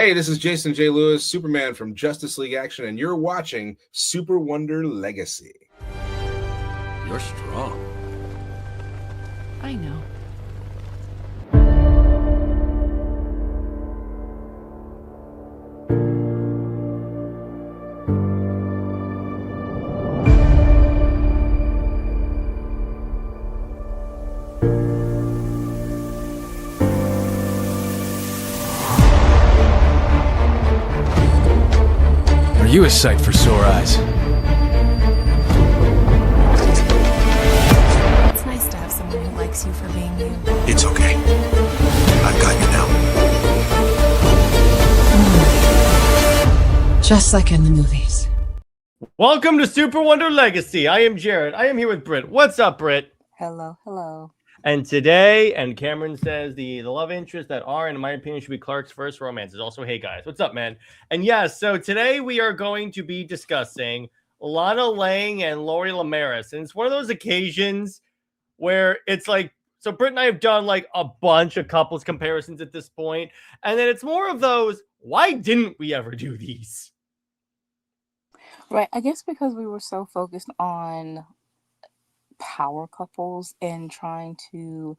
Hey, this is Jason J. Lewis, Superman from Justice League Action, and you're watching SuperWonder Legacy. You're strong. I know. Are you a sight for sore eyes? It's nice to have someone who likes you for being you. It's okay. I've got you now. Just like in the movies. Welcome to SuperWonder Legacy. I am Jared. I am here with Britt. What's up, Britt? Hello, hello. And today, and Cameron says the love interest that are, in my opinion, should be Clark's first romance is also, hey guys, what's up, man? And yes, so today we are going to be discussing Lana Lang and Lori Lemaris. And it's one of those occasions where it's like, so Britt and I have done like a bunch of couples comparisons at this point, and then it's more of those, why didn't we ever do these? Right, I guess because we were so focused on power couples and trying to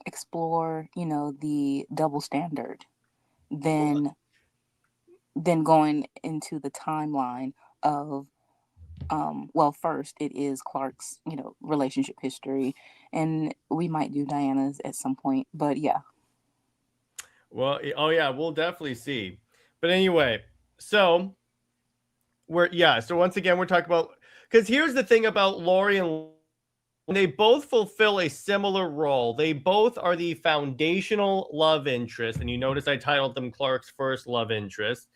explore, the double standard, then going into the timeline of well, first it is Clark's, relationship history, and we might do Diana's at some point, but yeah. Well, oh yeah, we'll definitely see. But anyway, so so once again, we're talking about, because here's the thing about Lori and they both fulfill a similar role. They both are the foundational love interest. And you notice I titled them Clark's first love interest.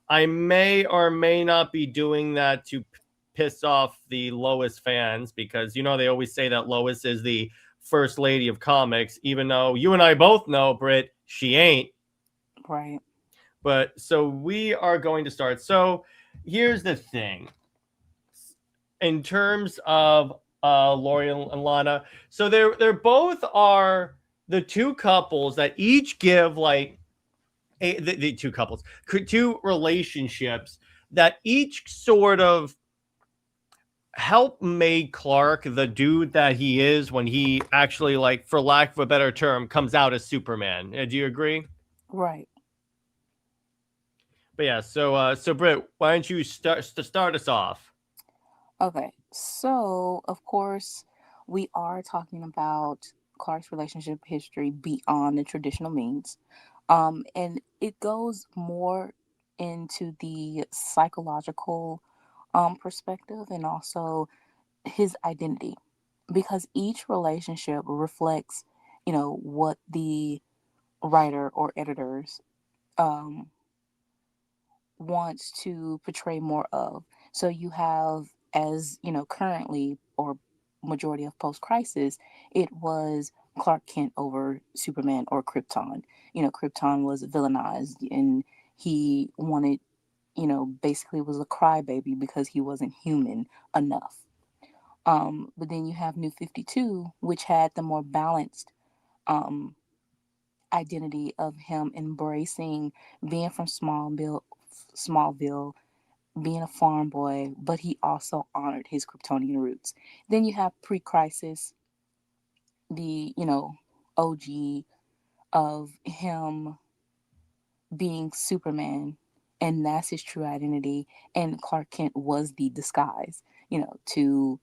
I may or may not be doing that to piss off the Lois fans, because, they always say that Lois is the first lady of comics, even though you and I both know, Britt, she ain't. Right. But so we are going to start. So here's the thing. In terms of Lori and Lana, so they're both are the two couples that each give like the two relationships that each sort of help make Clark the dude that he is when he actually, like, for lack of a better term, comes out as Superman. Do you agree? Right. But yeah, so Britt, why don't you start us off? Okay, so of course we are talking about Clark's relationship history beyond the traditional means, and it goes more into the psychological perspective and also his identity, because each relationship reflects, what the writer or editors um, wants to portray more of. So you have, as currently, or majority of post-crisis, it was Clark Kent over Superman or Krypton. Krypton was villainized, and he wanted, basically was a crybaby because he wasn't human enough. But then you have New 52, which had the more balanced um, identity of him embracing being from Smallville, being a farm boy, but he also honored his Kryptonian roots. Then you have pre-crisis, the OG of him being Superman, and that's his true identity. And Clark Kent was the disguise, to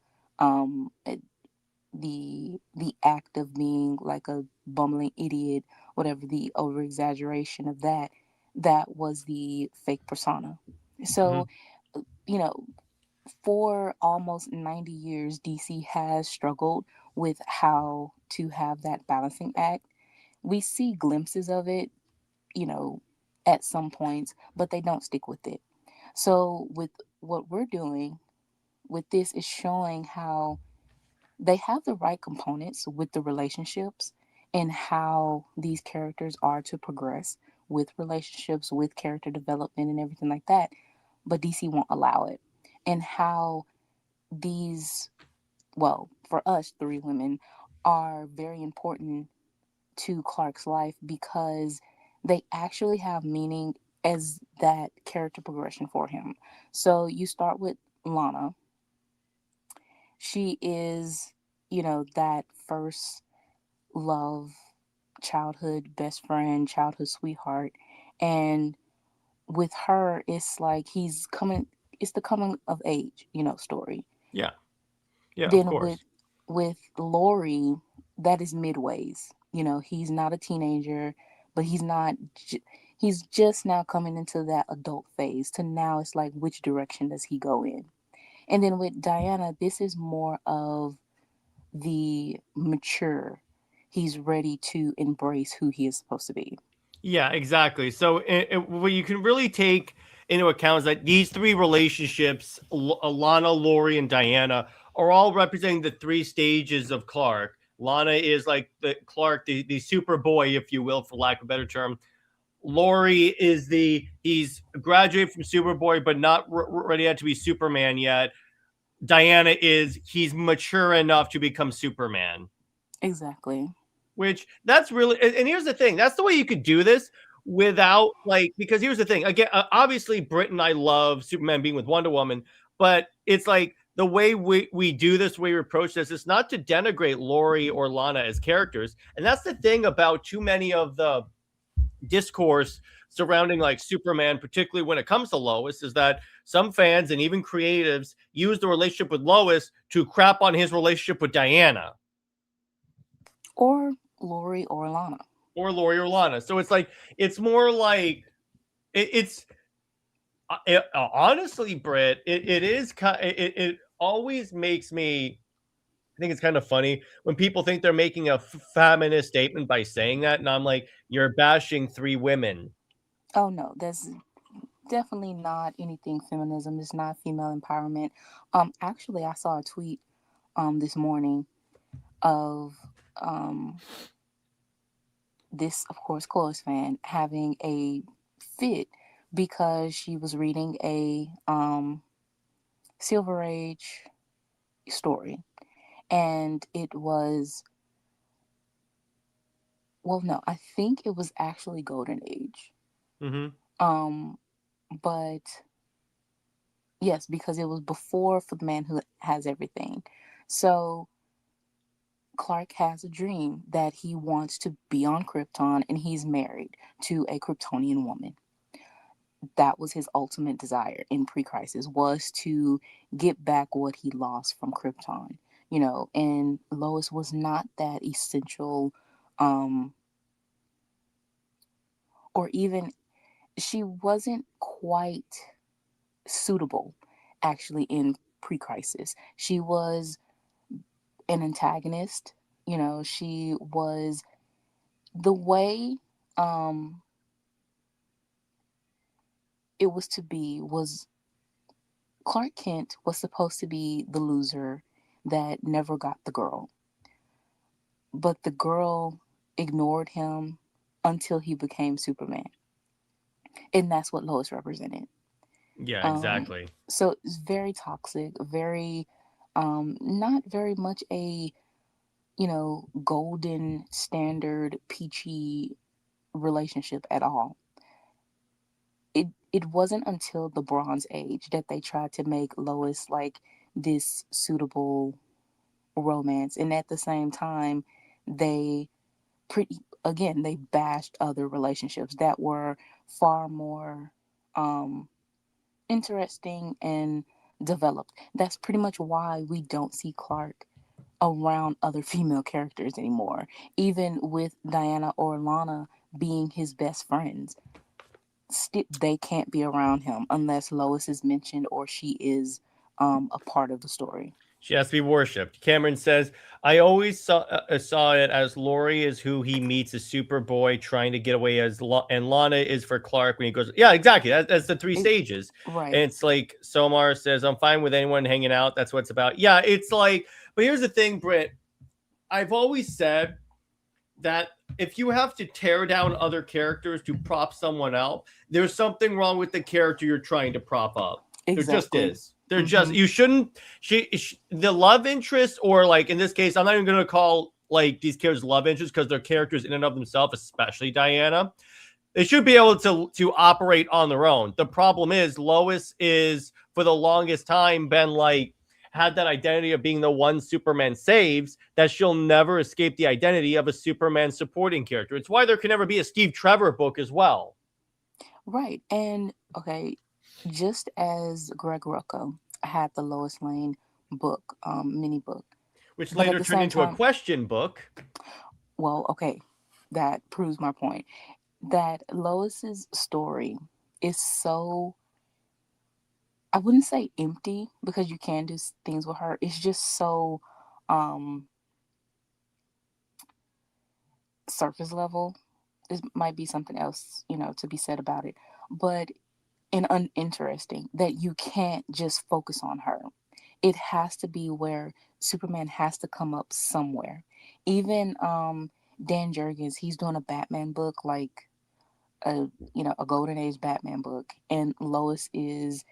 the act of being like a bumbling idiot, whatever the over exaggeration of that was the fake persona. So, you know, for almost 90 years, DC has struggled with how to have that balancing act. We see glimpses of it, you know, at some points, but they don't stick with it. So, with what we're doing with this is showing how they have the right components with the relationships and how these characters are to progress with relationships, with character development and everything like that. But DC won't allow it. And how these, well, for us, three women, are very important to Clark's life because they actually have meaning as that character progression for him. So you start with Lana. She is, that first love, childhood best friend, childhood sweetheart. And with her, it's like it's the coming of age, story. Yeah. Yeah, of Then course. with Lori, that is midways. He's not a teenager, but he's just now coming into that adult phase. To now, it's like, which direction does he go in? And then with Diana, this is more of the mature. He's ready to embrace who he is supposed to be. Yeah, exactly. So what you can really take into account is that these three relationships, Lana, Lori, and Diana, are all representing the three stages of Clark. Lana is like the Clark, the super boy, if you will, for lack of a better term. Lori is he's graduated from Superboy, but not ready yet to be Superman yet. Diana he's mature enough to become Superman. Exactly. Which that's really, and here's the thing, that's the way you could do this without because here's the thing, again, obviously Britt and I love Superman being with Wonder Woman, but it's like the way we do this, we approach this, is not to denigrate Lori or Lana as characters. And that's the thing about too many of the discourse surrounding like Superman, particularly when it comes to Lois, is that some fans and even creatives use the relationship with Lois to crap on his relationship with Diana. Or Lori or Lana. Or Lori or Lana. So it's like, it's more like, honestly, Britt, it always makes me, I think it's kind of funny when people think they're making a feminist statement by saying that. And I'm like, you're bashing three women. Oh, no, that's definitely not anything feminism. It's not female empowerment. Actually, I saw a tweet this morning of this, of course, Chloe's fan having a fit because she was reading a Silver Age story. And it was, well, no, I think it was actually Golden Age. Mm-hmm. But yes, because it was before For the Man Who Has Everything. So Clark has a dream that he wants to be on Krypton, and he's married to a Kryptonian woman. That was his ultimate desire in Pre-Crisis, was to get back what he lost from Krypton. And Lois was not that essential, or even, she wasn't quite suitable, actually, in Pre-Crisis. She was an antagonist. She was the way it was to be, was Clark Kent was supposed to be the loser that never got the girl. But the girl ignored him until he became Superman. And that's what Lois represented. Yeah, exactly. So it's very toxic, very, not very much a, golden standard peachy relationship at all. It wasn't until the Bronze Age that they tried to make Lois like this suitable romance, and at the same time they bashed other relationships that were far more interesting and developed. That's pretty much why we don't see Clark around other female characters anymore, even with Diana or Lana being his best friends. They can't be around him unless Lois is mentioned or she is a part of the story. She has to be worshipped. Cameron says, I always saw it as Lori is who he meets as Superboy trying to get away and Lana is for Clark when he goes. Yeah, exactly. That's the three stages. Right. And it's like Somar says, I'm fine with anyone hanging out. That's what it's about. Yeah, it's like, but here's the thing, Britt. I've always said that if you have to tear down other characters to prop someone out, there's something wrong with the character you're trying to prop up. Exactly. There just is. They're just, you shouldn't, the love interest, or like in this case, I'm not even going to call like these characters love interests because they're characters in and of themselves, especially Diana. They should be able to operate on their own. The problem is Lois is for the longest time been like had that identity of being the one Superman saves, that she'll never escape the identity of a Superman supporting character. It's why there can never be a Steve Trevor book as well. Right. And okay, just as Greg Rucka had the Lois Lane book, mini book, which but at later the turned same into a time, question book. well, okay, that proves my point. That Lois's story is so, I wouldn't say empty because you can do things with her. It's just so um surface level. This might be something else, to be said about it, but and uninteresting that you can't just focus on her. It has to be where Superman has to come up somewhere. Even Dan Jurgens, he's doing a Batman book, like a Golden Age Batman book, and Lois is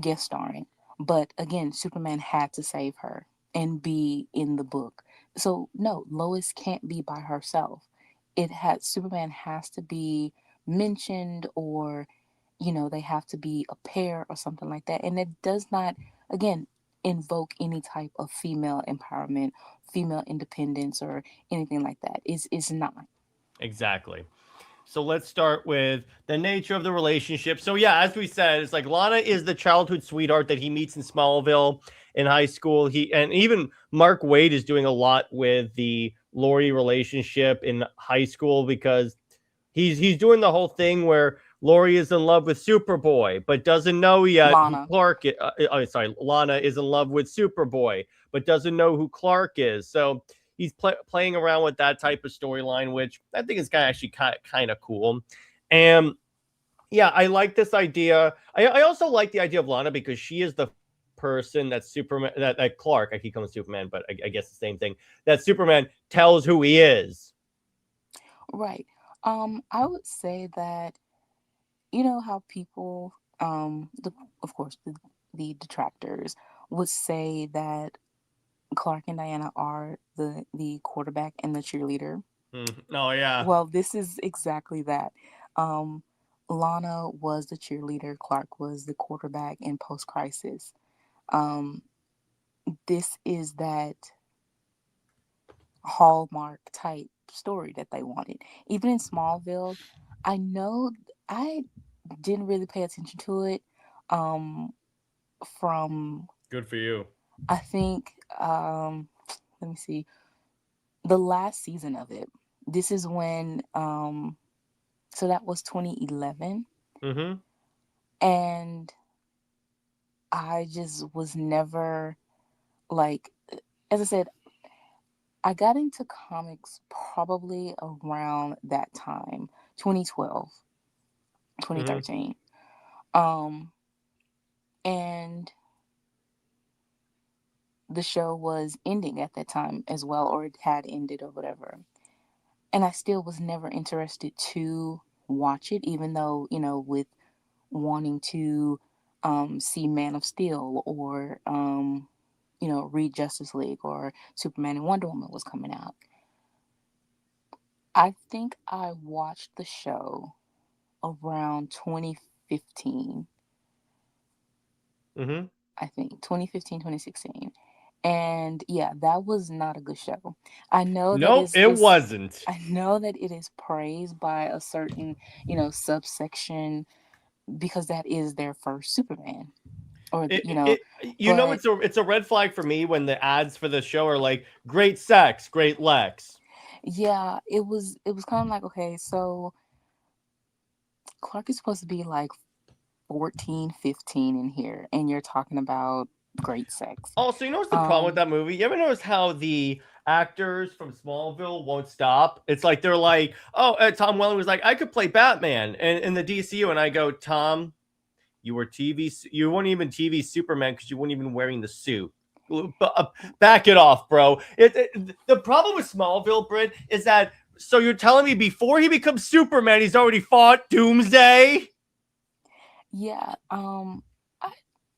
guest starring. But again, Superman had to save her and be in the book. So no, Lois can't be by herself. Superman has to be mentioned, or they have to be a pair or something like that. And it does not, again, invoke any type of female empowerment, female independence, or anything like that. It's not. Exactly. So let's start with the nature of the relationship. So yeah, as we said, it's like Lana is the childhood sweetheart that he meets in Smallville in high school. And even Mark Waid is doing a lot with the Lori relationship in high school, because he's doing the whole thing where Lori is in love with Superboy, but doesn't know yet who Lana. Clark is. Lana is in love with Superboy, but doesn't know who Clark is. So he's playing around with that type of storyline, which I think is actually kind of cool. And yeah, I like this idea. I also like the idea of Lana because she is the person that Superman, that Clark, I keep calling Superman, but I guess the same thing, that Superman tells who he is. Right. I would say that, how people, of course, the detractors would say that Clark and Diana are the quarterback and the cheerleader. Oh yeah. Well, this is exactly that. Um, Lana was the cheerleader. Clark was the quarterback in post crisis. Um, this is that hallmark type story that they wanted. Even in Smallville, I know I didn't really pay attention to it. From Good for you. I think let me see, the last season of it. This is when so that was 2011. Mm-hmm. And I just was never like, as I said, I got into comics probably around that time, 2012, 2013. And the show was ending at that time as well, or it had ended or whatever. And I still was never interested to watch it, even though, with wanting to see Man of Steel, or read Justice League, or Superman and Wonder Woman was coming out. I think I watched the show around 2015. Mm-hmm. I think 2015, 2016. And yeah, that was not a good show. I know that Nope, it wasn't. I know that it is praised by a certain, subsection, because that is their first Superman. Or It, but it's a red flag for me when the ads for the show are like great sex, great Lex. yeah, it was kind of like, okay, so Clark is supposed to be like 14, 15 in here, and you're talking about great sex. Also, what's the problem with that movie? You ever notice how the actors from Smallville won't stop? It's like they're like, oh, Tom Welling was like, I could play Batman and in the DCU, and I go, Tom, you weren't even TV Superman because you weren't even wearing the suit. Back it off, bro. The problem with Smallville, Britt, is that, so you're telling me before he becomes Superman, he's already fought Doomsday? Yeah,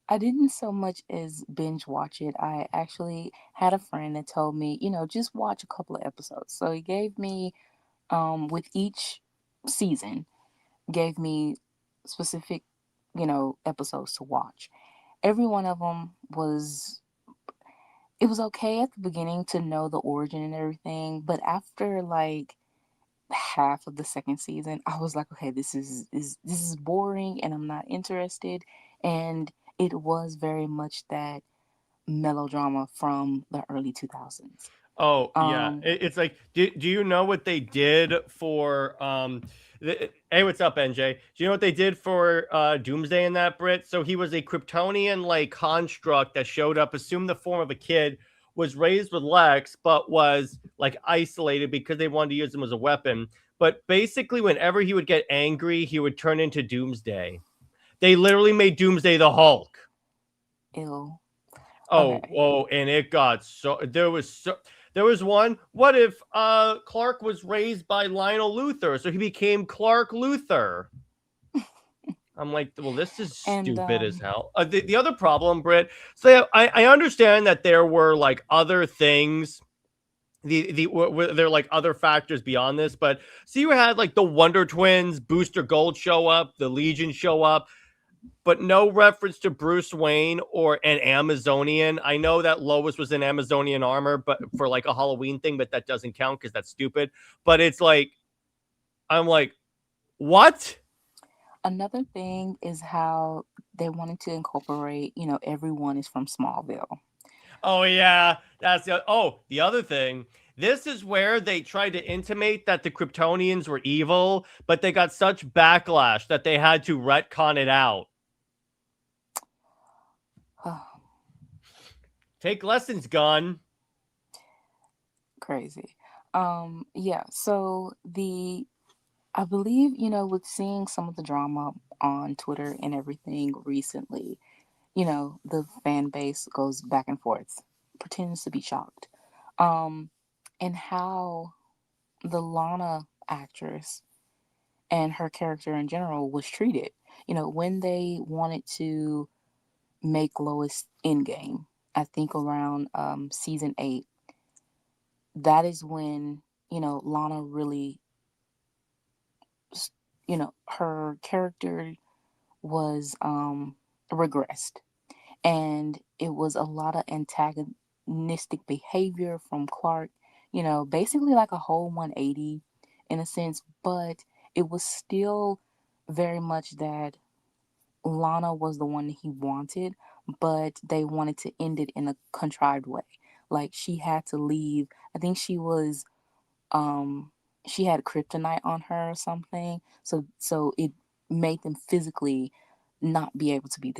I didn't so much as binge watch it. I actually had a friend that told me, just watch a couple of episodes. So he gave me, with each season gave me specific, episodes to watch. Every one of them it was okay at the beginning to know the origin and everything, but after like half of the second season, I was like, okay, this is boring and I'm not interested. And it was very much that melodrama from the early 2000s. Oh yeah, Um, it's like, do you know what they did for hey, what's up, NJ? Do you know what they did for Doomsday in that, Brit? So he was a Kryptonian like construct that showed up, assumed the form of a kid, was raised with Lex, but was like isolated because they wanted to use him as a weapon. But basically, whenever he would get angry, he would turn into Doomsday. They literally made Doomsday the Hulk. Ew. Oh, Okay. oh, and it got there was one. What if Clark was raised by Lionel Luthor, so he became Clark Luthor? I'm like, well, this is And stupid as hell. The other problem, Britt. So I understand that there were like other things. There like other factors beyond this, but see, you had like the Wonder Twins, Booster Gold show up, the Legion show up, but no reference to Bruce Wayne or an Amazonian. I know that Lois was in Amazonian armor, but for like a Halloween thing, but that doesn't count because that's stupid. But it's like, I'm like, what? another thing is how they wanted to incorporate, everyone is from Smallville. Oh yeah, that's the other thing. This is where they tried to intimate that the Kryptonians were evil, but they got such backlash that they had to retcon it out. Take lessons, Gun. Crazy. Yeah, so I believe, with seeing some of the drama on Twitter and everything recently, the fan base goes back and forth, pretends to be shocked. And how the Lana actress and her character in general was treated. When they wanted to make Lois Endgame, I think around season 8, that is when, Lana really, her character was regressed. And it was a lot of antagonistic behavior from Clark, basically like a whole 180 in a sense, but it was still very much that Lana was the one that he wanted, but they wanted to end it in a contrived way. Like she had to leave. I think she had kryptonite on her or something. So it made them physically not be able to be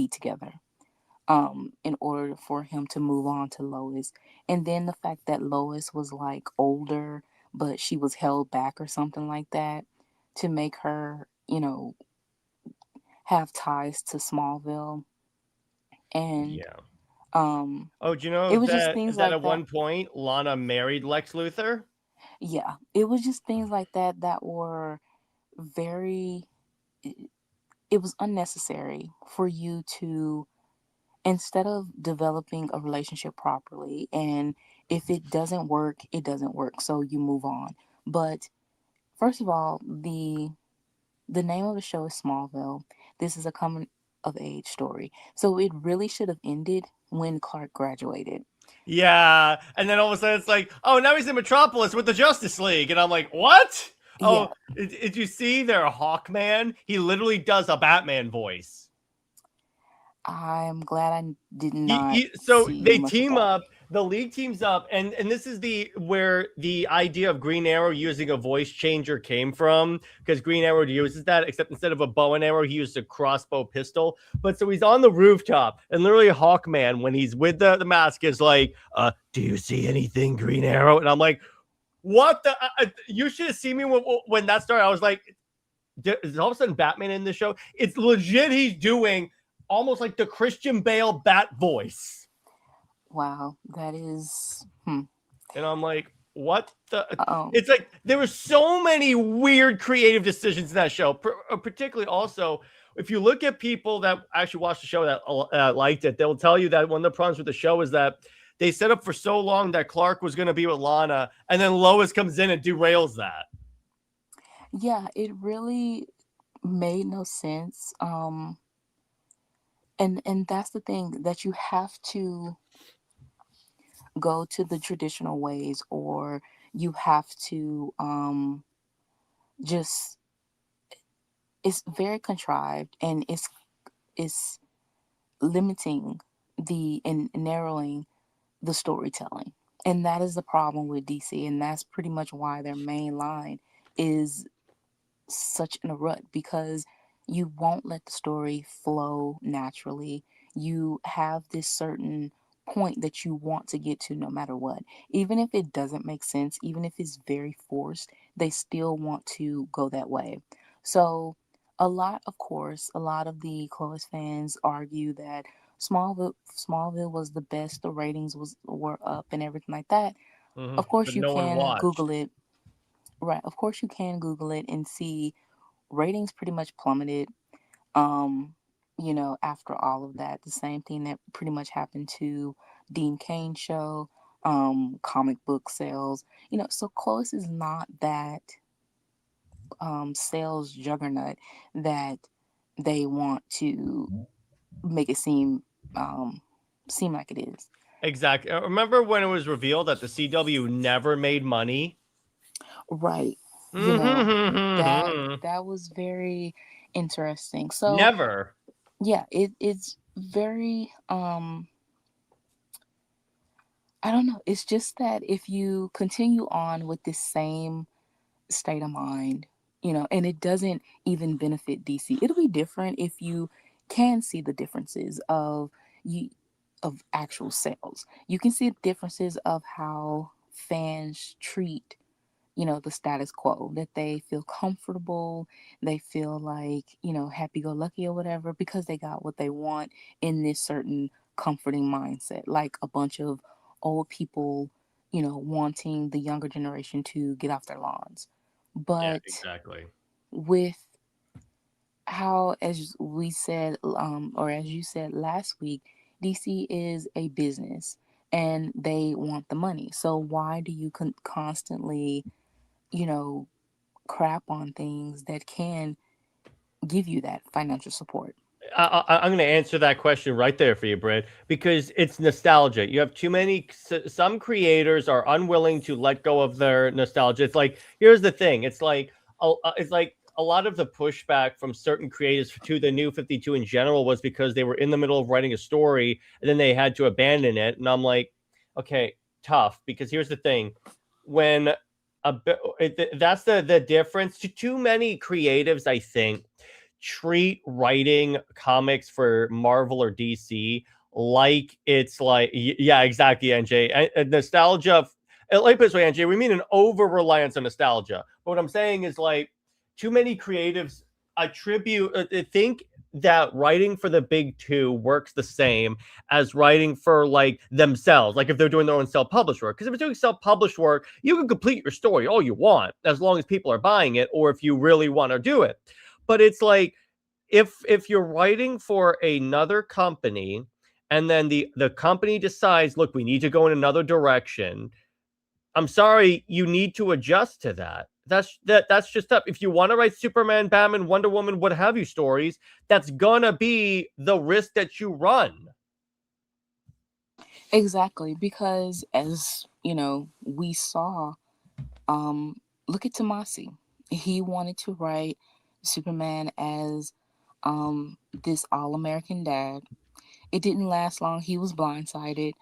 together. In order for him to move on to Lois. And then the fact that Lois was like older, but she was held back or something like that to make her, have ties to Smallville. And Yeah. um Oh, do you know it was just that things at like that. one point Lana married Lex Luthor? Yeah, it was just things like that that were very it was unnecessary for you to, instead of developing a relationship properly, and if it doesn't work, it doesn't work, so you move on. But first of all, the name of the show is Smallville. This is a coming of age story, so it really should have ended when Clark graduated. Yeah, and then all of a sudden it's like, oh, now he's in Metropolis with the Justice League, and I'm like, what? Yeah, Oh, did you see their Hawkman? He literally does a Batman voice. I'm glad I did not So see they much of team that. up. The league teams up, and this is where the idea of Green Arrow using a voice changer came from, because Green Arrow uses that, except instead of a bow and arrow, he used a crossbow pistol. But so he's on the rooftop, and literally Hawkman, when he's with the mask, is like, "Do you see anything, Green Arrow?" And I'm like, "What the? You should have seen me when that started." I was like, "Is all of a sudden Batman in the show?" It's legit. He's doing almost like the Christian Bale Bat voice. Wow, that is And I'm like, what the? um It's like there were so many weird creative decisions in that show. Particularly also, if you look at people that actually watched the show that liked it, they'll tell you that one of the problems with the show is that they set up for so long that Clark was going to be with Lana, and then Lois comes in and derails that. Yeah, it really made no sense. And that's the thing, that you have to go to the traditional ways, or you have to just, it's very contrived, and it's limiting the and narrowing the storytelling. And that is the problem with DC, and that's pretty much why their main line is such in a rut, because you won't let the story flow naturally. You have this certain point that you want to get to no matter what. Even if it doesn't make sense, even if it's very forced, they still want to go that way. So, of course, a lot of the Clovis fans argue that Smallville was the best, the ratings were up and everything like that. Of But course, you no one can watched. Google it. Right. Of course, you can Google it and see ratings pretty much plummeted. Um, after all of that, the same thing that pretty much happened to Dean Cain's show, comic book sales. So Close is not that sales juggernaut that they want to make it seem like it is. Exactly. Remember when it was revealed that the CW never made money? Right. That Mm-hmm. that was very interesting. So Never. yeah, it's very I don't know. It's just that if you continue on with this same state of mind, and it doesn't even benefit DC. It'll be different if you can see the differences you of actual sales. You can see differences of how fans treat, the status quo, that they feel comfortable, they feel like, happy go lucky or whatever, because they got what they want in this certain comforting mindset, like a bunch of old people, wanting the younger generation to get off their lawns. Yeah, But exactly. with how, as we said, or as you said last week, DC is a business and they want the money. So why do you constantly, you know, crap on things that can give you that financial support? I'm going to answer that question right there for you, Britt, because it's nostalgia. You have too many. Some creators are unwilling to let go of their nostalgia. It's like, here's the thing. It's like a lot of the pushback from certain creators to the New 52 in general was because they were in the middle of writing a story and then they had to abandon it. And I'm like, okay, tough. Because here's the thing, when that's the difference. Too many creatives, I think, treat writing comics for Marvel or DC like it's like, yeah, exactly, NJ. And nostalgia, like this way, NJ, we mean an over reliance on nostalgia. But what I'm saying is, like, too many creatives think that writing for the big two works the same as writing for like themselves, like if they're doing their own self-published work. Because if you're doing self-published work, you can complete your story all you want as long as people are buying it, or if you really want to do it. But it's like, if you're writing for another company and then the company decides, look, we need to go in another direction, I'm sorry, you need to adjust to that. That's just tough. If you want to write Superman, Batman, Wonder Woman, what have you stories, that's gonna be the risk that you run. Exactly, because as we saw, um, look at Tomasi. He wanted to write Superman as this all-American dad. It didn't last long. He was blindsided,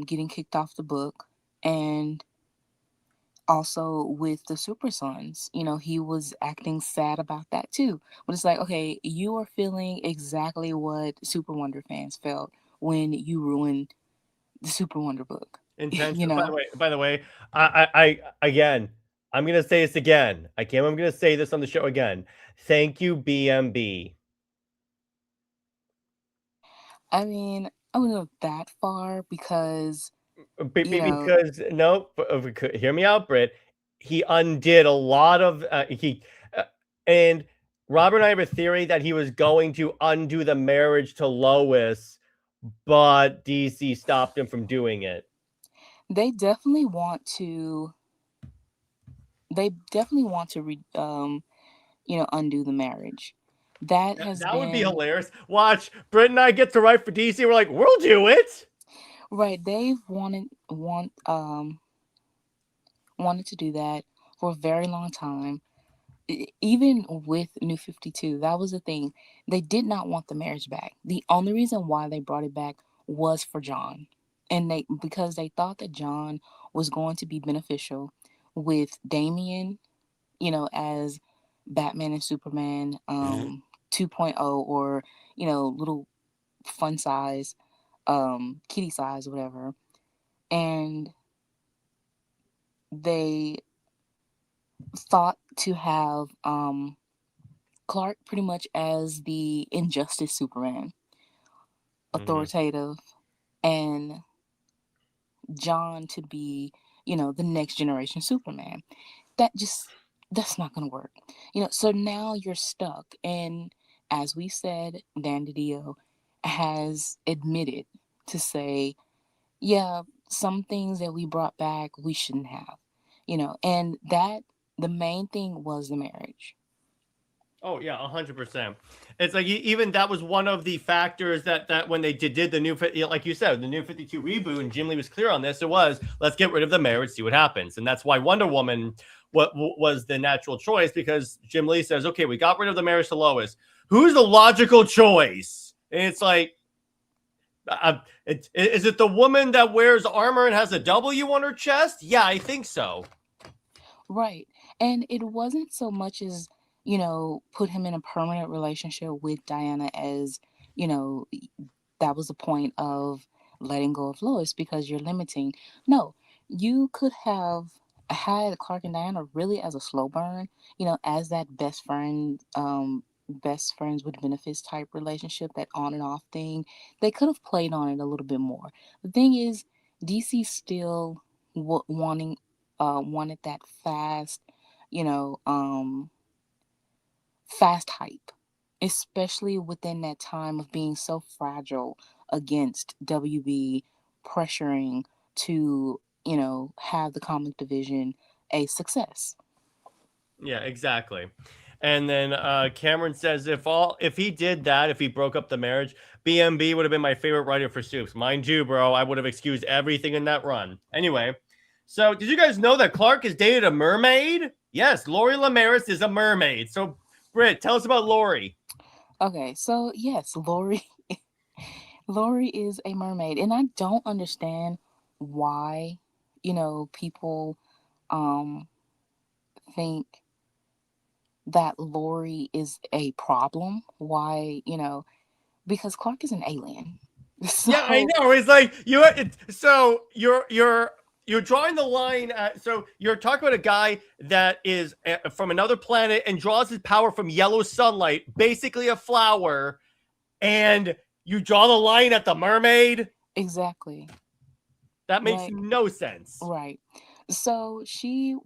getting kicked off the book, and also with the Super Sons, he was acting sad about that too. But it's like, okay, you are feeling exactly what Super Wonder fans felt when you ruined the Super Wonder book. you Intentional. know, By the way, I again, I'm gonna say this again. I'm gonna say this on the show again. Thank you, BMB. I mean, I wouldn't go that far because, you know, Because no, hear me out, Britt. He undid a lot of and Robert and I have a theory that he was going to undo the marriage to Lois, but DC stopped him from doing it. they definitely want to they definitely want to undo the marriage. That has That would be been hilarious. Watch, Britt and I get to write for DC. We're like, we'll do it. right. They've wanted to do that for a very long time. Even with New 52, that was the thing. They did not want the marriage back. The only reason why they brought it back was for John. And because they thought that John was going to be beneficial with Damian, as Batman and Superman 2.0, or, little fun size, kitty size, whatever. And they thought to have Clark pretty much as the injustice Superman, authoritative, and John to be, the next generation Superman. That's not gonna work. So now you're stuck. And as we said, Dan DiDio has admitted to say, yeah, some things that we brought back we shouldn't have. And that the main thing was the marriage. Oh yeah, 100%. It's like even that was one of the factors that when they did the new, like you said, the New 52 reboot, and Jim Lee was clear on this. It was, let's get rid of the marriage, see what happens, and that's why Wonder Woman was the natural choice, because Jim Lee says, okay, we got rid of the marriage to Lois. Who's the logical choice? And it's like, is it the woman that wears armor and has a W on her chest? Yeah, I think so. Right. And it wasn't so much as, put him in a permanent relationship with Diana, as, that was the point of letting go of Lois, because you're limiting. No, you could have had Clark and Diana really as a slow burn, as that best friends with benefits type relationship, that on and off thing. They could have played on it a little bit more. The thing is, DC still wanted that fast, you know, um, fast hype, especially within that time of being so fragile against WB pressuring to, have the comic division a success. Yeah, exactly. And then Cameron says if he did that, if he broke up the marriage, BMB would have been my favorite writer for Soups. Mind you, bro, I would have excused everything in that run. Anyway, so did you guys know that Clark has dated a mermaid? Yes, Lori Lemaris is a mermaid. So, Britt, tell us about Lori. Okay, so yes, Lori is a mermaid, and I don't understand why, people um think that Lori is a problem. Why, because Clark is an alien. Yeah, I So know. It's like so you're drawing the line. So you're talking about a guy that is from another planet and draws his power from yellow sunlight, basically a flower, and you draw the line at the mermaid. exactly. That makes Right. no sense. Right. So she's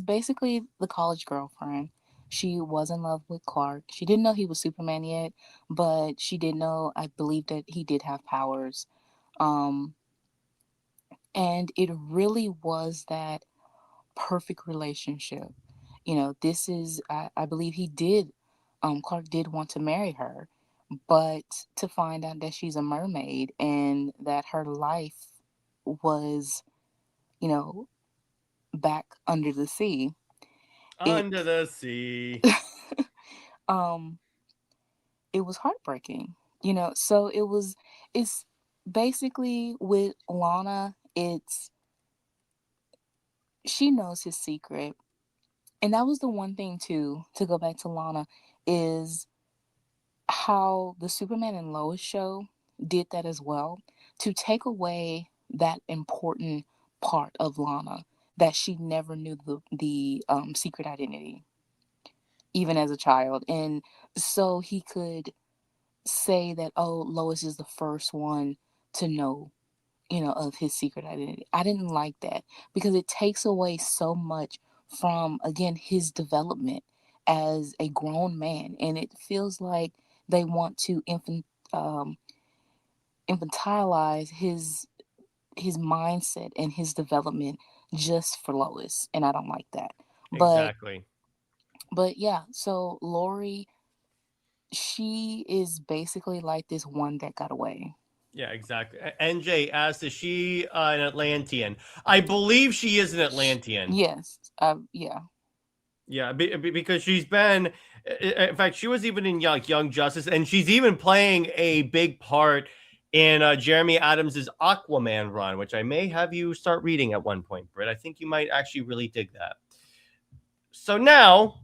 basically the college girlfriend. She was in love with Clark. She didn't know he was Superman yet, but she did know, I believe, that he did have powers. Um and it really was that perfect relationship. This is, I believe he did, Clark did want to marry her, but to find out that she's a mermaid and that her life was, you know, back under the sea, it Under the sea. um it was heartbreaking. So it's basically with Lana, it's she knows his secret. And that was the one thing too, to go back to Lana, is how the Superman and Lois show did that as well, to take away that important part of Lana, that she never knew the secret identity, even as a child. And so he could say that, oh, Lois is the first one to know, of his secret identity. I didn't like that, because it takes away so much from, again, his development as a grown man. And it feels like they want to um, infantilize his mindset and his development just for Lois, and I don't like that. But Exactly. yeah, so Lori, she is basically like this one that got away. Yeah, exactly. NJ asked, is she an Atlantean? I believe she is an Atlantean. Yes, yeah, Yeah, because she's been, in fact, she was even in Young Justice, and she's even playing a big part in Jeremy Adams's Aquaman run, which I may have you start reading at one point, Britt. I think you might actually really dig that. So now,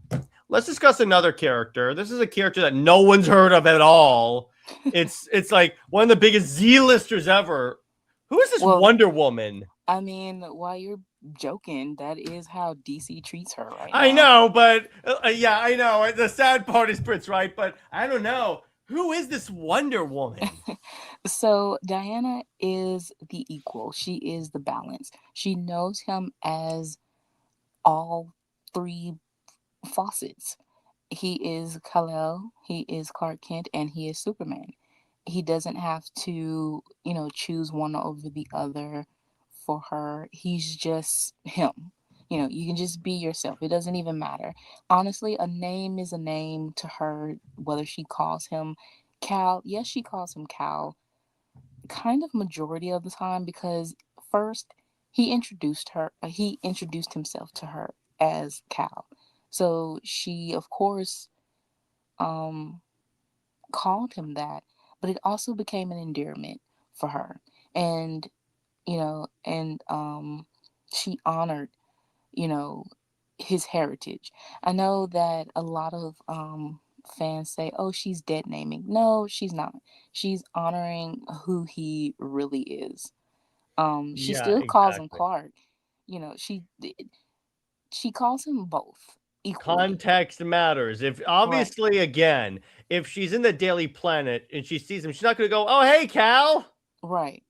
let's discuss another character. This is a character that no one's heard of at all. It's like one of the biggest Z-listers ever. Who is this Wonder Woman? I mean, while you're joking, that is how DC treats her right now. I know, but yeah, I know. The sad part is Britt's right, but I don't know. Who is this Wonder Woman? So Diana is the equal. She is the balance. She knows him as all three faucets. He is Kal-El, he is Clark Kent, and he is Superman. He doesn't have to, choose one over the other for her. He's just him. You can just be yourself. It doesn't even matter. Honestly, a name is a name to her, whether she calls him Cal. Yes, she calls him Cal, kind of majority of the time, because first he introduced himself to her as Cal. So she, of course, called him that, but it also became an endearment for her. And, she honored, you know, his heritage. I know that a lot of fans say, oh, she's dead naming. No, she's not. She's honoring who he really is. She Yeah, still calls him exactly. Clark. She calls him both equally. Context matters. If obviously, again, if she's in the Daily Planet and she sees him, she's not going to go, "Oh, hey, Cal." Right.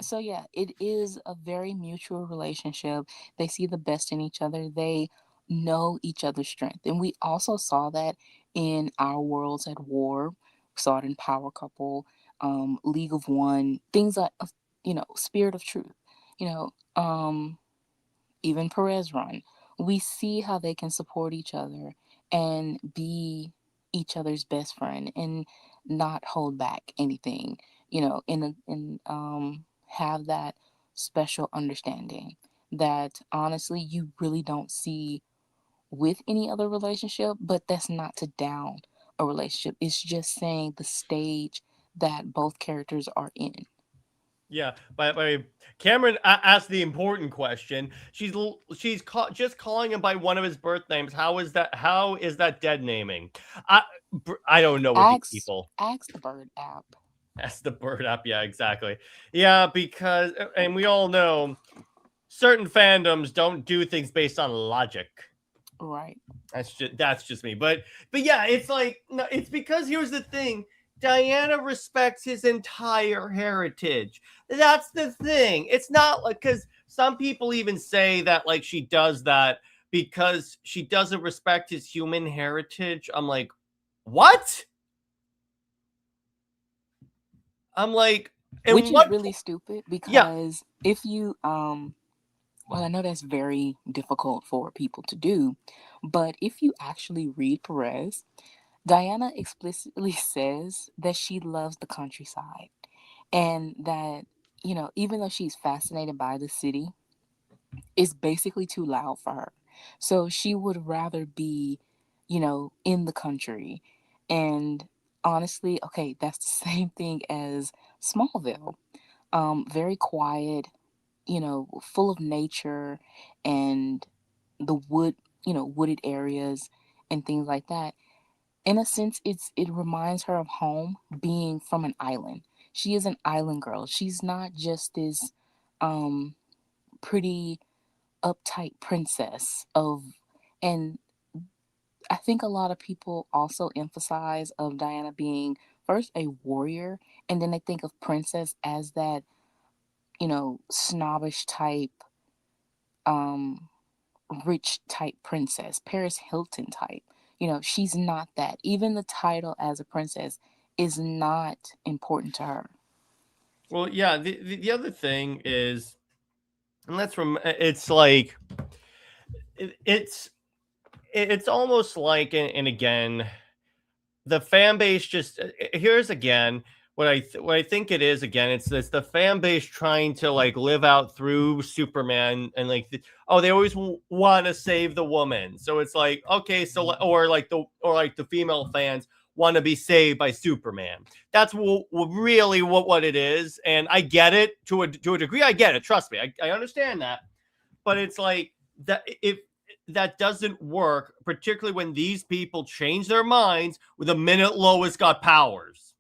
So yeah, it is a very mutual relationship. They see the best in each other. They know each other's strength. And we also saw that in Our Worlds at War. We saw it in Power Couple, League of One, things like, Spirit of Truth, you know, um, even Perez Run. We see how they can support each other and be each other's best friend and not hold back anything, have that special understanding that honestly you really don't see with any other relationship. But that's not to down a relationship. It's just saying the stage that both characters are in. Yeah, by Cameron asked the important question. She's just calling him by one of his birth names. How is that? How is that dead naming? I don't know what these people. Ask the Bird app. That's the Bird app. Yeah, exactly. Yeah, because and we all know certain fandoms don't do things based on logic. Right. That's just me. But yeah, it's like no, it's because here's the thing. Diana respects his entire heritage. That's the thing. It's not like because some people even say that like she does that because she doesn't respect his human heritage. I'm like, what? I'm like, which is really stupid because if you well, I know that's very difficult for people to do, but if you actually read Perez, Diana explicitly says that she loves the countryside and that, even though she's fascinated by the city, it's basically too loud for her. So she would rather be, in the country. And honestly, okay, that's the same thing as Smallville. Very quiet, full of nature and the wooded areas and things like that. In a sense, it reminds her of home, being from an island. She is an island girl. She's not just this pretty uptight princess and I think a lot of people also emphasize of Diana being first a warrior, and then they think of princess as that, snobbish type, um, rich type princess, Paris Hilton type. She's not that. Even the title as a princess is not important to her. Well, yeah. The other thing is And that's from it's like it's almost like and again the fan base just here's again what I think it is again it's the fan base trying to like live out through Superman and like oh they always want to save the woman, so it's like okay so or like the female fans want to be saved by Superman. That's really what it is, and I get it to a degree. I get it, trust me, I understand that, but it's like that if that doesn't work, particularly when these people change their minds with the minute Lois got powers.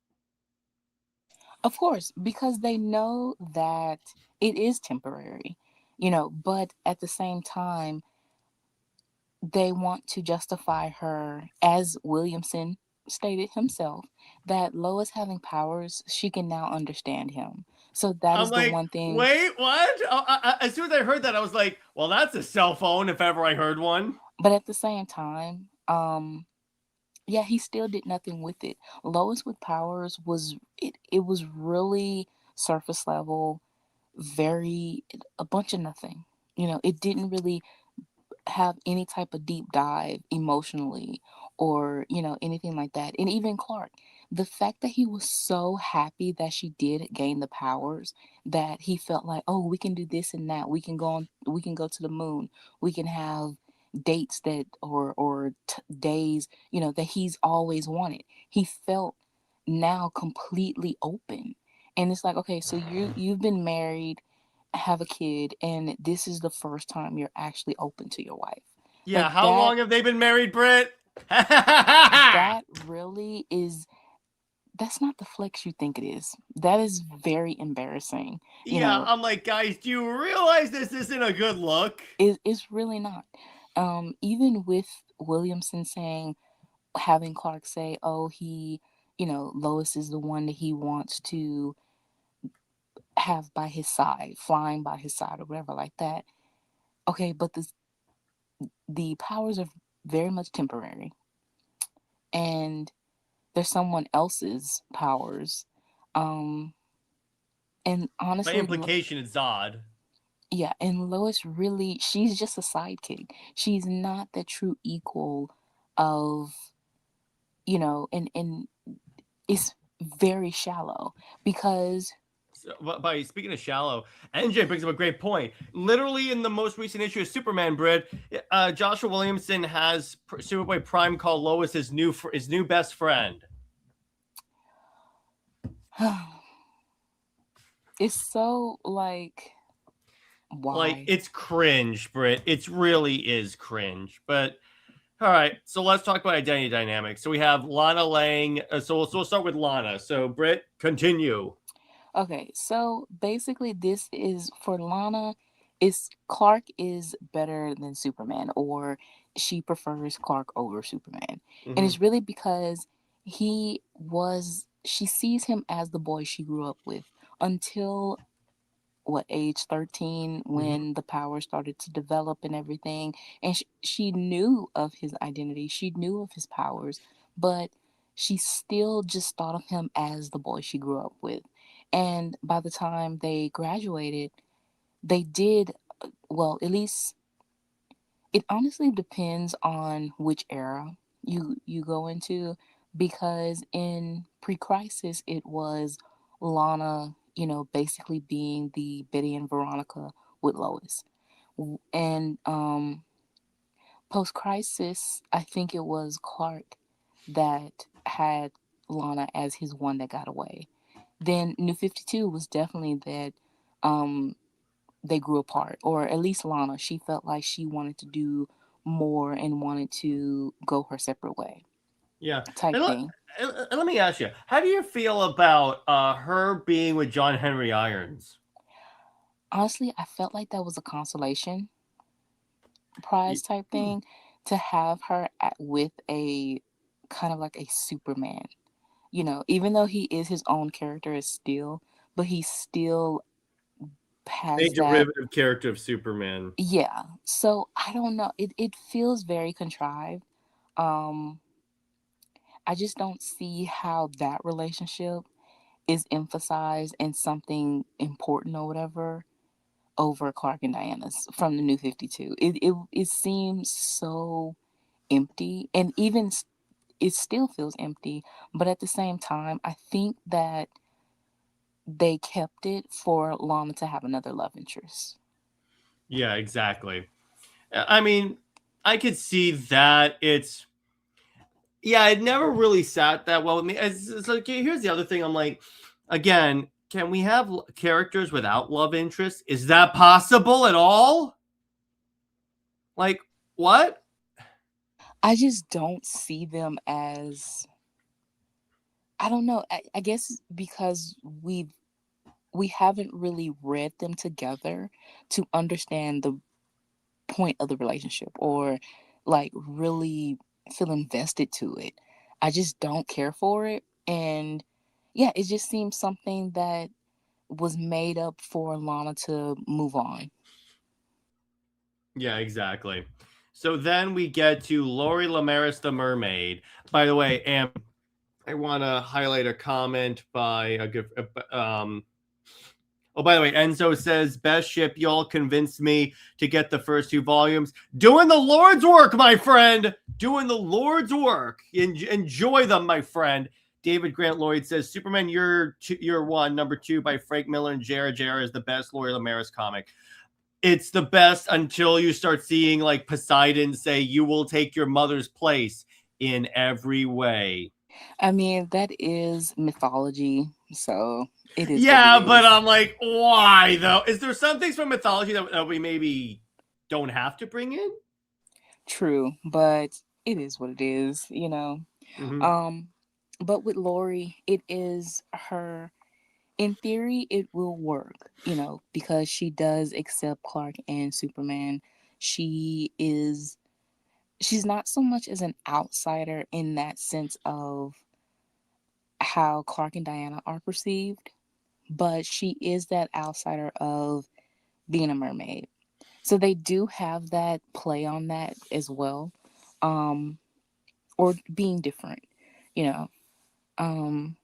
Of course, because they know that it is temporary, but at the same time, they want to justify her, as Williamson stated himself, that Lois having powers, she can now understand him. So that I'm is the like, one thing. wait, what? As soon as I heard that, I was like, well, that's a cell phone if ever I heard one. But at the same time, yeah, he still did nothing with it. Lois with powers it was really surface level, very a bunch of nothing. It didn't really have any type of deep dive emotionally or anything like that. And even Clark, the fact that he was so happy that she did gain the powers, that he felt like, oh, we can do this and that, we can go to the moon, we can have dates that or days that he's always wanted. He felt now completely open. And it's like, okay, so you've been married, have a kid, and this is the first time you're actually open to your wife. Yeah, Like how long have they been married, Britt? that really is, that's not the flex you think it is. That is very embarrassing. Yeah, I'm like, guys, do you realize this isn't a good look? It's really not. Even with Williamson saying, having Clark say, oh, he, Lois is the one that he wants to have by his side, flying by his side or whatever like that. Okay, but the powers are very much temporary, and they're someone else's powers. And By honestly, implication, it's Zod. yeah, and Lois really, she's just a sidekick. She's not the true equal of, and it's very shallow because By speaking of shallow, NJ brings up a great point. Literally, in the most recent issue of Superman, Britt, Joshua Williamson has Superboy Prime call Lois his new best friend. it's so like, why? Like, it's cringe, Britt. It really is cringe. But all right, so let's talk about identity dynamics. So we have Lana Lang. So we'll start with Lana. So Britt, continue. Okay, so basically, this is for Lana. Is Clark is better than Superman, or she prefers Clark over Superman, and it's really because she sees him as the boy she grew up with until what, age 13, when the power started to develop and everything, and she knew of his identity, she knew of his powers, but she still just thought of him as the boy she grew up with. And by the time they graduated, they did, well, at least it honestly depends on which era you go into, because in pre-crisis it was Lana, basically being the Betty and Veronica with Lois. And post-crisis, I think it was Clark that had Lana as his one that got away. Then New 52 was definitely that they grew apart, or at least Lana, she felt like she wanted to do more and wanted to go her separate way. Yeah. Type thing. And let me ask you, how do you feel about her being with John Henry Irons? Honestly, I felt like that was a consolation prize type thing, to have her with a kind of like a Superman. Even though he is his own character as still, but he still has a derivative character of Superman. Yeah. So I don't know. It feels very contrived. I just don't see how that relationship is emphasized in something important or whatever. over Clark and Diana's from the New 52. It seems so empty, and even it still feels empty, but at the same time I think that they kept it for Lana to have another love interest. Yeah, exactly. I mean, I could see that. It never really sat that well with me. It's like, here's the other thing. I'm like, again, can we have characters without love interest? Is that possible at all? Like, what? I just don't see them as, I don't know. I guess because we haven't really read them together to understand the point of the relationship, or like really feel invested to it. I just don't care for it. And yeah, it just seems something that was made up for Lana to move on. Yeah, exactly. So then we get to Lori Lemaris, the mermaid. By the way, and I want to highlight a comment by a good. Oh, by the way, Enzo says, best ship, y'all convinced me to get the first 2 volumes. Doing the Lord's work, my friend. Doing the Lord's work. Enjoy them, my friend. David Grant Lloyd says, Superman Year 1, number 2 by Frank Miller and J.R. is the best Lori Lemaris comic. It's the best until you start seeing like Poseidon say, you will take your mother's place in every way. I mean, that is mythology, so it is what Yeah, it but is. I'm like, why though? Is there some things from mythology that we maybe don't have to bring in? True, but it is what it is, you know. Mm-hmm. Um, but with Lori, it is her. In theory, it will work, you know, because she does accept Clark and Superman. She is. She's not so much as an outsider in that sense of how Clark and Diana are perceived, but she is that outsider of being a mermaid. So they do have that play on that as well, um, or being different, you know. Um,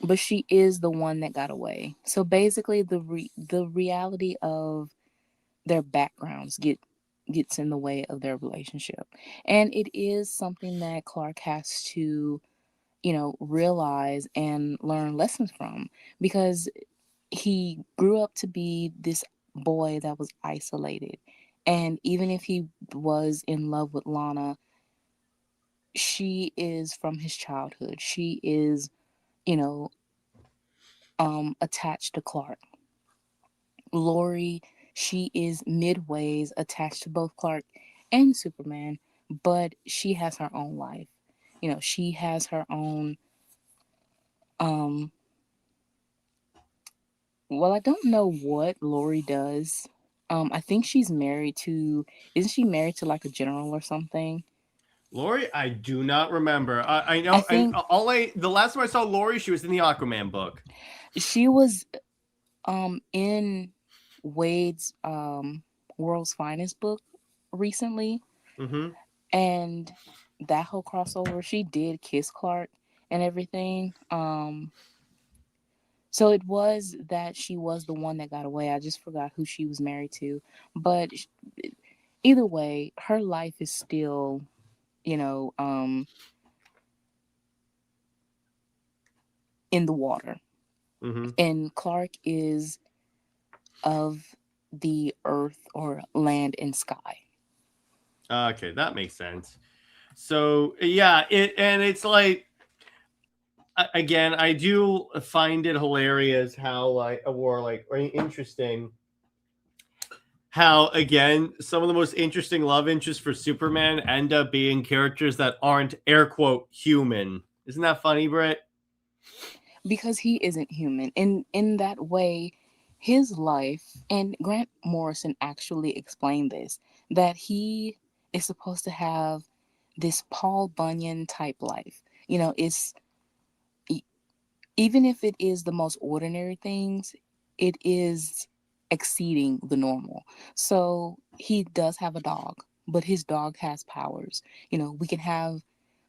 but she is the one that got away. So basically, the reality of their backgrounds gets in the way of their relationship, and it is something that Clark has to, you know, realize and learn lessons from, because he grew up to be this boy that was isolated. And even if he was in love with Lana, she is from his childhood. She is, you know, attached to Clark. Lori, she is midways attached to both Clark and Superman, but she has her own life. You know, she has her own um well, I don't know what Lori does. I think she's married to, isn't she married to like a general or something? Lori, I do not remember. I I know, and think the last time I saw Lori, she was in the Aquaman book. she was in Wade's World's Finest book recently, Mm-hmm. and that whole crossover, she did kiss Clark and everything. So it was that she was the one that got away. I just forgot who she was married to, but either way, her life is still, you know, in the water. Mm-hmm. And Clark is of the earth or land and sky. Okay, that makes sense. So yeah, it's like, again, I do find it hilarious how or interesting how, again, some of the most interesting love interests for Superman end up being characters that aren't air quote human. Isn't that funny, Britt? Because he isn't human. In that way, his life, and Grant Morrison actually explained this, that he is supposed to have this Paul Bunyan type life. You know, it's even if it is the most ordinary things, it is exceeding the normal. So he does have a dog, but his dog has powers. You know, we can have,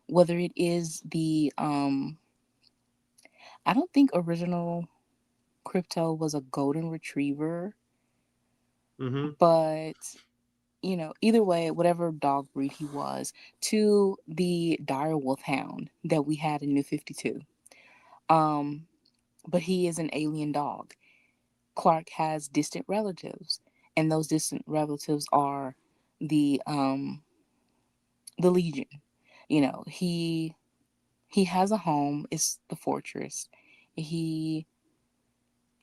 whether it is the I don't think original Crypto was a golden retriever. Mm-hmm. But either way, whatever dog breed he was, to the dire wolfhound that we had in New 52. But he is an alien dog. Clark has distant relatives, and those distant relatives are the Legion. He has a home. It's the fortress. He,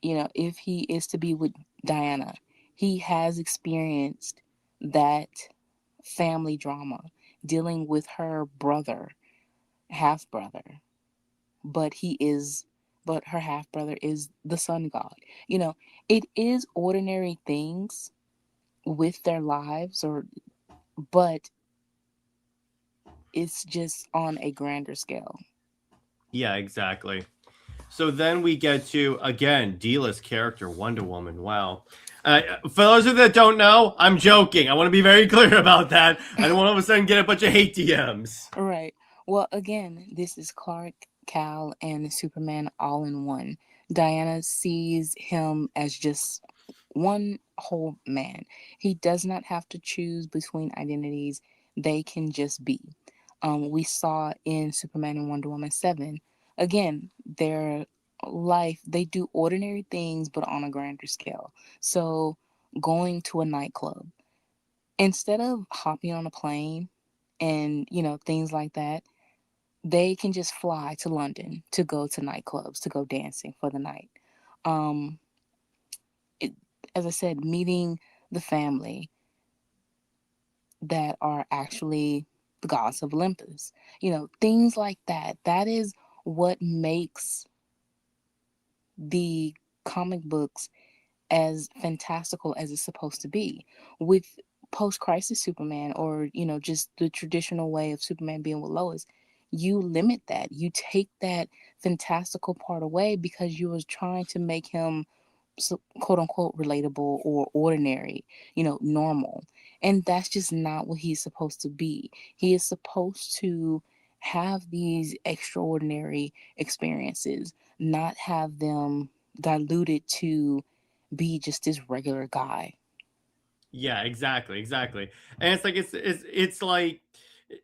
if he is to be with Diana, he has experienced that family drama dealing with her brother, half brother, but her half brother is the sun god. It is ordinary things with their lives, but it's just on a grander scale. Yeah, exactly. So then we get to, again, D-list character, Wonder Woman. Wow. For those of you that don't know, I'm joking. I want to be very clear about that. I don't want to all of a sudden get a bunch of hate DMs. Right. Well, again, this is Clark, Cal, and Superman all in one. Diana sees him as just one whole man. He does not have to choose between identities, they can just be. We saw in Superman and Wonder Woman 7, again, their life, they do ordinary things but on a grander scale. So, going to a nightclub, instead of hopping on a plane and, things like that, they can just fly to London to go to nightclubs, to go dancing for the night. Um, it, as I said, meeting the family that are actually the gods of Olympus, things like that. That is what makes the comic books as fantastical as it's supposed to be. With post-crisis Superman, or just the traditional way of Superman being with Lois, you limit that, you take that fantastical part away because you was trying to make him quote unquote relatable or ordinary, normal. And that's just not what he's supposed to be. He is supposed to have these extraordinary experiences, not have them diluted to be just this regular guy. Yeah, exactly. And it's like,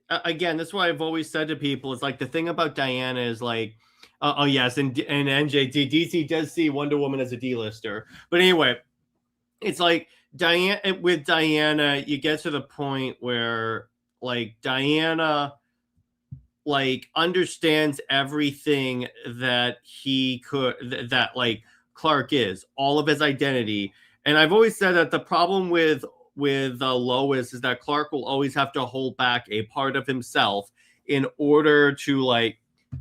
again, that's why I've always said to people, it's like the thing about Diana is like, oh yes, and NJT DC does see Wonder Woman as a D-lister, but anyway, it's like with Diana, you get to the point where like Diana like understands everything that that like Clark is, all of his identity. And I've always said that the problem with Lois is that Clark will always have to hold back a part of himself in order to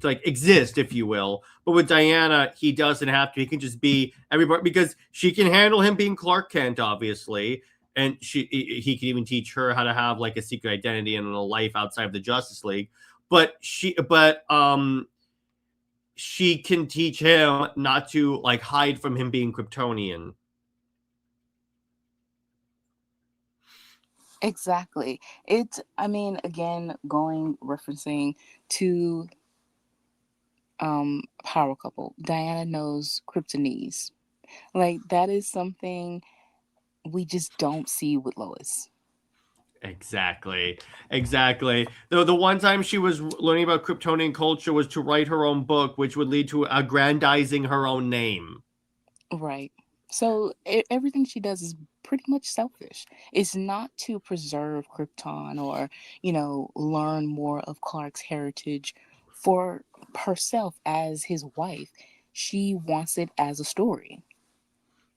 exist, if you will. But with Diana, he doesn't have to. He can just be everybody because she can handle him being Clark Kent, obviously, and he can even teach her how to have like a secret identity and a life outside of the Justice League. But she can teach him not to like hide from him being Kryptonian. Exactly. Again, referencing to power couple, Diana knows Kryptonese. Like, that is something we just don't see with Lois. Exactly. Though the one time she was learning about Kryptonian culture was to write her own book, which would lead to aggrandizing her own name. Right. So everything she does is pretty much selfish. It's not to preserve Krypton or, learn more of Clark's heritage for herself as his wife. She wants it as a story.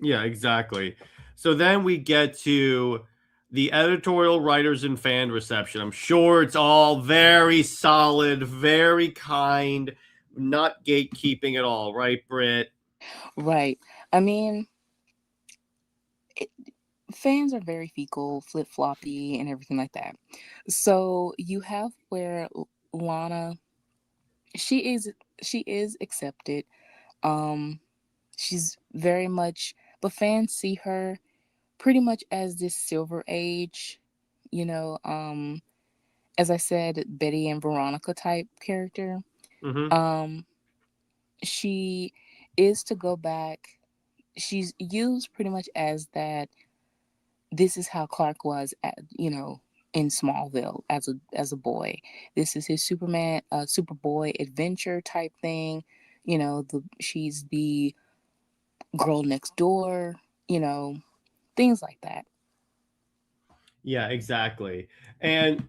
Yeah, exactly. So then we get to the editorial writers and fan reception. I'm sure it's all very solid, very kind, not gatekeeping at all, right, Britt? Right. I mean, fans are very fecal, flip floppy, and everything like that. So you have where Lana, she is accepted. Um, she's very much, but fans see her pretty much as this Silver Age, you know, um, as I said, Betty and Veronica type character. Mm-hmm. Um, she is to go back. She's used pretty much as that this is how Clark was at, in Smallville as a boy. This is his Superman, Superboy adventure type thing. She's the girl next door. Things like that. Yeah, exactly. And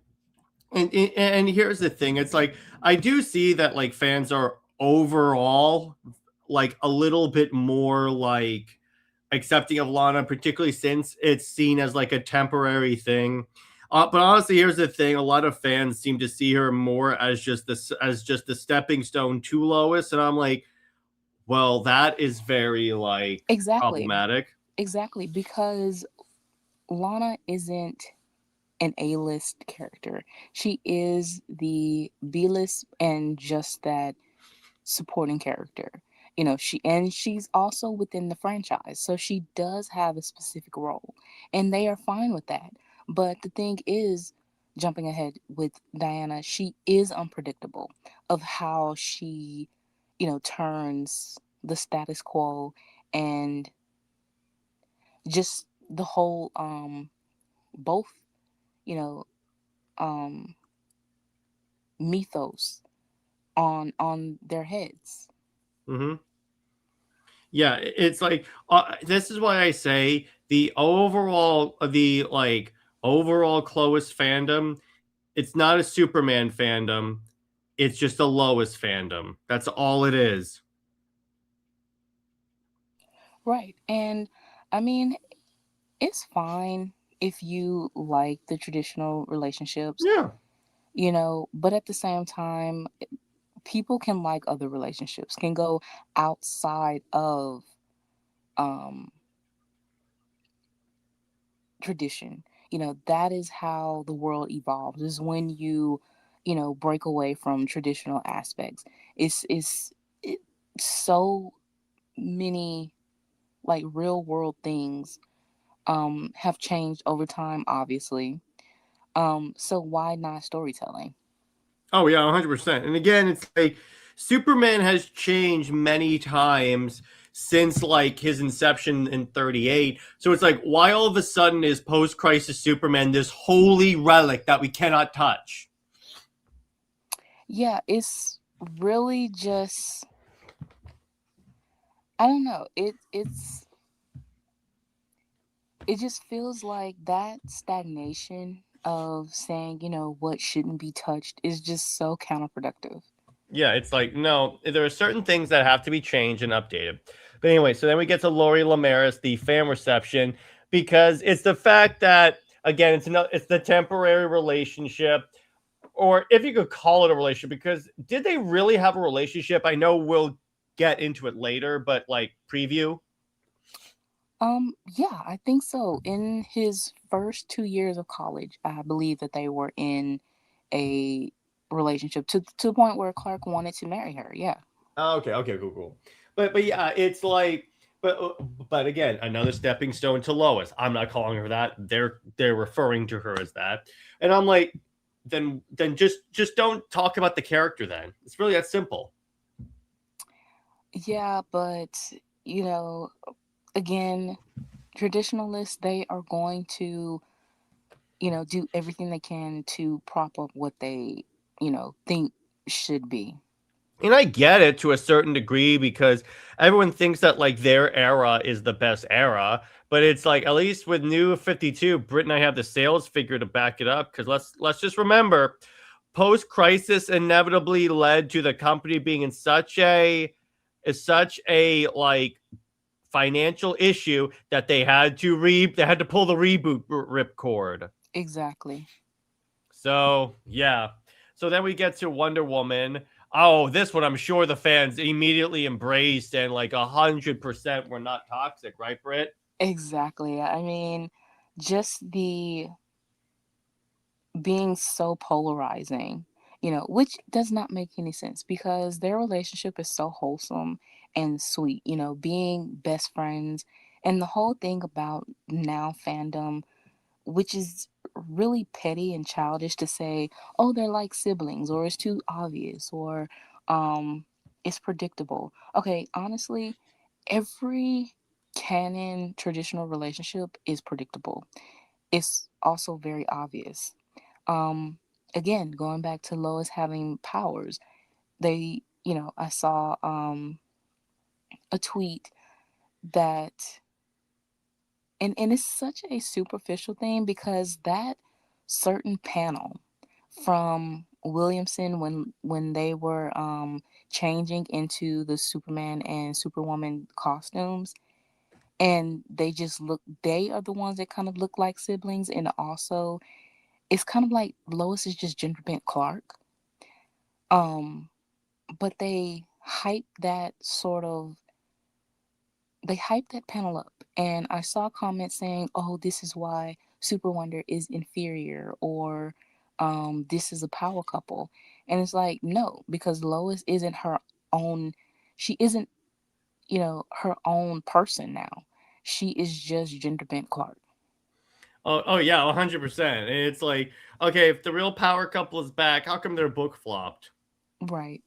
and here's the thing. It's like I do see that like fans are overall like a little bit more like accepting of Lana, particularly since it's seen as like a temporary thing. But honestly, here's the thing: a lot of fans seem to see her more as just this as just the stepping stone to Lois, and I'm like, well, that is very like Exactly. problematic. Exactly. Because Lana isn't an A-list character. She is the B-list and just that supporting character. She's also within the franchise. So she does have a specific role and they are fine with that. But the thing is, jumping ahead with Diana, she is unpredictable of how she, turns the status quo and just the whole both, you know, um mythos on their heads. Mm-hmm. Yeah, it's like this is why I say the like overall Clois fandom. It's not a Superman fandom. It's just a Lois fandom. That's all it is. Right. And I mean, it's fine if you like the traditional relationships, Yeah. but at the same time, people can like other relationships, can go outside of um tradition. That is how the world evolves. Is when break away from traditional aspects. It's so many like real world things have changed over time, obviously. So why not storytelling? Oh yeah, 100%. And again, it's like Superman has changed many times since like his inception in 38. So it's like why all of a sudden is post-crisis Superman this holy relic that we cannot touch? Yeah, it's really just, I don't know. It just feels like that stagnation of saying, what shouldn't be touched is just so counterproductive. Yeah, it's like no, there are certain things that have to be changed and updated. But anyway, so then we get to Lori Lemaris, the fan reception, because it's the fact that again, it's the temporary relationship, or if you could call it a relationship, because did they really have a relationship? I know we'll get into it later, but like preview. Yeah, I think so. In his first 2 years of college, I believe that they were in a relationship to the point where Clark wanted to marry her. Yeah. Oh, okay, okay, cool, cool. But yeah, it's like but again, another stepping stone to Lois. I'm not calling her that. They're referring to her as that. And I'm like, then just don't talk about the character then. It's really that simple. Yeah, but you know, again, traditionalists, they are going to, do everything they can to prop up what they, think should be. And I get it to a certain degree because everyone thinks that like their era is the best era, but it's like at least with New 52, Britt and I have the sales figure to back it up because let's just remember post crisis inevitably led to the company being in such a like financial issue that they had to pull the reboot ripcord. Exactly. So yeah. So then we get to Wonder Woman. Oh, this one I'm sure the fans immediately embraced and like 100% were not toxic, right, Britt? Exactly. I mean, just the being so polarizing, which does not make any sense because their relationship is so wholesome and sweet, being best friends. And the whole thing about now fandom, which is really petty and childish to say, oh, they're like siblings, or it's too obvious, or it's predictable. Okay, honestly, every canon traditional relationship is predictable. it's also very obvious. Um, Again, going back to Lois having powers, I saw a tweet that, and it's such a superficial thing because that certain panel from Williamson when they were changing into the Superman and Superwoman costumes, and they are the ones that kind of look like siblings, and also it's kind of like Lois is just gender bent Clark. um but they hyped that panel up, and I saw comments saying, oh, this is why Super Wonder is inferior, or this is a power couple. And it's like, no, because Lois isn't her own, she isn't, her own person now. She is just gender bent Clark. Oh yeah, 100%. And it's like, okay, if the real power couple is back, how come their book flopped? Right.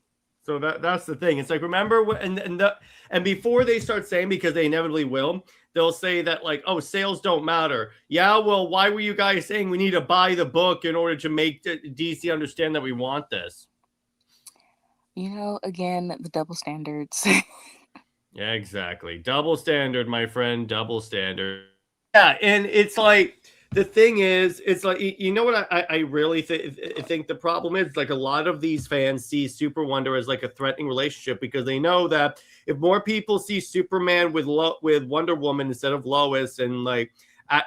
So that's the thing. It's like, remember and before they start saying, because they inevitably will, they'll say that like, oh, sales don't matter. Yeah, well, why were you guys saying we need to buy the book in order to make DC understand that we want this? Again, the double standards. Yeah, exactly. Double standard, my friend. Double standard. Yeah, and it's like, the thing is, it's like, you know what I really think the problem is? Like, a lot of these fans see Super Wonder as like a threatening relationship because they know that if more people see Superman with Wonder Woman instead of Lois, and like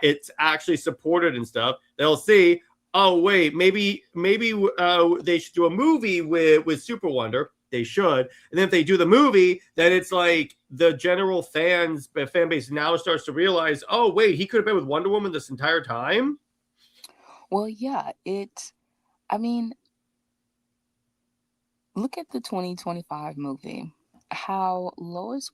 it's actually supported and stuff, they'll see, oh wait, maybe they should do a movie with Super Wonder. They should. And then if they do the movie, then it's like the general fan base now starts to realize, oh, wait, he could have been with Wonder Woman this entire time? Well, yeah, I mean, look at the 2025 movie. How Lois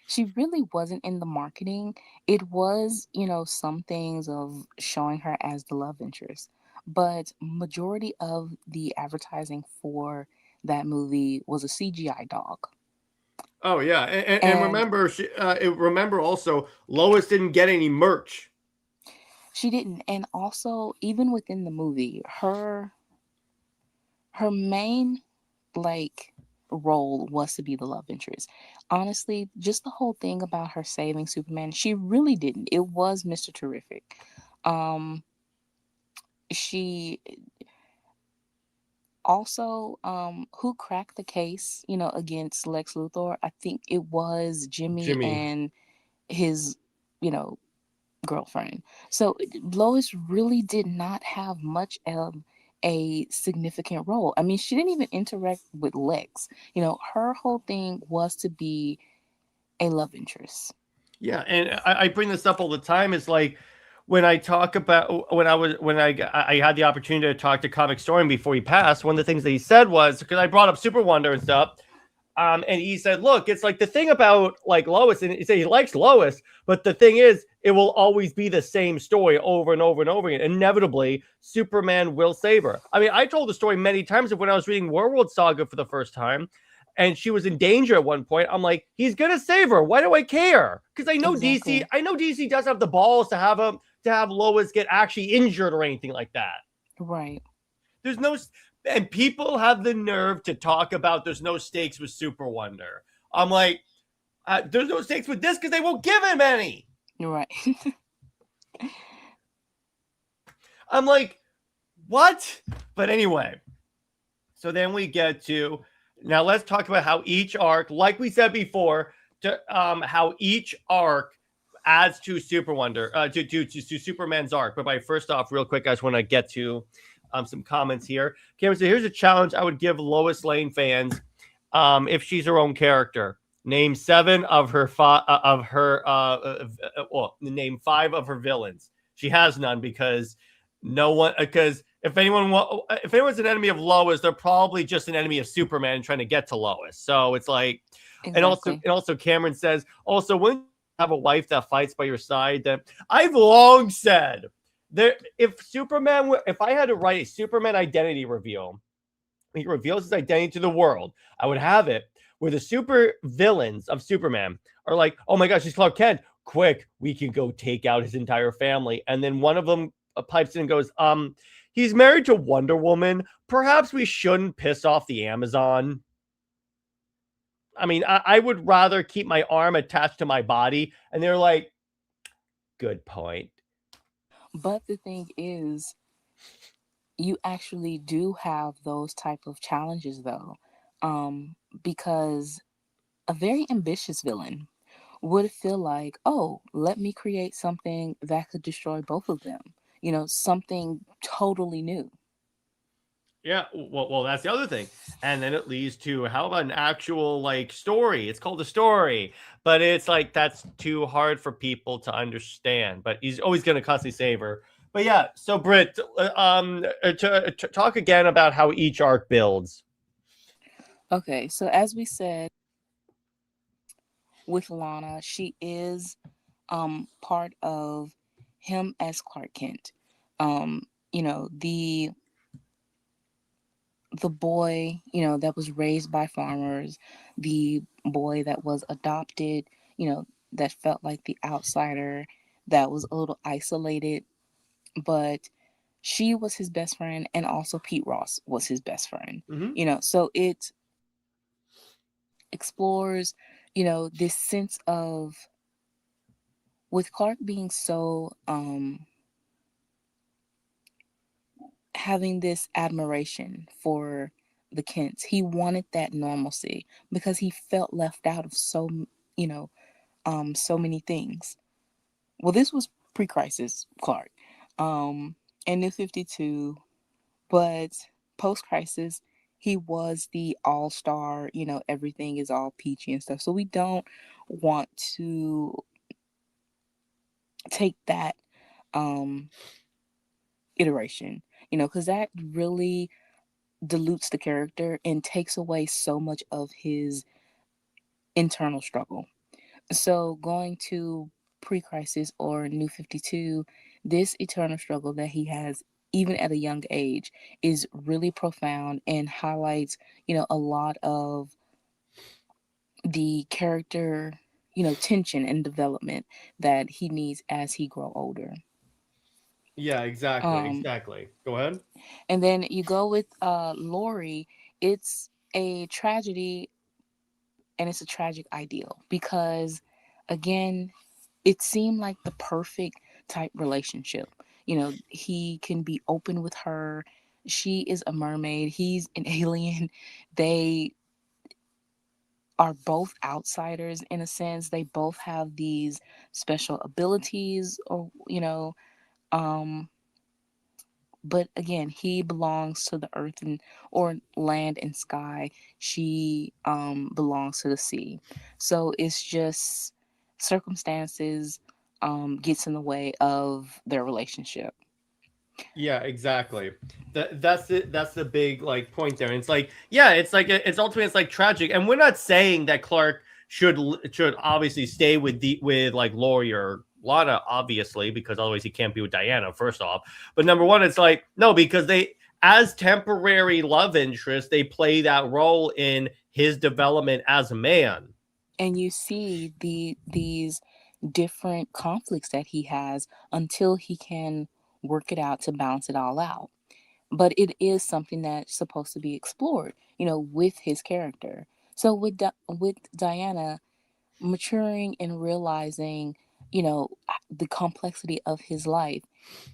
she really wasn't in the marketing. It was, some things of showing her as the love interest. But majority of the advertising for that movie was a CGI dog. Oh yeah, and remember, remember also, Lois didn't get any merch. She didn't, and also even within the movie, her main role was to be the love interest. Honestly, just the whole thing about her saving Superman, she really didn't. It was Mr. Terrific. She also, who cracked the case, against Lex Luthor? I think it was Jimmy. And his, girlfriend. So Lois really did not have much of a significant role. I mean, she didn't even interact with Lex. Her whole thing was to be a love interest. Yeah, and I bring this up all the time. It's like, when I talk about when I had the opportunity to talk to Comic Historian before he passed, one of the things that he said was, because I brought up Super Wonder and stuff, and he said, look, it's like the thing about like Lois, and he said he likes Lois, but the thing is, it will always be the same story over and over and over again. Inevitably, Superman will save her. I mean, I told the story many times of when I was reading World Saga for the first time, and she was in danger at one point. I'm like, he's gonna save her. Why do I care? Because I know Exactly. DC. I know DC doesn't have the balls to have Lois get actually injured or anything like that. Right. There's no, and people have the nerve to talk about there's no stakes with Super Wonder. I'm like, there's no stakes with this because they won't give him any. Right. I'm like, what? But anyway, so then we get to, now let's talk about how each arc, like we said before, how each arc adds to Super Wonder, to Superman's arc. But first off, real quick, I just want to get to some comments here. Cameron said, here's a challenge I would give Lois Lane fans if she's her own character. Name 7 of her name 5 of her villains. She has none because if anyone's an enemy of Lois, they're probably just an enemy of Superman trying to get to Lois. So it's like, exactly. and also Cameron says, also, when you have a wife that fights by your side, that I've long said that if I had to write a Superman identity reveal, he reveals his identity to the world, I would have it where the super villains of Superman are like, oh my gosh, he's Clark Kent. quick, we can go take out his entire family. And then one of them pipes in and goes, he's married to Wonder Woman. Perhaps we shouldn't piss off the Amazon. I mean, I would rather keep my arm attached to my body. And they're like, good point. But the thing is, you actually do have those type of challenges though, because a very ambitious villain would feel like, oh, let me create something that could destroy both of them, something totally new. Yeah, well, that's the other thing. And then it leads to, how about an actual like story? It's called a story, but it's like that's too hard for people to understand. But he's always going to constantly save her. But yeah, so Britt, to talk again about how each arc builds. Okay, so as we said with Lana, she is part of him as Clark Kent. The boy, that was raised by farmers, the boy that was adopted, that felt like the outsider, that was a little isolated, but she was his best friend, and also Pete Ross was his best friend. So it explores, this sense of, with Clark being so having this admiration for the Kents. He wanted that normalcy because he felt left out of so many things. Well, this was pre-crisis Clark, and New 52, but post-crisis, he was the all-star, everything is all peachy and stuff. So we don't want to take that iteration, because that really dilutes the character and takes away so much of his internal struggle. So going to pre-crisis or New 52, this eternal struggle that he has even at a young age is really profound and highlights, a lot of the character, tension and development that he needs as he grow older. Yeah, exactly. Go ahead. And then you go with Lori. It's a tragedy, and it's a tragic ideal because, again, it seemed like the perfect type relationship. He can be open with her. She is a mermaid. He's an alien. They are both outsiders in a sense. They both have these special abilities, or but again, he belongs to the earth or land and sky. She belongs to the sea. So it's just circumstances gets in the way of their relationship. Yeah, exactly. That's the big like point there. And it's like, yeah, it's like it's ultimately, it's like tragic. And we're not saying that Clark should obviously stay with like Lori or Lana, obviously, because otherwise he can't be with Diana, first off. But number one, it's like, no, because they, as temporary love interests, they play that role in his development as a man. And you see these different conflicts that he has until he can work it out to balance it all out. But it is something that's supposed to be explored, with his character. So with Diana, maturing and realizing, the complexity of his life,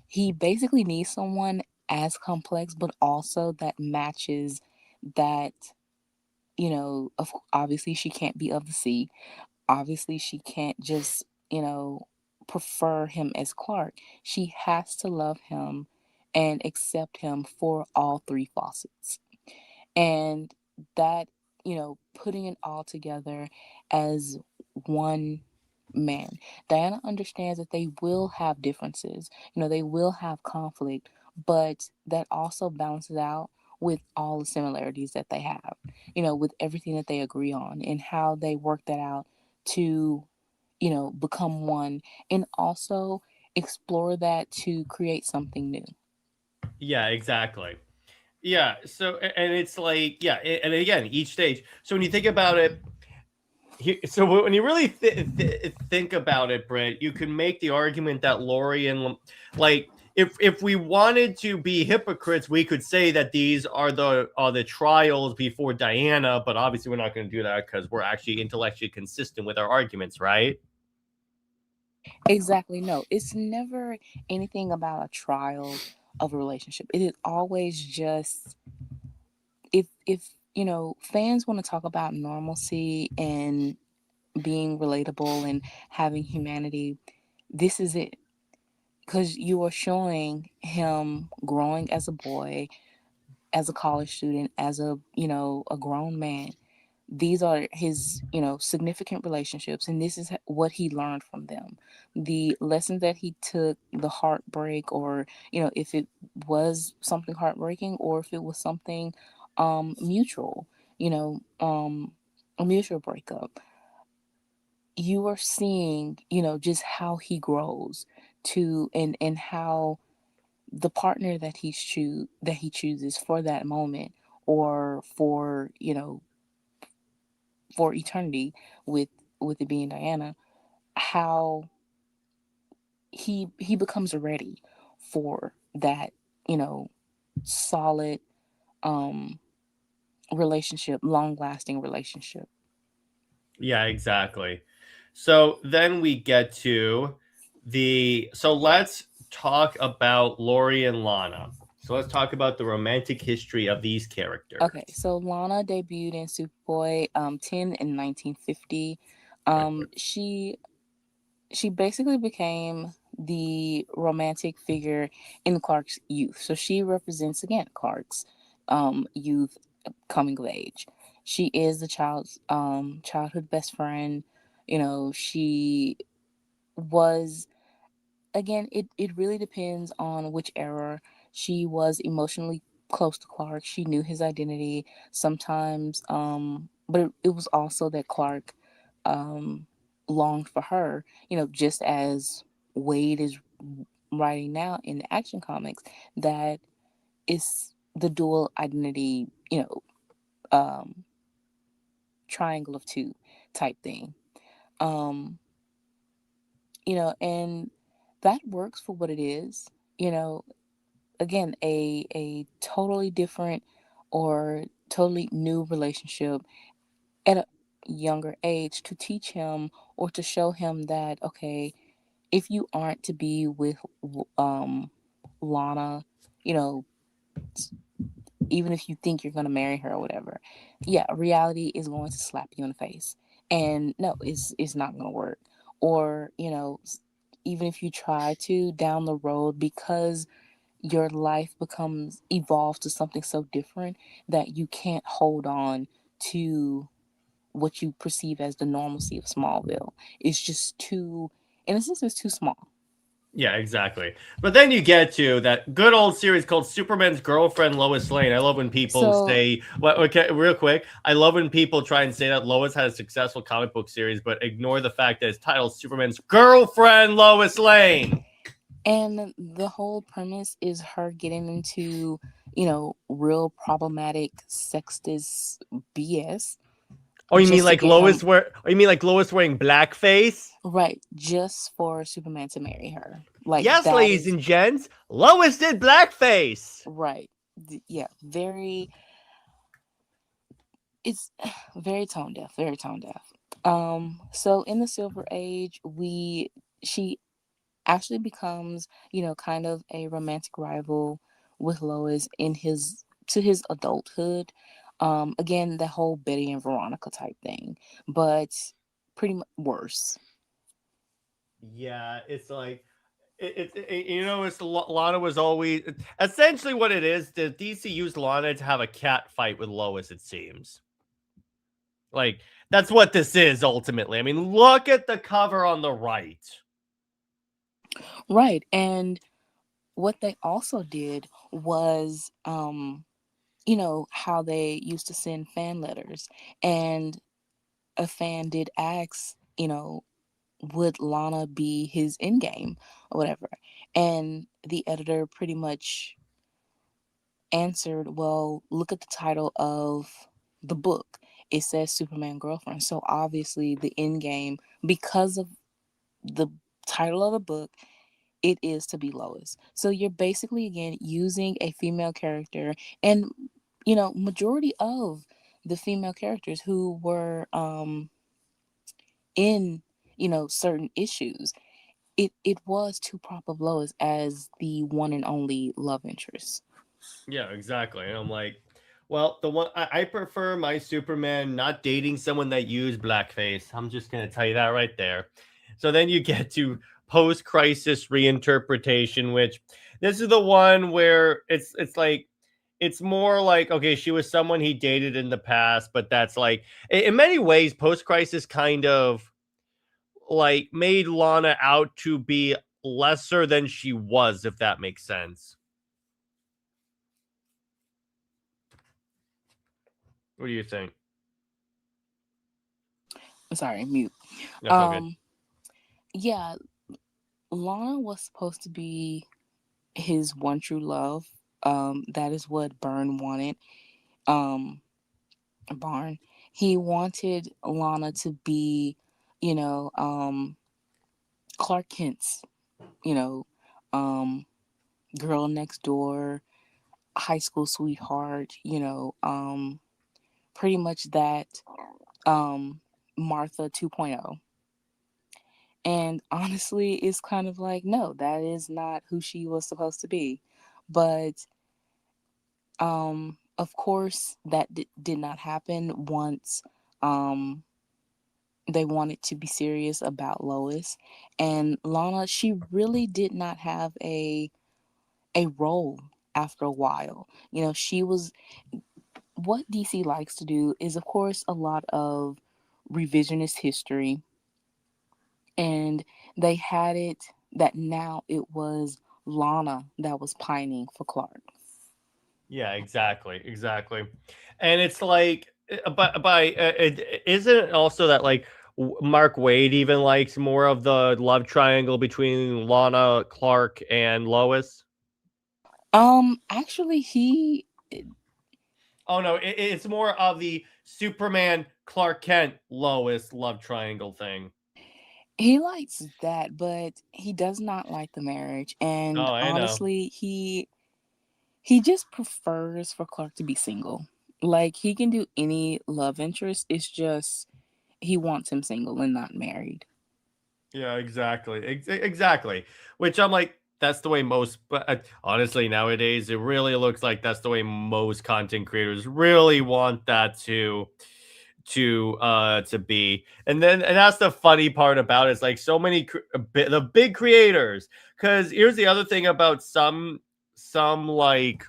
he basically needs someone as complex, but also that matches that, obviously she can't be of the sea. Obviously she can't just, prefer him as Clark. She has to love him and accept him for all three facets. And that, putting it all together as one man. Diana understands that they will have differences, they will have conflict, but that also balances out with all the similarities that they have, with everything that they agree on and how they work that out to, become one, and also explore that to create something new. Yeah, exactly. Yeah. So, and it's like, yeah. And again, each stage. So when you think about it, So when you really think about it, Britt, you can make the argument that Lori and like if we wanted to be hypocrites, we could say that these are the trials before Diana, but obviously we're not going to do that because we're actually intellectually consistent with our arguments, right? Exactly. No, it's never anything about a trial of a relationship. It is always just if fans want to talk about normalcy and being relatable and having humanity, this is it. Because you are showing him growing as a boy, as a college student, as a grown man. These are his significant relationships, and this is what he learned from them, the lessons that he took, the heartbreak, or if it was something heartbreaking or if it was something mutual, a mutual breakup. You are seeing just how he grows to and how the partner that he chooses for that moment, or for eternity, with it being Diana, how he becomes ready for that, solid um relationship, long lasting relationship. Yeah, exactly. So then we get to so let's talk about Lori and Lana. So let's talk about the romantic history of these characters. Okay, so Lana debuted in Superboy 10 in 1950. She basically became the romantic figure in Clark's youth. So she represents again Clark's youth, coming of age. She is the childhood best friend. She was, again, it really depends on which era. She was emotionally close to Clark. She knew his identity sometimes, but it was also that Clark um, longed for her, just as Wade is writing now in the Action Comics, that is the dual identity, um, triangle of two type thing. Um, and that works for what it is. Again, a totally different or totally new relationship at a younger age, to teach him or to show him that, okay, if you aren't to be with Lana, you know even if you think you're going to marry her or whatever, yeah, reality is going to slap you in the face, and no, it's not going to work. Or even if you try to down the road, because your life becomes evolved to something so different that you can't hold on to what you perceive as the normalcy of Smallville. It's just too, in a sense, it's too small. Yeah, exactly. But then you get to that good old series called Superman's Girlfriend, Lois Lane. I love when people say, well, okay, real quick. I love when people try and say that Lois had a successful comic book series, but ignore the fact that it's titled Superman's Girlfriend, Lois Lane. And the whole premise is her getting into, real problematic sexist BS. Oh, you mean like Lois wearing blackface? Right, just for Superman to marry her. Like, yes, ladies and gents, Lois did blackface. Right. Yeah, it's very tone deaf, very tone deaf. So in the Silver Age, she actually becomes, kind of a romantic rival with Lois to his adulthood. Again, the whole Betty and Veronica type thing, but pretty much worse. Yeah, it's like it's Lana was always essentially what it is. The DC used Lana to have a cat fight with Lois. It seems like that's what this is ultimately. I mean, look at the cover on the right. Right, and what they also did was, how they used to send fan letters, and a fan did ask, would Lana be his in game or whatever, and the editor pretty much answered, well, look at the title of the book. it says Superman girlfriend. So obviously the end game, because of the title of the book, it is to be Lois. So you're basically again using a female character, and majority of the female characters who were in certain issues, it was to prop up Lois as the one and only love interest. Yeah, exactly. And I'm like, well, I prefer my Superman not dating someone that used blackface. I'm just gonna tell you that right there. So then you get to post-crisis reinterpretation, which this is the one where it's like it's more like, okay, she was someone he dated in the past, but that's like in many ways, post-crisis kind of like made Lana out to be lesser than she was, if that makes sense. What do you think? Sorry, mute. That's all good. Yeah, Lana was supposed to be his one true love. That is what Byrne wanted. Barn. He wanted Lana to be, you know, Clark Kent's, you know, um, girl next door, high school sweetheart, pretty much that Martha 2.0. And honestly, it's kind of like, no, that is not who she was supposed to be. But of course, that did not happen once they wanted to be serious about Lois. And Lana, she really did not have a role after a while. She was, what DC likes to do is, of course, a lot of revisionist history. And they had it that now it was Lana that was pining for Clark. Yeah, exactly. And it's like, isn't it also that like Mark Waid even likes more of the love triangle between Lana, Clark, and Lois? Actually, he Oh no, it's more of the Superman, Clark Kent, Lois love triangle thing. he likes that, but he does not like the marriage. And Oh, I know. honestly, he just prefers for Clark to be single. Like, he can do any love interest. It's just he wants him single and not married. Yeah, exactly. Exactly. Which I'm like, that's the way most, but honestly, nowadays, it really looks like that's the way most content creators really want that to be. And that's the funny part about it. It's like so many, the big creators, because here's the other thing about like,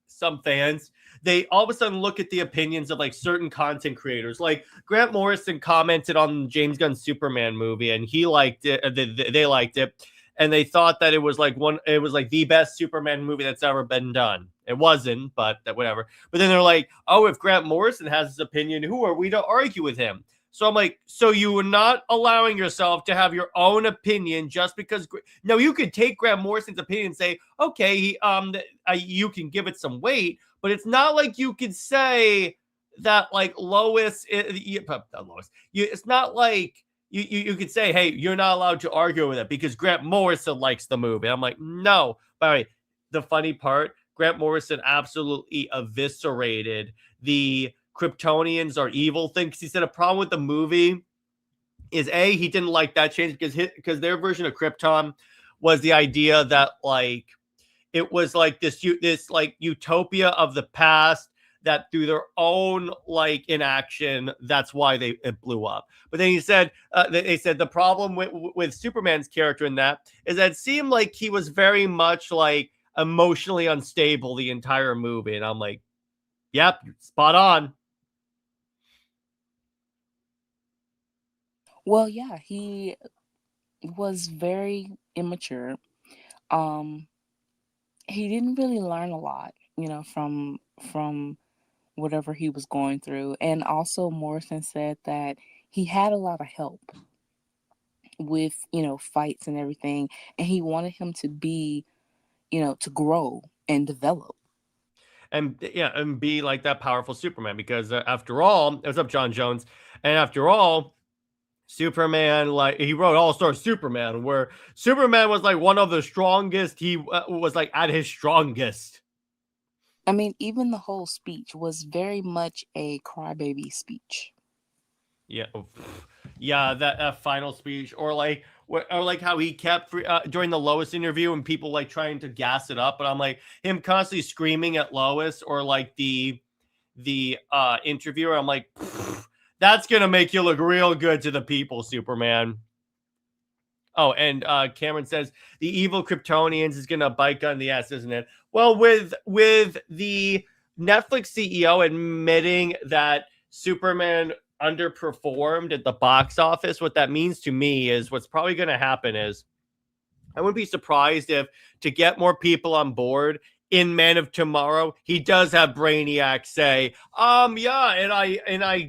some fans, they all of a sudden look at the opinions of like certain content creators. Like Grant Morrison commented on James Gunn's Superman movie, and he liked it. They liked it, and they thought that it was like the best Superman movie that's ever been done. It wasn't, but whatever. But then they're like, oh, if Grant Morrison has his opinion, who are we to argue with him? So I'm like, so you are not allowing yourself to have your own opinion just because. Now you could take Grant Morrison's opinion and say, okay, you can give it some weight, but it's not like you could say that like Lois, not Lois. It's not like you could say, hey, you're not allowed to argue with it because Grant Morrison likes the movie. I'm like, no. By the way, the funny part, Grant Morrison absolutely eviscerated the Kryptonians are evil thing, because he said a problem with the movie is he didn't like that change because their version of Krypton was the idea that like it was like this like utopia of the past that through their own like inaction, that's why it blew up. But then he said they said the problem with Superman's character in that is that it seemed like he was very much like emotionally unstable the entire movie, and I'm like, yep, spot on. Well, yeah, he was very immature. Um, he didn't really learn a lot, from whatever he was going through. And also Morrison said that he had a lot of help with, fights and everything, and he wanted him to be, to grow and develop. and be like that powerful Superman. Because after all, what's up, John Jones? And after all, Superman, like, he wrote All Star Superman, where Superman was like one of the strongest. He was like at his strongest. I mean, even the whole speech was very much a crybaby speech. Yeah, yeah, that final speech, or like how he kept during the Lois interview, and people like trying to gas it up, but I'm like him constantly screaming at Lois, or like the interviewer. I'm like, that's gonna make you look real good to the people, Superman. Oh, and Cameron says the evil Kryptonians is gonna bite gun the ass, isn't it? Well, with the Netflix CEO admitting that Superman underperformed at the box office, what that means to me is what's probably going to happen is I wouldn't be surprised if, to get more people on board in Man of Tomorrow, he does have Brainiac say, yeah, and I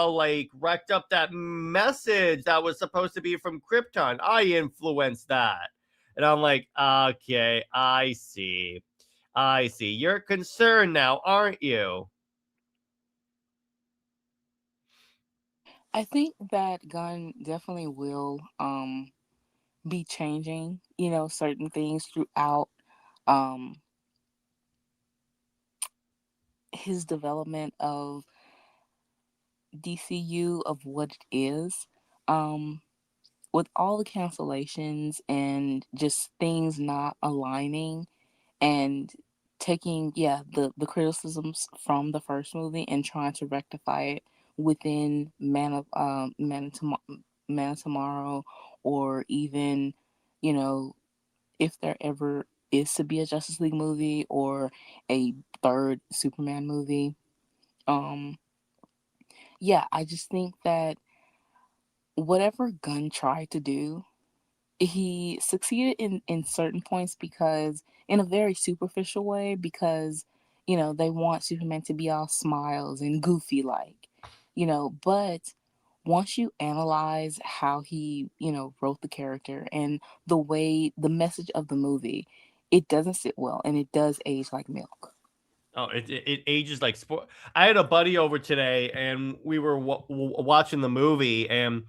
like wrecked up that message that was supposed to be from Krypton. I influenced that. And I'm like, okay, I see. You're concerned now, aren't you? I think that Gunn definitely will be changing, certain things throughout um his development of DCU, of what it is. With all the cancellations and just things not aligning, and taking, the criticisms from the first movie and trying to rectify it within Man of Tomorrow, or even, you know if there ever is to be a Justice League movie or a third Superman movie. um I just think that whatever Gunn tried to do, he succeeded in certain points, because in a very superficial way, because they want Superman to be all smiles and goofy, like, but once you analyze how he wrote the character and the message of the movie, it doesn't sit well, and it does age like milk. Oh, it ages like sport. I had a buddy over today, and we were watching the movie, and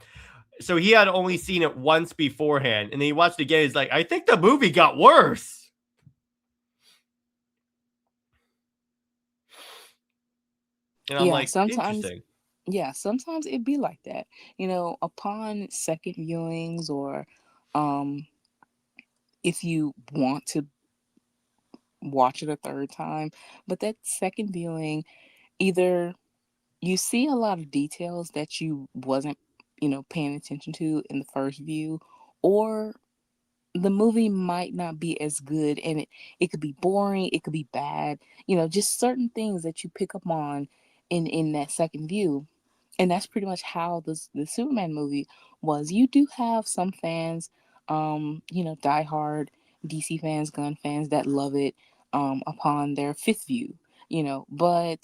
so he had only seen it once beforehand, and then he watched it again. He's like, I think the movie got worse. And I'm yeah like, sometimes interesting. sometimes it'd be like that, upon second viewings, or um if you want to watch it a third time. But that second viewing, either you see a lot of details that you wasn't, paying attention to in the first view, or the movie might not be as good, and it could be boring, it could be bad, just certain things that you pick up on in that second view. And that's pretty much how the Superman movie was. You do have some fans, diehard DC fans, Gun fans, that love it upon their fifth view, but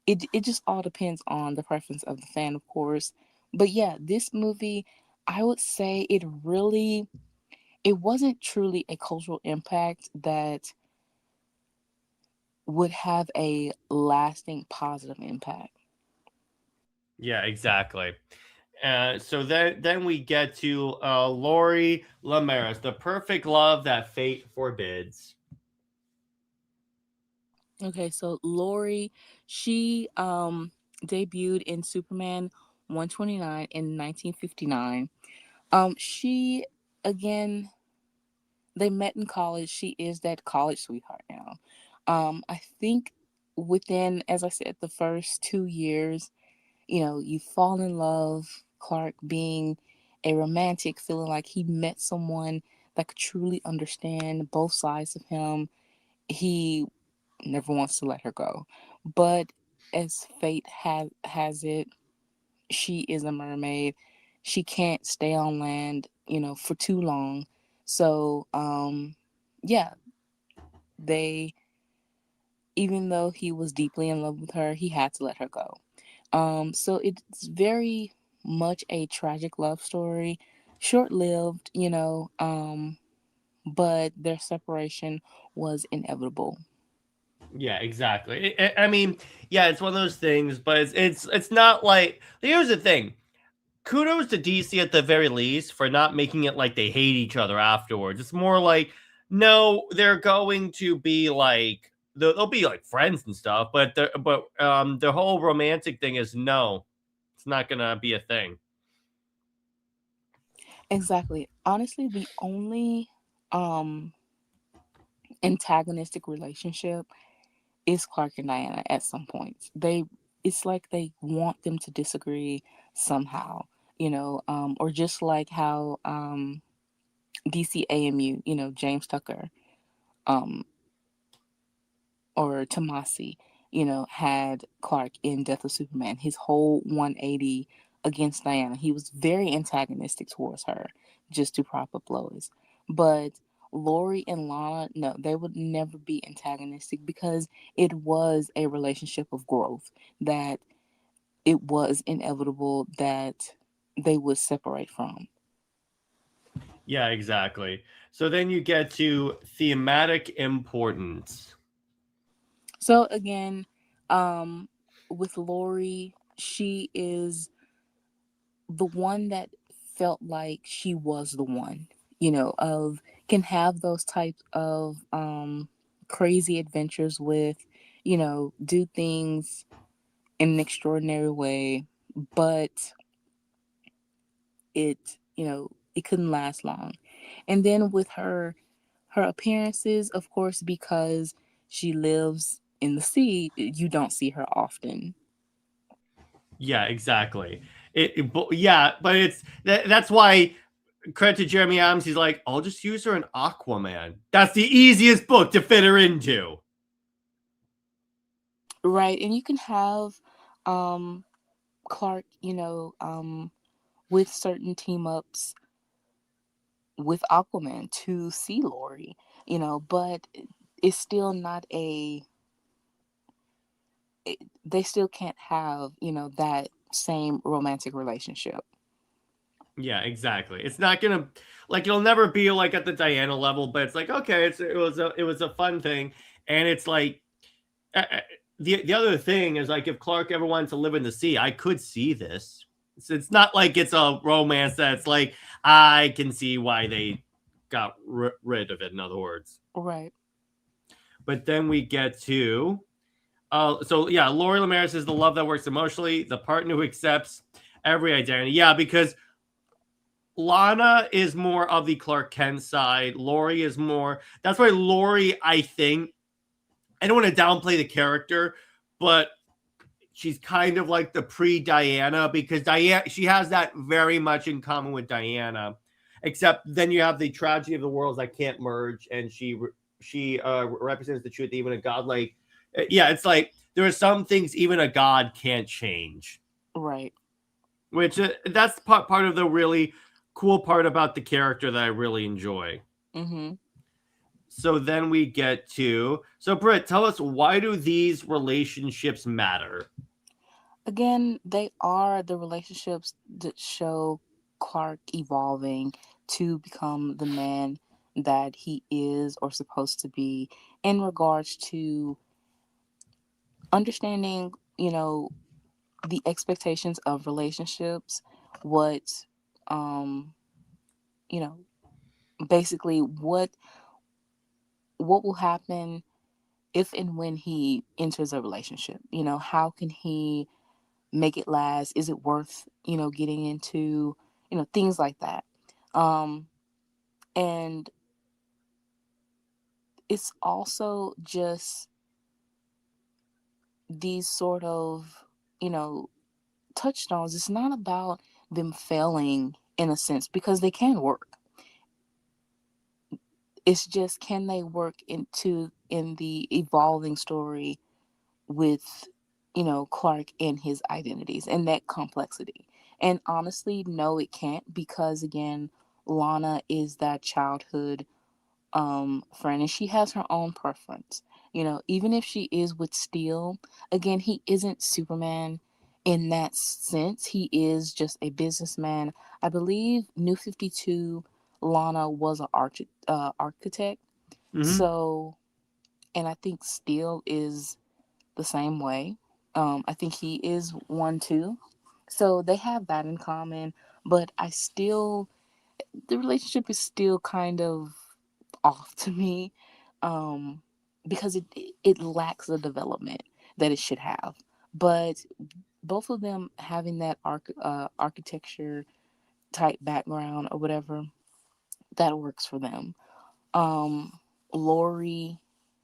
it just all depends on the preference of the fan, of course. But yeah, this movie, I would say it wasn't truly a cultural impact that would have a lasting positive impact. Yeah, exactly. So then we get to Lori Lemaris, the perfect love that fate forbids. Okay, so Lori, she debuted in Superman 129 in 1959. She, again, they met in college. She is that college sweetheart now. I think within, as I said, the first 2 years, you fall in love. Clark being a romantic, feeling like he met someone that could truly understand both sides of him. He never wants to let her go. But as fate has it, she is a mermaid. She can't stay on land, for too long. So, yeah, they, even though he was deeply in love with her, he had to let her go. So it's very much a tragic love story, short lived, but their separation was inevitable. Yeah, exactly. I mean, yeah, it's one of those things, but it's not like here's the thing. Kudos to DC at the very least for not making it like they hate each other afterwards. It's more like no, they're going to be like they'll be like friends and stuff, but the whole romantic thing is no, it's not gonna be a thing. Exactly. Honestly, the only um antagonistic relationship is Clark and Diana at some points. It's like they want them to disagree somehow, or just like how DCAMU, James Tucker, um, or Tomasi, had Clark in Death of Superman. His whole 180 against Diana. He was very antagonistic towards her just to prop up Lois. But Lori and Lana, no, they would never be antagonistic because it was a relationship of growth that it was inevitable that they would separate from. Yeah, exactly. So then you get to thematic importance. So again, um, with Lori, she is the one that felt like she was the one, of can have those types of crazy adventures with, do things in an extraordinary way, but it couldn't last long. And then with her appearances, of course, because she lives in the sea, you don't see her often. Yeah, exactly. Yeah, but that's why credit to Jeremy Adams. He's like, I'll just use her in Aquaman. That's the easiest book to fit her into. Right. And you can have um Clark, with certain team ups with Aquaman to see Lori, but it's still not they still can't have, that same romantic relationship. Yeah, exactly. It's not gonna like it'll never be like at the Diana level, but it's like okay, it was a fun thing, and it's like the other thing is like if Clark ever wanted to live in the sea, I could see this. It's not like it's a romance that's like I can see why they got rid of it. In other words, Right. but then we get to so yeah, Lori Lemaris is the love that works emotionally, the partner who accepts every identity. Yeah, because Lana is more of the Clark Kent side. Lori is more. That's why Lori, I think, I don't want to downplay the character, but she's kind of like the pre-Diana because Diana she has that very much in common with Diana, except then you have the tragedy of the worlds that can't merge, and she represents the truth even a god like yeah, it's like there are some things even a god can't change, Right. which that's part of the really cool part about the character that I really enjoy. Mm-hmm. So then we get to so Britt, tell us why do these relationships matter? Again, they are the relationships that show Clark evolving to become the man that he is or supposed to be in regards to understanding, the expectations of relationships, what, um, you know, basically what will happen if and when he enters a relationship. How can he make it last? Is it worth, getting into, things like that. Um, and it's also just these sort of, you know, touchstones. It's not about them failing in a sense because they can work. It's just can they work in the evolving story with, Clark and his identities and that complexity. And honestly, no, it can't because again, Lana is that childhood friend and she has her own preference. Even if she is with Steel, again, he isn't Superman in that sense. He is just a businessman. I believe New 52 Lana was an architect. Mm-hmm. So and I think Steele is the same way. I think he is one too. So they have that in common, but the relationship is still kind of off to me, um, because it lacks the development that it should have. But both of them having that architecture type background or whatever, that works for them. Um, Lori,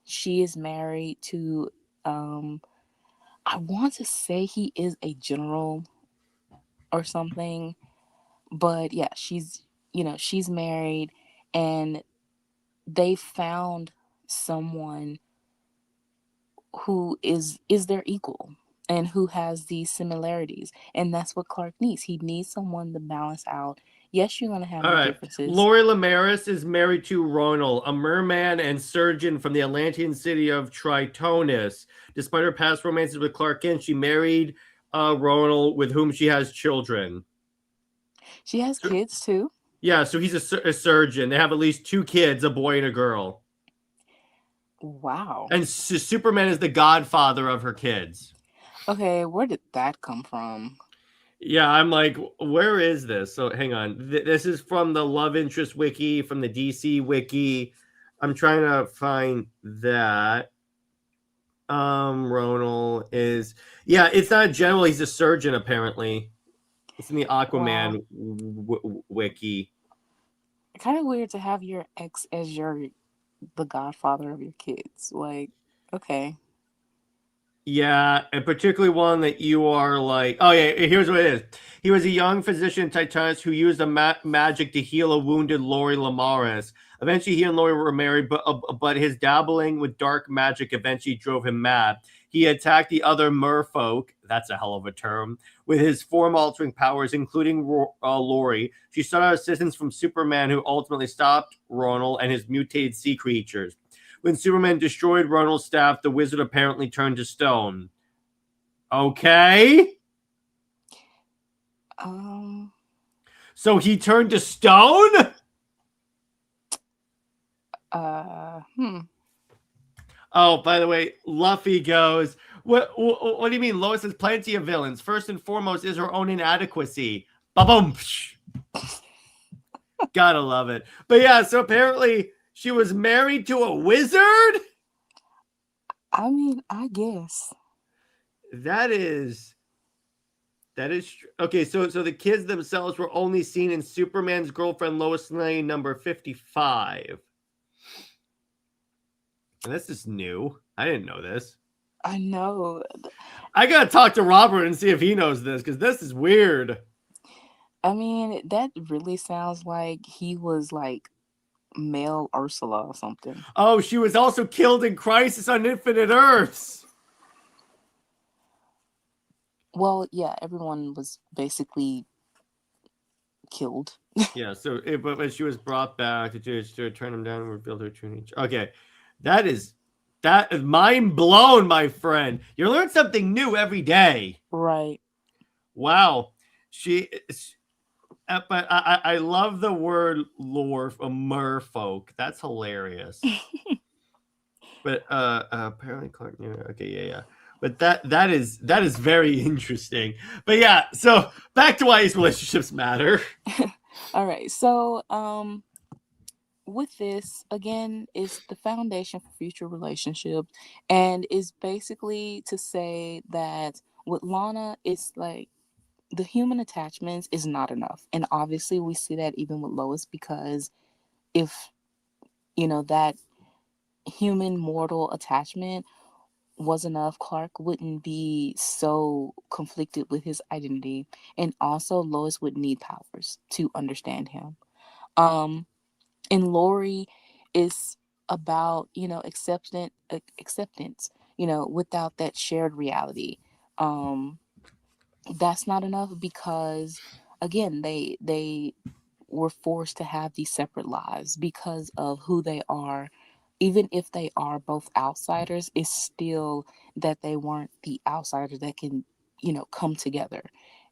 she is married to, um, I want to say he is a general or something, but yeah, she's married, and they found someone who is their equal and who has these similarities, and that's what Clark needs. He needs someone to balance out. Yes, you're going to have All your right. differences. Lori Lemaris is married to Ronald, a merman and surgeon from the Atlantean city of Tritonis. Despite her past romances with Clark Kent, she married Ronald, with whom she has children. She has kids too. Yeah, so he's a surgeon. They have at least 2 kids, a boy and a girl. Wow. And Superman is the godfather of her kids. Okay, where did that come from? Yeah, I'm like, where is this? So hang on. This is from the Love Interest Wiki, from the DC Wiki. I'm trying to find that. Ronald is... Yeah, it's not a general. He's a surgeon, apparently. It's in the Aquaman Wiki. Kind of weird to have your ex as the godfather of your kids. Like, okay. Yeah, and particularly one that you are like, oh yeah, here's what it is. He was a young physician in Titanus who used magic to heal a wounded Lori Lemaris. Eventually, he and Lori were married, but his dabbling with dark magic eventually drove him mad. He attacked the other merfolk, that's a hell of a term, with his form-altering powers, including Lori. She sought out assistance from Superman, who ultimately stopped Ronald and his mutated sea creatures. When Superman destroyed Ronald's staff, the wizard apparently turned to stone. Okay. So he turned to stone? Oh, by the way, Luffy goes, what do you mean? Lois has plenty of villains. First and foremost is her own inadequacy. Ba-boom. Gotta love it. But yeah, so apparently she was married to a wizard? I mean, I guess. That is okay. So the kids themselves were only seen in Superman's girlfriend Lois Lane number 55. And this is new. I didn't know this. I know. I gotta talk to Robert and see if he knows this, because this is weird. I mean, that really sounds like he was like male Ursula or something. Oh, she was also killed in Crisis on Infinite Earths. Well, yeah, everyone was basically killed. Yeah, so but when she was brought back to turn him down and revealed her true nature. Okay, that is mind blown, my friend. You learn something new every day. Right. Wow. But I love the word lore, merfolk. That's hilarious. But apparently Clark knew. Okay, yeah. But that is very interesting. But yeah, so back to why these relationships matter. All right. So with this, again, is the foundation for future relationships, and is basically to say that with Lana, it's like the human attachments is not enough. And obviously we see that even with Lois, because if, that human mortal attachment was enough, Clark wouldn't be so conflicted with his identity. And also Lois would need powers to understand him. And Lori is about, acceptance, without that shared reality. That's not enough because, again, they were forced to have these separate lives because of who they are. Even if they are both outsiders, it's still that they weren't the outsiders that can, come together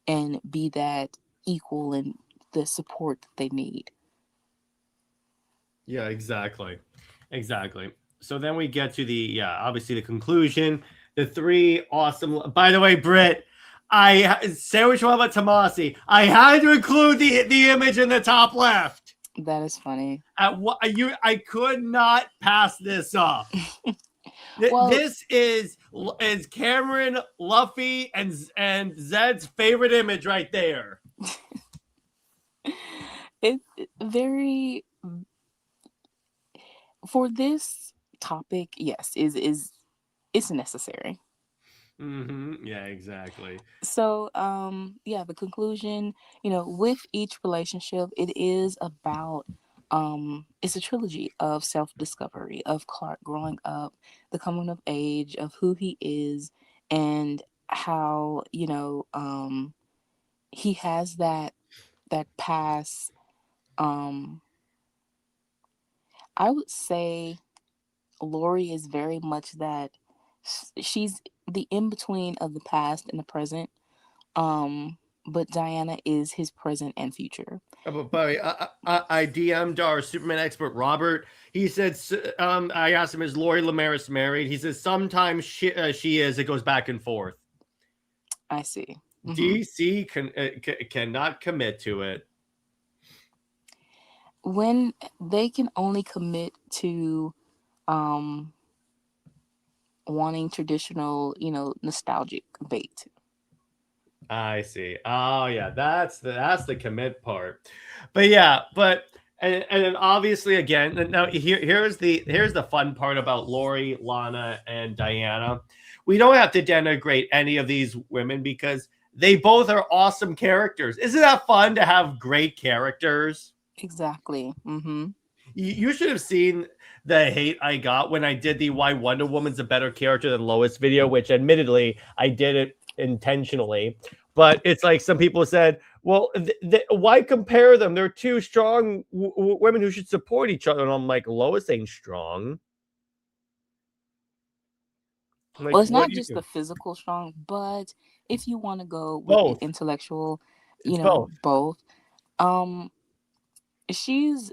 and be that equal and the support that they need. Yeah, exactly. So then we get to the obviously the conclusion. The three awesome. By the way, Britt, I say what you want about Tomasi. I had to include the image in the top left. That is funny. I could not pass this off. Well, This is Cameron, Luffy, and Zed's favorite image right there. it very for this topic, yes, is it's necessary. Yeah, exactly. So, yeah, the conclusion, with each relationship, it is about, it's a trilogy of self-discovery, of Clark growing up, the coming of age, of who he is, and how, he has that past, um, I would say Lori is very much that she's the in between of the past and the present. But Diana is his present and future. But I DM'd our Superman expert Robert. He said, I asked him, is Lori Lemaris married? He says sometimes she is. It goes back and forth. I see. DC cannot commit to it. When they can only commit to wanting traditional, nostalgic bait. I see. Oh yeah, that's the commit part. But yeah, and then obviously again, now here's the fun part about Lori, Lana, and Diana. We don't have to denigrate any of these women because they both are awesome characters. Isn't that fun to have great characters? Exactly. You should have seen the hate I got when I did the why Wonder Woman's a better character than Lois video, which admittedly I did it intentionally. But it's like some people said, well, why compare them? They're two strong women who should support each other. And I'm like, Lois ain't strong. Like, well, it's not just the physical strong, but if you want to go with the intellectual, both. She's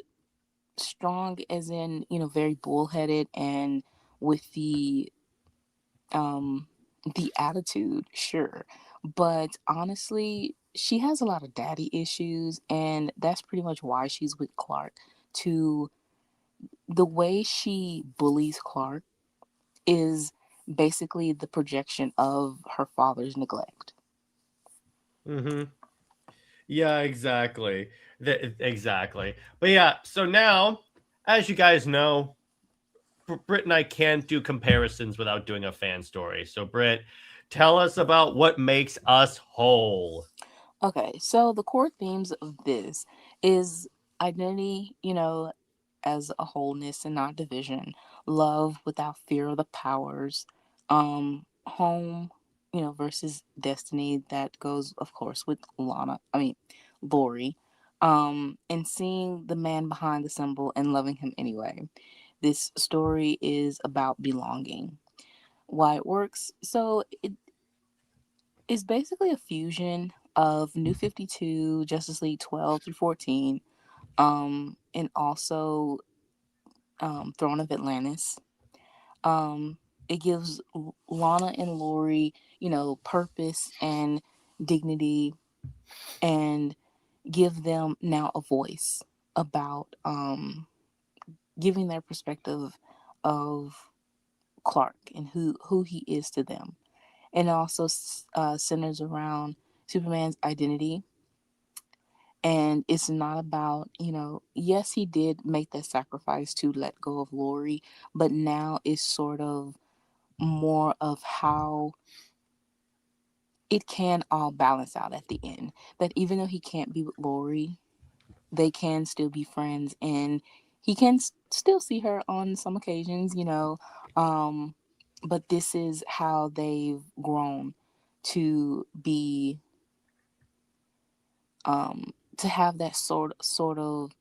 strong as in, very bullheaded and with the attitude, sure. But honestly, she has a lot of daddy issues, and that's pretty much why she's with Clark. To the way she bullies Clark is basically the projection of her father's neglect. Yeah, exactly. Exactly. But yeah, so now, as you guys know, Britt and I can't do comparisons without doing a fan story. So Britt, tell us about what makes us whole. Okay, so the core themes of this is identity, as a wholeness and not division, love without fear of the powers, home, versus destiny. That goes, of course, with Lori, and seeing the man behind the symbol and loving him anyway. This story is about belonging. Why it works? So it is basically a fusion of New 52, Justice League 12 through 14, and also Throne of Atlantis. It gives Lana and Lori, purpose and dignity, and give them now a voice about giving their perspective of Clark and who he is to them. And it also centers around Superman's identity. And it's not about, yes, he did make that sacrifice to let go of Lori, but now it's sort of more of how it can all balance out at the end. That even though he can't be with Lori, they can still be friends, and he can still see her on some occasions, but this is how they've grown to be, to have that sort of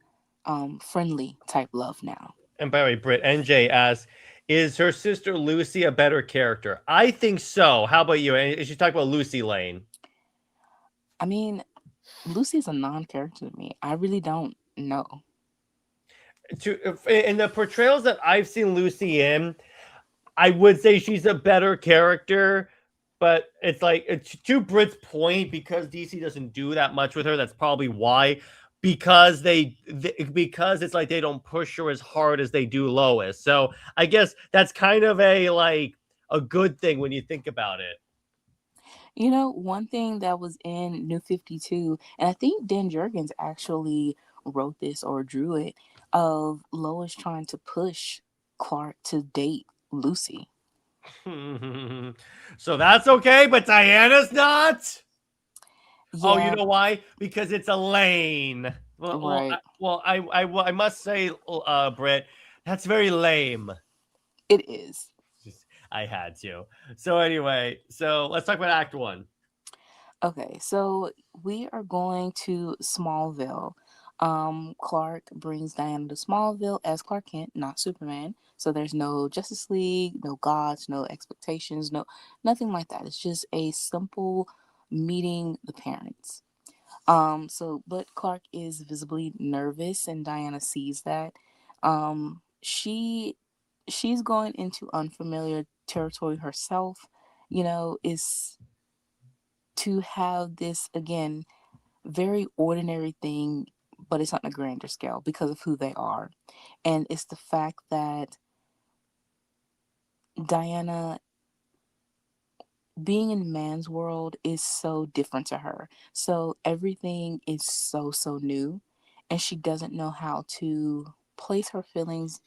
friendly type love now. And by the way, Britt, NJ asks, is her sister Lucy a better character? I think so. How about you? And she talked about Lucy Lane. I mean, Lucy's a non-character to me. I really don't know. In the portrayals that I've seen Lucy in, I would say she's a better character, but it's like to Britt's point, because DC doesn't do that much with her. That's probably why, because because it's like they don't push her as hard as they do Lois. So I guess that's kind of a good thing when you think about it. You know, one thing that was in New 52, and I think Dan Jurgens actually wrote this or drew it, of Lois trying to push Clark to date Lucy. So that's okay, but Diana's not. Oh, you Yeah, know why? Because it's Elaine. right. I must say, Britt, that's very lame. It is. I had to. So anyway, so let's talk about Act One. Okay, so we are going to Smallville. Clark brings Diana to Smallville as Clark Kent, not Superman. So there's no Justice League, no gods, no expectations, no nothing like that. It's just a simple meeting the parents. But Clark is visibly nervous, and Diana sees that. She's going into unfamiliar territory herself. Is to have this again very ordinary thing, but it's on a grander scale because of who they are. And it's the fact that Diana being in man's world is so different to her. So everything is so new, and she doesn't know how to place her feelings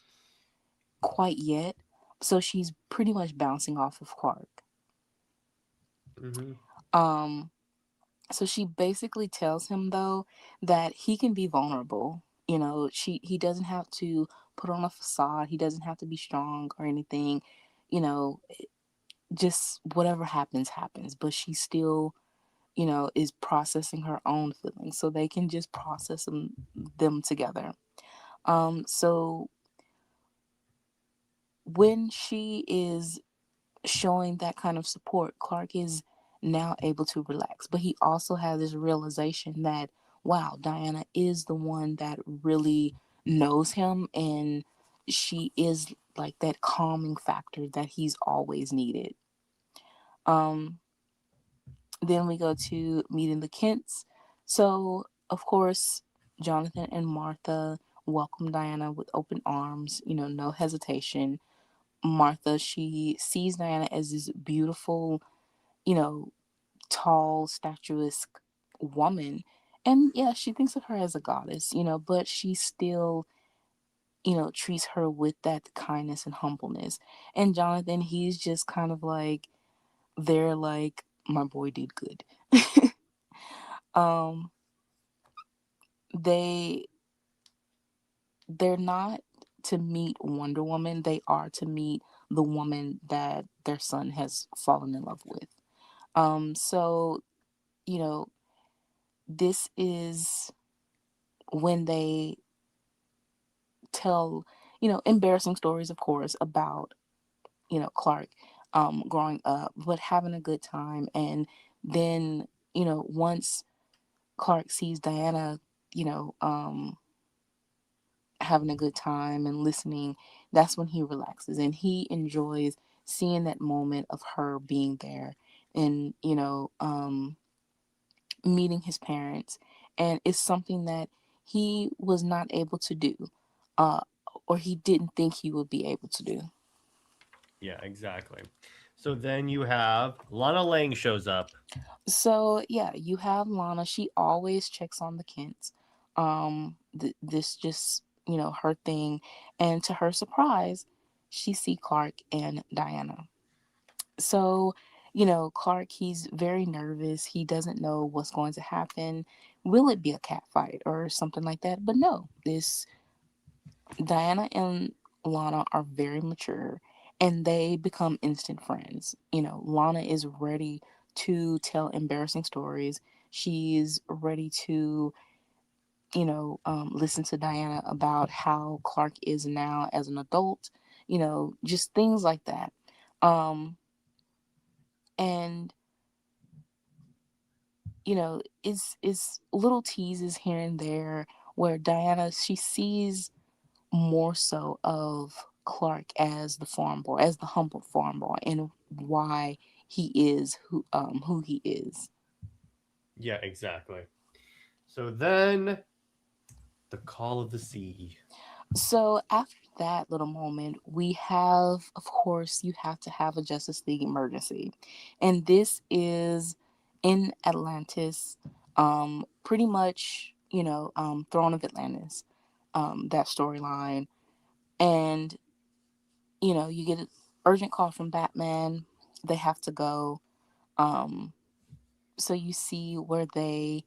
quite yet. So she's pretty much bouncing off of Clark. Mm-hmm. Um so she basically tells him though that he can be vulnerable. He doesn't have to put on a facade. He doesn't have to be strong or anything. You know, just whatever happens. But she still, is processing her own feelings, so they can just process them together. So when she is showing that kind of support, Clark is now able to relax. But he also has this realization that, wow, Diana is the one that really knows him, and she is like that calming factor that he's always needed. Um, then we go to meeting the Kents. So, of course, Jonathan and Martha welcome Diana with open arms, no hesitation. Martha, she sees Diana as this beautiful, you know, tall, statuesque woman. And yeah, she thinks of her as a goddess, but she still, treats her with that kindness and humbleness. And Jonathan, he's just kind of like, they're like, my boy did good. um, they they're not to meet Wonder Woman, they are to meet the woman that their son has fallen in love with. So, you know, this is when they tell, embarrassing stories, of course, about, Clark growing up, but having a good time. And then, once Clark sees Diana, you know, um, having a good time and listening, that's when he relaxes and he enjoys seeing that moment of her being there and, meeting his parents. And it's something that he was not able to do, uh, or he didn't think he would be able to do. Yeah, exactly. So then you have Lana Lang shows up. So yeah, you have Lana. She always checks on the Kents. This just her thing, and to her surprise, she see Clark and Diana. So, Clark, he's very nervous. He doesn't know what's going to happen. Will it be a cat fight or something like that? But no, this Diana and Lana are very mature and they become instant friends. Lana is ready to tell embarrassing stories. She's ready to, listen to Diana about how Clark is now as an adult, just things like that. And it's little teases here and there where Diana, she sees more so of Clark as the farm boy, as the humble farm boy, and why he is who he is. Yeah, exactly. So then the call of the sea. So after that little moment, we have, of course, you have to have a Justice League emergency, and this is in Atlantis, pretty much, Throne of Atlantis, that storyline, and you get an urgent call from Batman. They have to go. Um, so you see where they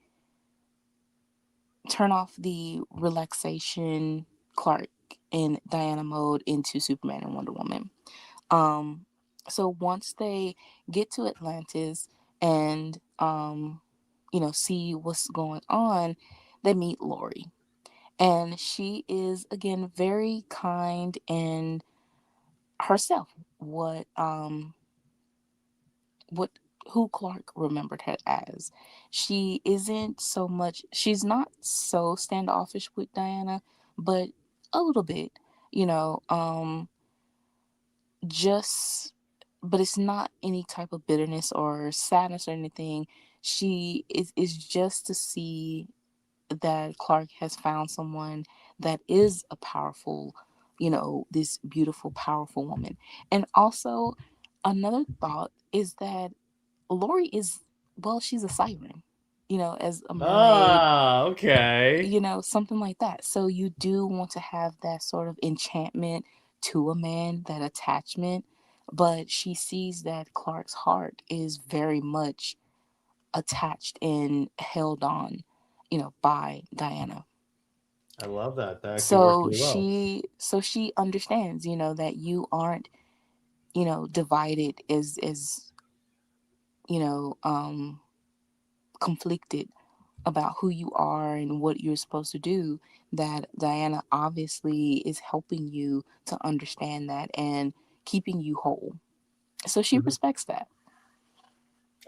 turn off the relaxation Clark and Diana mode into Superman and Wonder Woman. Um, so once they get to Atlantis and see what's going on, they meet Lori. And she is again very kind and herself. What who Clark remembered her as. She isn't so much, she's not so standoffish with Diana, but a little bit, you know, just but it's not any type of bitterness or sadness or anything. She is just to see that Clark has found someone that is a powerful, this beautiful, powerful woman. And also, another thought is that Lori is, well, she's a siren, as a mermaid, Ah, okay. something like that. So you do want to have that sort of enchantment to a man, that attachment. But she sees that Clark's heart is very much attached and held on, by Diana. I love that. That actually works So really well. she understands, that you aren't, divided as you know, conflicted about who you are and what you're supposed to do, that Diana obviously is helping you to understand that and keeping you whole. So she Mhm. respects that.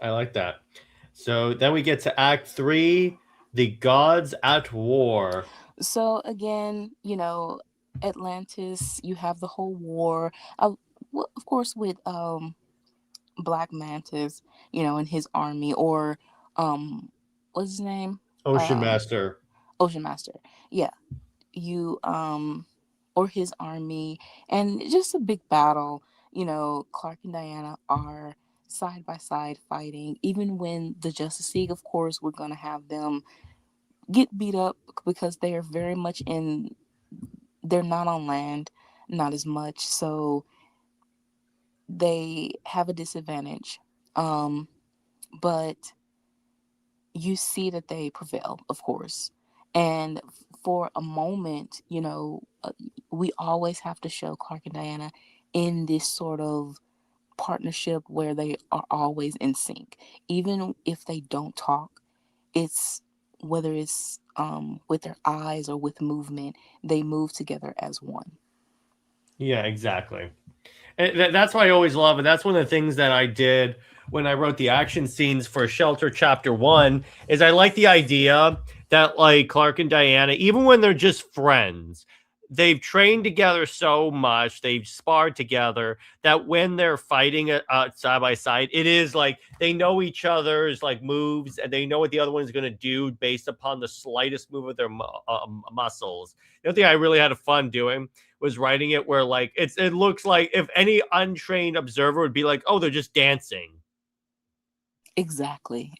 I like that. So then we get to Act 3, the gods at war. So again, Atlantis, you have the whole war. Well, of course, with Black Mantis, and his army, or what's his name? Ocean Uh, Master. Ocean Master. Yeah, you or his army, and just a big battle. Clark and Diana are side by side fighting. Even when the Justice League, of course, we're gonna have them get beat up because they are very much in. They're not on land, not as much, so they have a disadvantage. Um, but you see that they prevail, of course. And for a moment, we always have to show Clark and Diana in this sort of partnership where they are always in sync. Even if they don't talk, it's whether it's with their eyes or with movement, they move together as one. Yeah, exactly. And that's what I always love, and that's one of the things that I did when I wrote the action scenes for Shelter Chapter 1 is I like the idea that like Clark and Diana, even when they're just friends, they've trained together so much, they've sparred together that when they're fighting side by side, it is like they know each other's like moves and they know what the other one's going to do based upon the slightest move of their muscles. The other thing I really had fun doing was writing it where like it looks like if any untrained observer would be like, oh, they're just dancing. Exactly.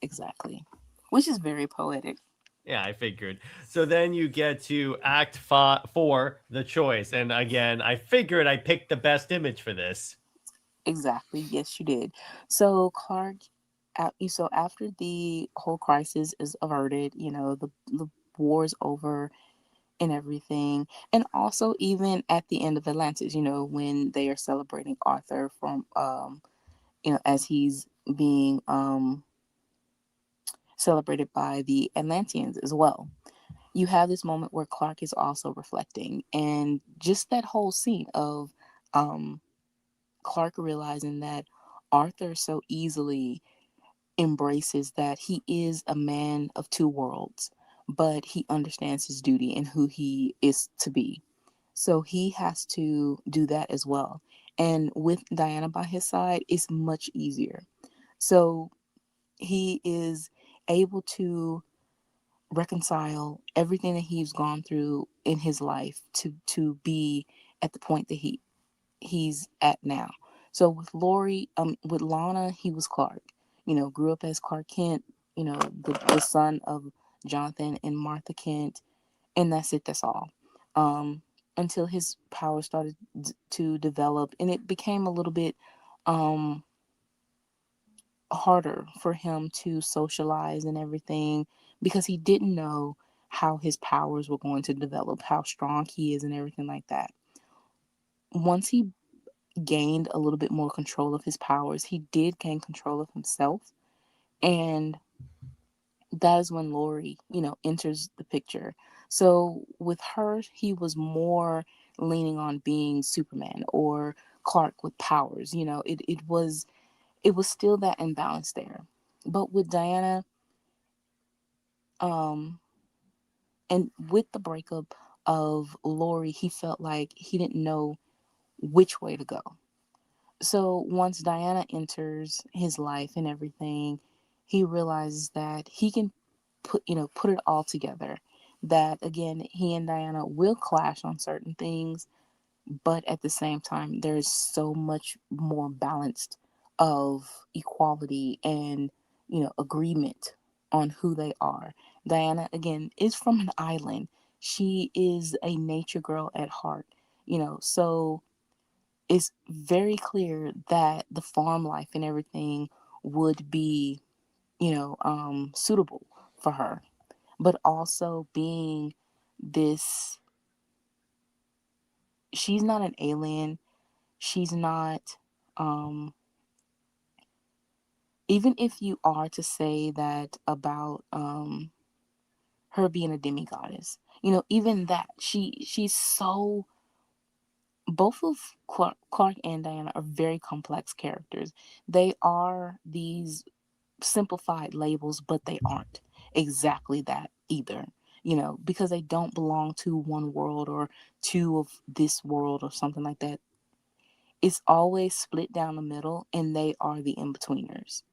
Which is very poetic. Yeah, I figured. So then you get to Act 4, the choice, and again, I figured I picked the best image for this. Exactly. Yes, you did. So Clark, so after the whole crisis is averted, the war's over and everything, and also even at the end of Atlantis, when they are celebrating Arthur from, as he's being celebrated by the Atlanteans as well. You have this moment where Clark is also reflecting, and just that whole scene of um Clark realizing that Arthur so easily embraces that he is a man of two worlds, but he understands his duty and who he is to be. So he has to do that as well. And with Diana by his side, it's much easier. So he is able to reconcile everything that he's gone through in his life to be at the point that he's at now. So with Lana, he was Clark. Grew up as Clark Kent. The son of Jonathan and Martha Kent, and that's it. That's all. Um, until his power started to develop, and it became a little bit harder for him to socialize and everything because he didn't know how his powers were going to develop, how strong he is, and everything like that. Once he gained a little bit more control of his powers, he did gain control of himself. And that is when Lori, enters the picture. So with her, he was more leaning on being Superman or Clark with powers. It was still that imbalance there. But with Diana, um, and with the breakup of Lori, he felt like he didn't know which way to go. So once Diana enters his life and everything, he realizes that he can put it all together. That again, he and Diana will clash on certain things, but at the same time, there's so much more balanced of equality and agreement on who they are. Diana again is from an island. She is a nature girl at heart. So it's very clear that the farm life and everything would be, suitable for her. But also being this, she's not an alien. She's not, um, even if you are to say that about her being a demigoddess, even that, she's so, both of Clark and Diana are very complex characters. They are these simplified labels, but they aren't exactly that either. Because they don't belong to one world or two of this world or something like that. It's always split down the middle, and they are the in-betweeners.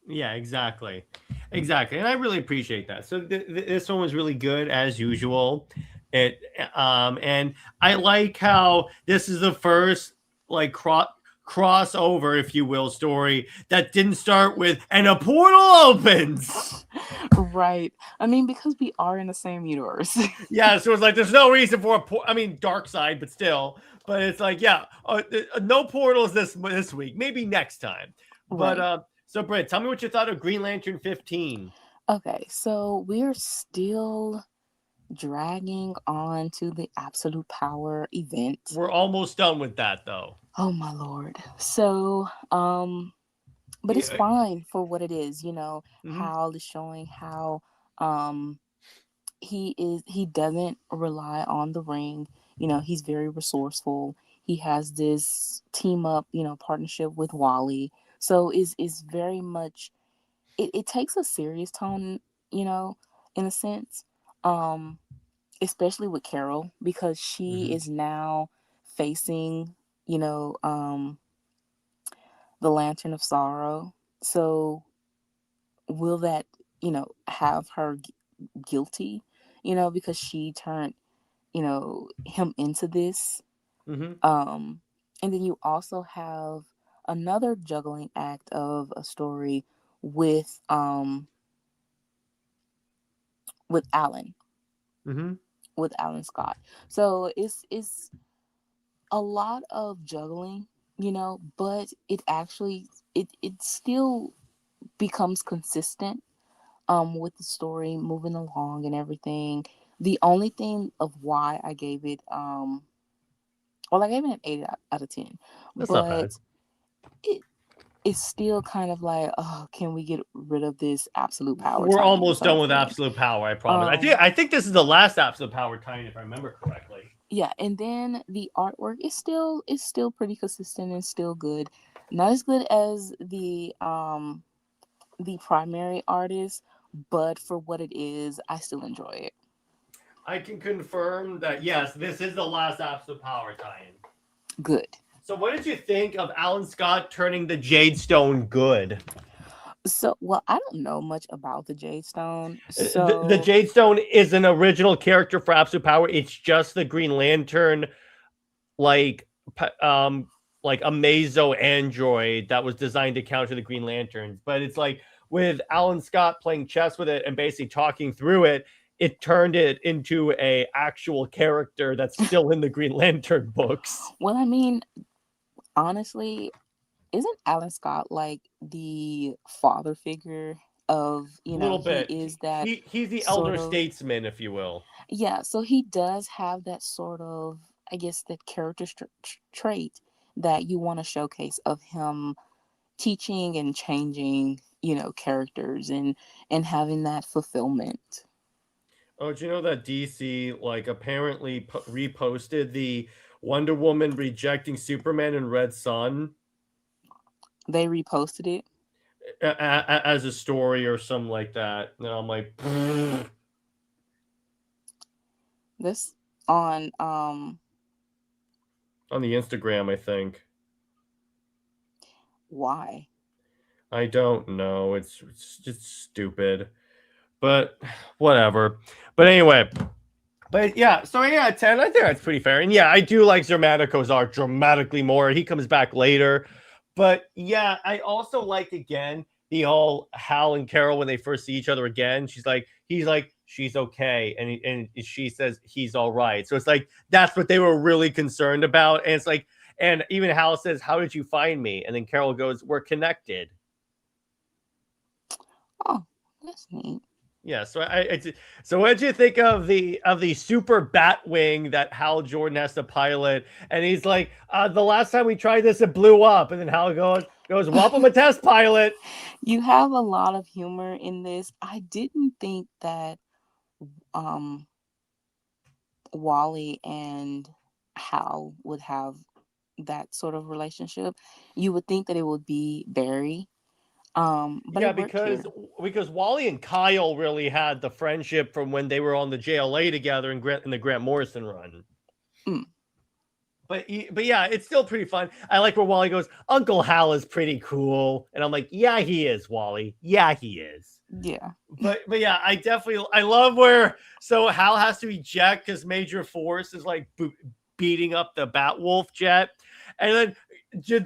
Yeah, exactly. Exactly. And I really appreciate that. So this one was really good as usual. It and I like how this is the first like crossover, if you will, story that didn't start with and a portal opens. Right. I mean, because we are in the same universe. Yeah, so it's like there's no reason for I mean, dark side, but still. But it's like, yeah, no portals this week. Maybe next time. But Right. so Britt, tell me what you thought of Green Lantern 15. Okay, so we're still dragging on to the Absolute Power event. We're almost done with that, though. Oh my lord. So, but it's fine for what it is. Hal is showing how he doesn't rely on the ring. He's very resourceful. He has this team up, partnership with Wally. So is very much, it takes a serious tone, in a sense. Especially with Carol, because she is now facing, you know, um the Lantern of Sorrow. So will that, have her guilty, because she turned, him into this. Mm-hmm. And then you also have another juggling act of a story with with Alan, Mm-hmm. with Alan Scott. So it's a lot of juggling, but it still becomes consistent with the story moving along and everything. The only thing of why I gave it well, I gave it an 8 out of 10, That's not bad. but it it's still kind of like, oh, can we get rid of this absolute power We're tie-in almost sort done of with thing? Absolute Power, I promise. I think this is the last Absolute Power tie-in, if I remember correctly. Yeah, and then the artwork is still pretty consistent and still good. Not as good as the primary artist, but for what it is, I still enjoy it. I can confirm that, yes, this is the last Absolute Power tie-in. Good. So what did you think of Alan Scott turning the Jade Stone good? So, well, I don't know much about the Jade Stone. The So, Jade Stone is an original character for Absolute Power. It's just the Green Lantern, like a Mazo android that was designed to counter the Green Lanterns. But it's like with Alan Scott playing chess with it and basically talking through it, it turned it into a actual character that's still in the Green Lantern books. well, I mean, honestly, isn't Alan Scott like the father figure of, A little bit. he is that He's the sort elder of, statesman, if you will. yeah, so he does have that sort of, I guess, that character trait that you want to showcase of him teaching and changing, characters and having that fulfillment. Oh, do you know that DC apparently reposted the Wonder Woman rejecting Superman in Red Sun They reposted it. as a story or something like that? And I'm like, This on on the Instagram, I think. why? I don't know. It's just stupid, but whatever. But anyway, but yeah. So yeah, 10. I think that's pretty fair. And yeah, I do like Zermatico's art dramatically more. He comes back later, but yeah, I also like again the whole Hal and Carol when they first see each other again. He's like, she's okay, and she says he's all right. So it's like that's what they were really concerned about. And it's like, and even Hal says, "How did you find me?" And then Carol goes, "We're connected." Oh, that's neat. Yeah. So so what did you think of the super Batwing that Hal Jordan has to pilot? And he's like, the last time we tried this, it blew up. And then Hal goes, "Welcome a test pilot." You have a lot of humor in this. I didn't think that Wally and Hal would have that sort of relationship. You would think that it would be Barry. But Yeah, it worked here. because Wally and Kyle really had the friendship from when they were on the JLA together in the Grant Morrison run. Mm. But yeah, it's still pretty fun. I like where Wally goes, "Uncle Hal is pretty cool," and I'm like, "Yeah, he is, Wally. Yeah, he is." Yeah. But yeah, I love where Hal has to eject because Major Force is like beating up the Batwolf jet, and then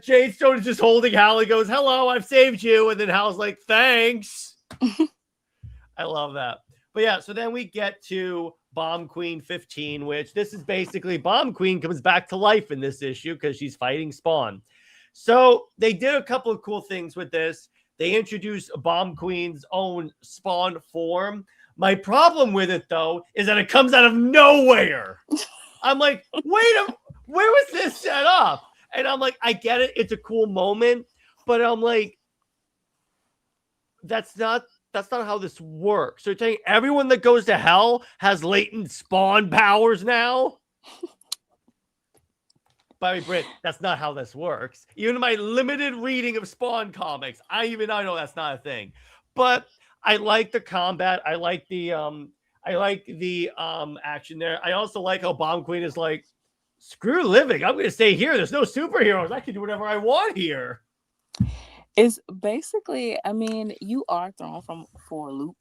Jade Stone is just holding Hal and goes, "Hello, I've saved you," and then Hal's like, "Thanks." I love that. But yeah, so then we get to Bomb Queen 15, which this is basically Bomb Queen comes back to life in this issue because she's fighting Spawn. So they did a couple of cool things with this. They introduced Bomb Queen's own Spawn form. My problem with it, though, is that it comes out of nowhere. I'm like, where was this set up? And I'm like, I get it. It's a cool moment. But I'm like, that's not how this works. So you're saying everyone that goes to hell has latent Spawn powers now? By the way, Britt, that's not how this works. Even in my limited reading of Spawn comics, I know that's not a thing. But I like the combat. I like the action there. I also like how Bomb Queen is like, screw living. I'm going to stay here. There's no superheroes. I can do whatever I want here. It's basically, I mean, you are thrown for a loop,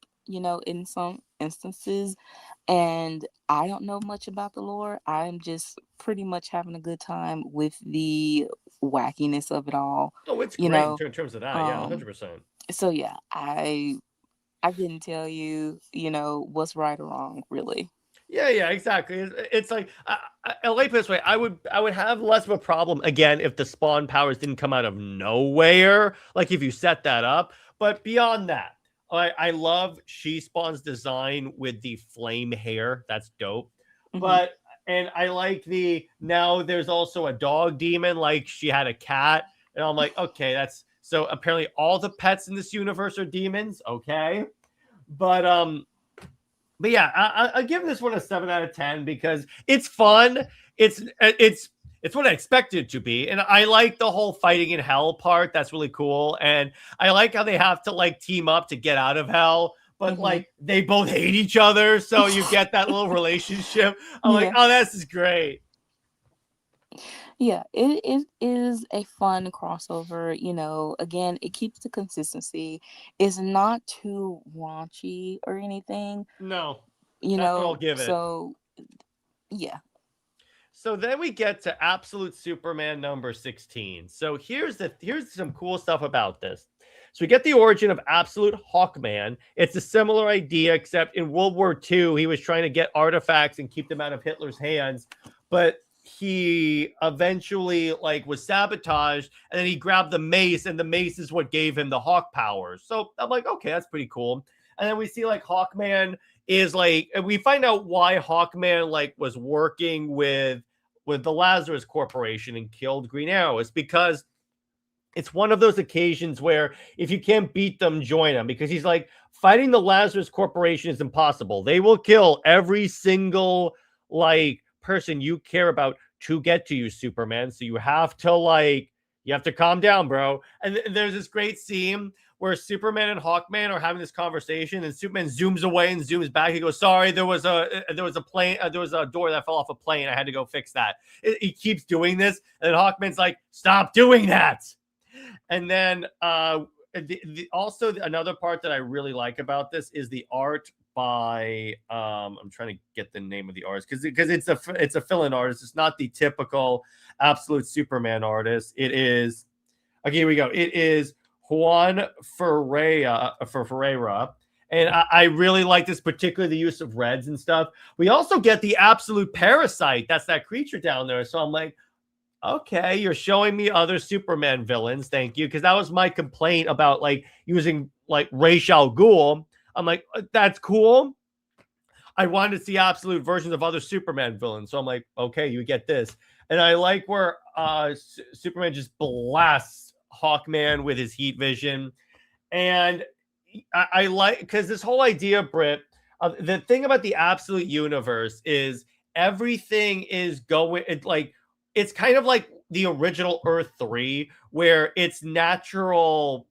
in some instances. And I don't know much about the lore. I'm just pretty much having a good time with the wackiness of it all. Oh, it's great in terms of that. Yeah, 100%. So yeah, I couldn't tell you, what's right or wrong, really. Yeah, exactly. It's like I'll put it this way: I would have less of a problem again if the Spawn powers didn't come out of nowhere, like if you set that up. But beyond that, I love She-Spawn's design with the flame hair. That's dope. Mm-hmm. And I like now there's also a dog demon, like she had a cat, and I'm like, okay, that's so apparently all the pets in this universe are demons. Okay, but yeah, I give this one a 7 out of 10 because it's fun. It's what I expected it to be. And I like the whole fighting in hell part. That's really cool. And I like how they have to team up to get out of hell. but like they both hate each other, so you get that little relationship. I'm like, oh, this is great. Yeah, it is a fun crossover. You know, again, it keeps the consistency. It's not too raunchy or anything. No, You that's what know, I'll give it. so yeah. So then we get to Absolute Superman number 16. So here's some cool stuff about this. So we get the origin of Absolute Hawkman. It's a similar idea, except in World War II, he was trying to get artifacts and keep them out of Hitler's hands, but he eventually like was sabotaged, and then he grabbed the mace, and the mace is what gave him the Hawk powers. So I'm like, okay, that's pretty cool. And then we see like Hawkman is like, and we find out why Hawkman like was working with the Lazarus Corporation and killed Green Arrow. It's because it's one of those occasions where if you can't beat them, join them, because he's like, fighting the Lazarus Corporation is impossible. They will kill every single like person you care about to get to you, Superman. So you have to calm down, bro. And there's this great scene where Superman and Hawkman are having this conversation, and Superman zooms away and zooms back. He goes, "Sorry, there was a plane, there was a door that fell off a plane. I had to go fix that." He keeps doing this, and Hawkman's like, "Stop doing that." And then also another part that I really like about this is the art by I'm trying to get the name of the artist because it's a fill-in artist. It's not the typical Absolute Superman artist. It is, okay, here we go. It is Juan Ferreira, and I really like this, particularly the use of reds and stuff. We also get the Absolute Parasite. That's that creature down there. So I'm like, okay, you're showing me other Superman villains. Thank you, because that was my complaint about like using like Ra's al Ghul. I'm like, that's cool. I wanted to see absolute versions of other Superman villains. So I'm like, okay, you get this. And I like where Superman just blasts Hawkman with his heat vision. And I like, because this whole idea, Britt, the thing about the Absolute Universe is everything is going, it's kind of like the original Earth 3, where it's natural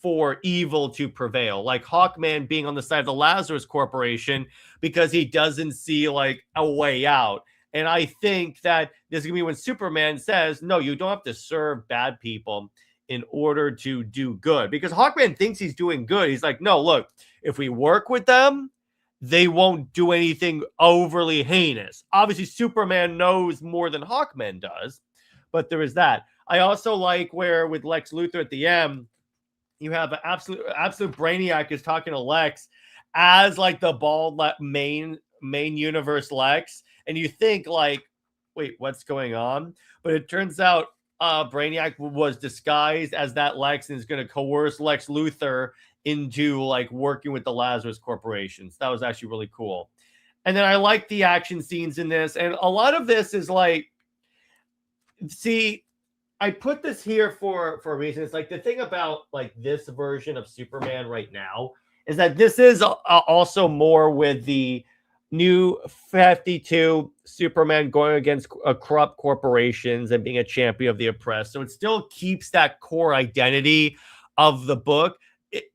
for evil to prevail, like Hawkman being on the side of the Lazarus Corporation because he doesn't see like a way out. And I think that this is gonna be when Superman says, no, you don't have to serve bad people in order to do good, because Hawkman thinks he's doing good. He's like, no, look, if we work with them, they won't do anything overly heinous. Obviously, Superman knows more than Hawkman does, but there is that. I also like where with Lex Luthor at the end, you have an absolute Brainiac is talking to Lex as like the bald main universe Lex, and you think like, wait, what's going on? But it turns out Brainiac was disguised as that Lex and is going to coerce Lex Luthor into like working with the Lazarus Corporation. So that was actually really cool. And then I like the action scenes in this, and a lot of this is like, see, I put this here for a reason. It's like the thing about like this version of Superman right now is that this is also more with the new 52 Superman going against corrupt corporations and being a champion of the oppressed. So it still keeps that core identity of the book.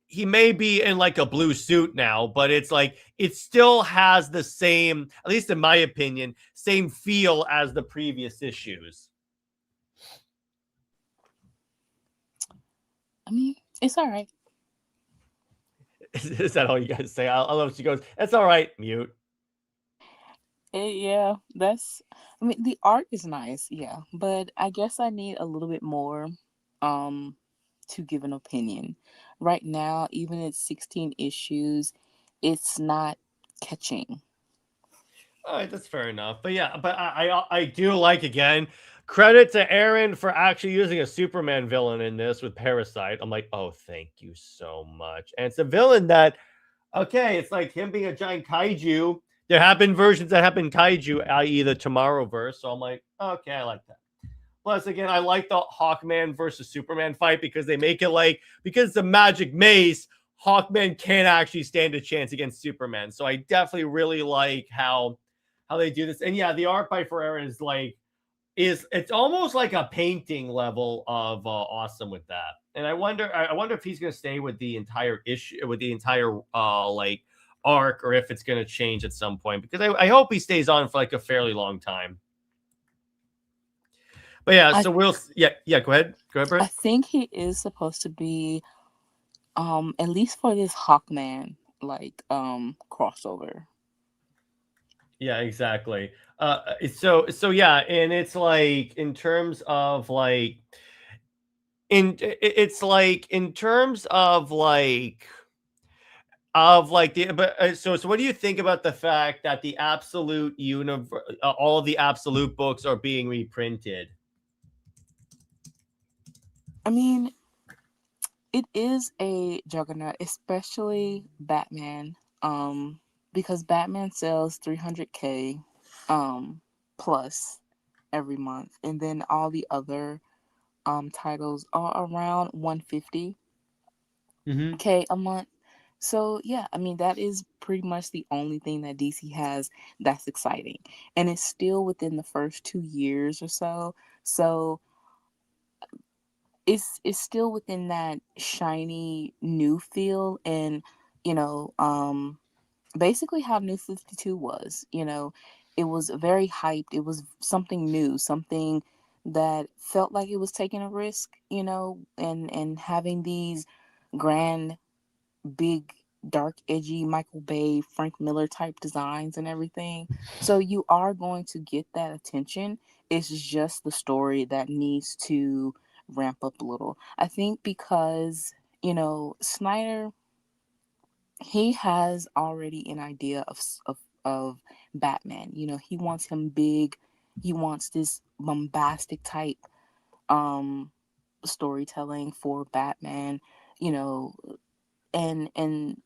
He may be in like a blue suit now, but it's like it still has the same, at least in my opinion, same feel as the previous issues. I mean, it's all right. Is that all you guys say? I love she goes, it's all right, mute. Yeah, I mean, the art is nice, yeah, but I guess I need a little bit more to give an opinion. Right now, even at 16 issues, it's not catching. All right, that's fair enough. But yeah, but I do like, again, credit to Aaron for actually using a Superman villain in this with Parasite. I'm like, oh, thank you so much. And it's a villain that, okay, it's like him being a giant kaiju. There have been versions that have been kaiju, i.e. the Tomorrowverse. So I'm like, okay, I like that. Plus, again, I like the Hawkman versus Superman fight because they make it like, because it's a magic mace, Hawkman can't actually stand a chance against Superman. So I definitely really like how they do this. And yeah, the art by Ferreira is like, it's almost like a painting level of awesome with that. And I wonder if he's going to stay with the entire issue, with the entire like arc, or if it's going to change at some point, because I hope he stays on for like a fairly long time. But yeah, so go ahead, Britt. I think he is supposed to be at least for this Hawkman like crossover. Yeah, exactly. So yeah, and it's like in terms of like it's like in terms of like the so what do you think about the fact that the Absolute universe, all of the Absolute books are being reprinted? I mean, it is a juggernaut, especially Batman, because Batman sells 300K plus every month, and then all the other titles are around 150K a month. So yeah, I mean, that is pretty much the only thing that DC has that's exciting, and it's still within the first 2 years or so. So it's still within that shiny new feel, and you know, basically how New 52 was. It was very hyped. It was something new, something that felt like it was taking a risk, and having these grand, big, dark, edgy Michael Bay, Frank Miller type designs and everything. So you are going to get that attention. It's just the story that needs to ramp up a little. I think because, Snyder, he has already an idea of Batman. He wants him big. He wants this bombastic type storytelling for Batman, and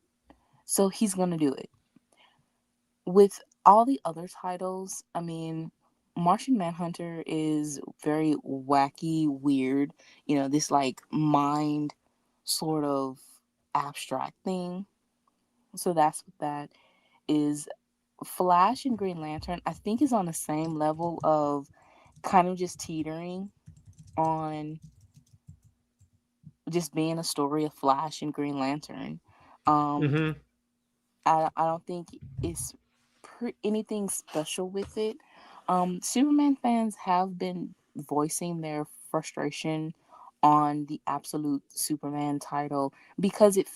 so he's going to do it. With all the other titles, I mean, Martian Manhunter is very wacky, weird, this like mind sort of abstract thing. So that's what that is. Flash and Green Lantern, I think, is on the same level of kind of just teetering on just being a story of Flash and Green Lantern. I don't think it's anything special with it. Superman fans have been voicing their frustration on the Absolute Superman title because it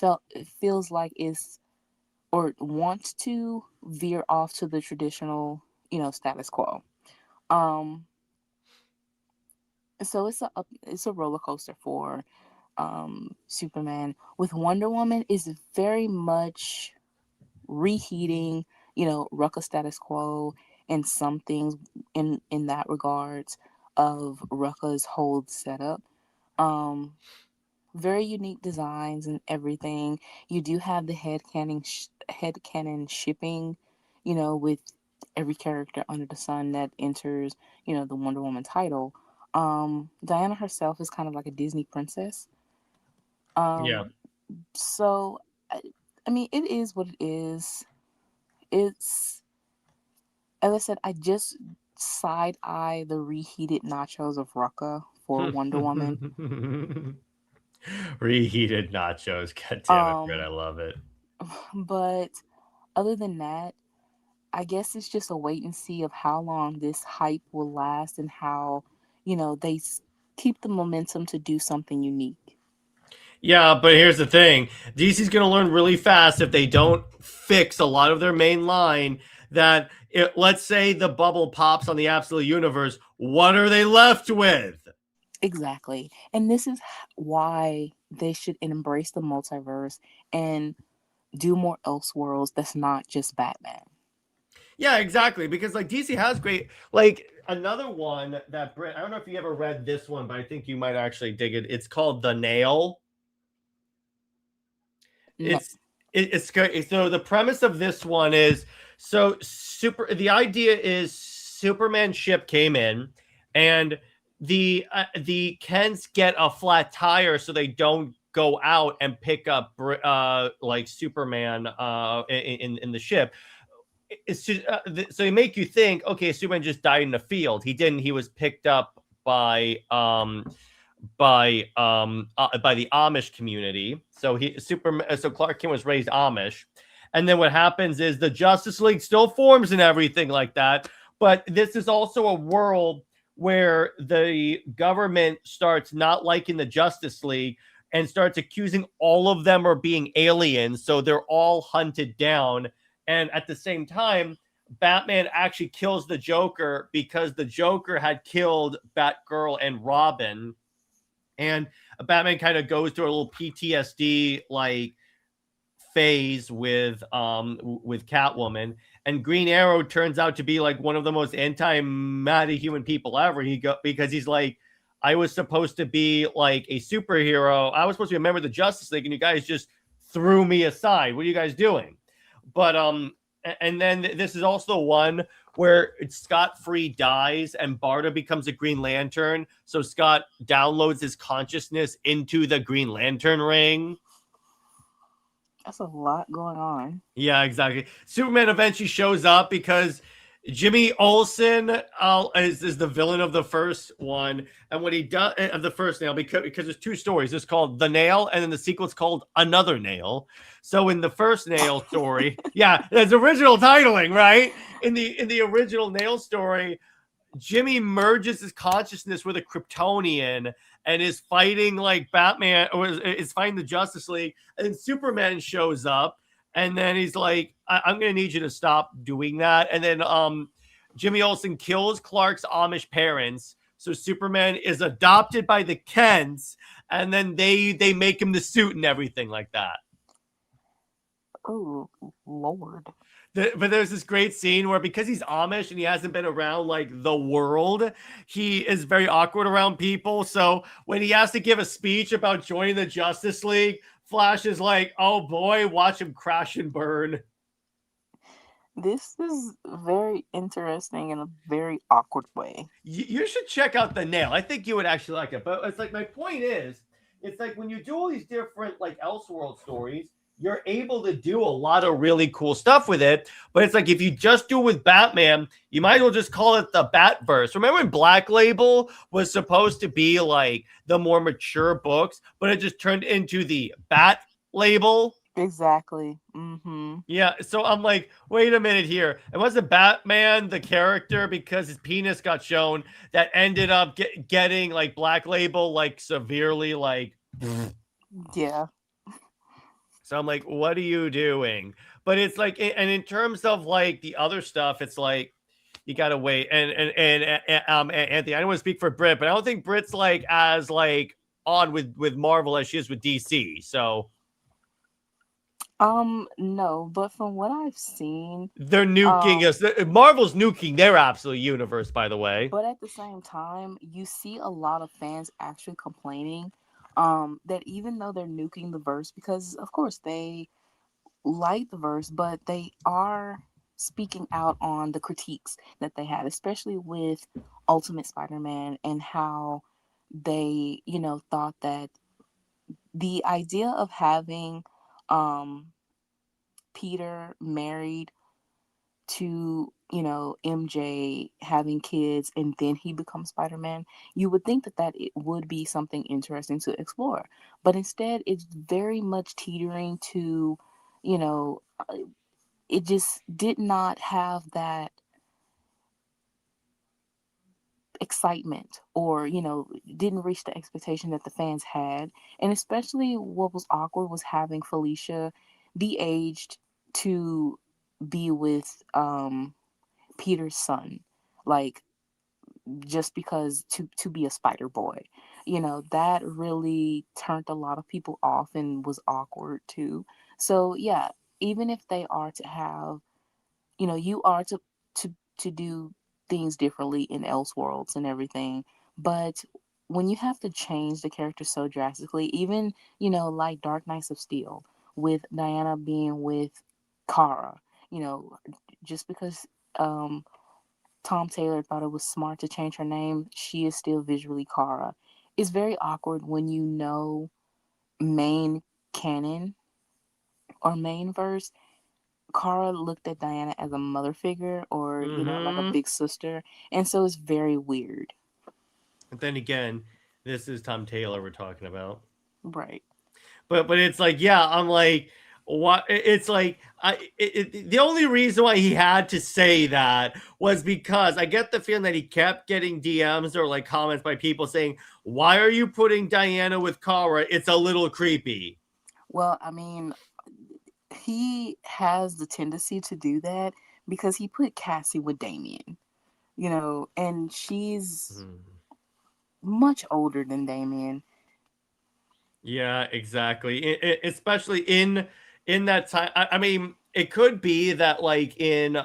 feels like it's, or wants to veer off to the traditional, status quo. So it's a roller coaster for Superman. With Wonder Woman is very much reheating, Rucka status quo, and some things in that regards of Rucka's whole setup. Very unique designs and everything. You do have the headcanon shipping, with every character under the sun that enters, the Wonder Woman title. Diana herself is kind of like a Disney princess. Yeah. So, I mean, it is what it is. It's, as I said, I just side eye the reheated nachos of Rucka for Wonder Woman. Reheated nachos. God damn it, Britt, I love it. But other than that, I guess it's just a wait and see of how long this hype will last and how, they keep the momentum to do something unique. Yeah, but here's the thing. DC's going to learn really fast if they don't fix a lot of their main line that, let's say the bubble pops on the Absolute Universe. What are they left with? Exactly. And this is why they should embrace the multiverse and do more Elseworlds that's not just Batman. Yeah, exactly. Because like DC has great, like another one that Britt, I don't know if you ever read this one, but I think you might actually dig it. It's called The Nail. No. It's good. So the premise of this one is the idea is Superman's ship came in and the Kents get a flat tire so they don't go out and pick up like Superman in the ship. it's just, so they make you think, okay, Superman just died in the field. He didn't. He was picked up by the Amish community. So so Clark Kent was raised Amish. And then what happens is the Justice League still forms and everything like that. But this is also a world where the government starts not liking the Justice League and starts accusing all of them of being aliens. So they're all hunted down. And at the same time, Batman actually kills the Joker because the Joker had killed Batgirl and Robin. And Batman kind of goes through a little PTSD like phase with Catwoman, and Green Arrow turns out to be like one of the most anti-human people ever. Because he's like, I was supposed to be like a superhero. I was supposed to be a member of the Justice League, and you guys just threw me aside. What are you guys doing? But and then this is also one where Scott Free dies and Barda becomes a Green Lantern. So Scott downloads his consciousness into the Green Lantern ring. That's a lot going on. Yeah, exactly. Superman eventually shows up because Jimmy Olsen is the villain of the first one. And what he does of the first nail, because there's two stories. It's called The Nail, and then the sequel's called Another Nail. So in the first Nail story, yeah, that's original titling, right? In the original Nail story, Jimmy merges his consciousness with a Kryptonian and is fighting like Batman, or is fighting the Justice League. And then Superman shows up, and then he's like, I'm going to need you to stop doing that. And then Jimmy Olsen kills Clark's Amish parents. So Superman is adopted by the Kents, and then they make him the suit and everything like that. Oh, Lord. But there's this great scene where, because he's Amish and he hasn't been around like the world, he is very awkward around people. So when he has to give a speech about joining the Justice League, Flash is like, oh boy, watch him crash and burn. This is very interesting in a very awkward way. You should check out The Nail. I think you would actually like it. But it's like, my point is, it's like when you do all these different like Elseworld stories, you're able to do a lot of really cool stuff with it. But it's like, if you just do it with Batman, you might as well just call it the Batverse. Remember when Black Label was supposed to be like the more mature books, but it just turned into the Bat Label? Exactly. Mm-hmm. Yeah, so I'm like, wait a minute here. It wasn't Batman the character, because his penis got shown, that ended up getting like Black Label like severely like... Yeah. So I'm like, what are you doing? But it's like, and in terms of like the other stuff, it's like, you gotta wait. And Anthony, I don't want to speak for Britt, but I don't think Britt's like as like on with Marvel as she is with DC. So no, but from what I've seen, they're nuking us. Marvel's nuking their absolute universe, by the way. But at the same time, you see a lot of fans actually complaining that even though they're nuking the verse, because of course they like the verse, but they are speaking out on the critiques that they had, especially with Ultimate Spider-Man, and how they, thought that the idea of having Peter married to MJ, having kids, and then he becomes Spider-Man, you would think that it would be something interesting to explore, but instead it's very much teetering to, it just did not have that excitement, or didn't reach the expectation that the fans had. And especially what was awkward was having Felicia de-aged to be with Peter's son, like, just because to be a Spider Boy, that really turned a lot of people off and was awkward too. So yeah, even if they are to have, you are to do things differently in Elseworlds and everything, but when you have to change the character so drastically, even like Dark Knights of Steel, with Diana being with Kara, just because Tom Taylor thought it was smart to change her name, she is still visually Kara. It's very awkward when main canon or main verse, Kara looked at Diana as a mother figure or, like a Mm-hmm. big sister. And so it's very weird. But then again, this is Tom Taylor we're talking about. Right. But it's like, yeah, I'm like, what? It's like, the only reason why he had to say that was because I get the feeling that he kept getting DMs or like comments by people saying, why are you putting Diana with Kara? It's a little creepy. Well, I mean, he has the tendency to do that because he put Cassie with Damien, and she's much older than Damien. Yeah, exactly. Especially in that time. I mean, it could be that like in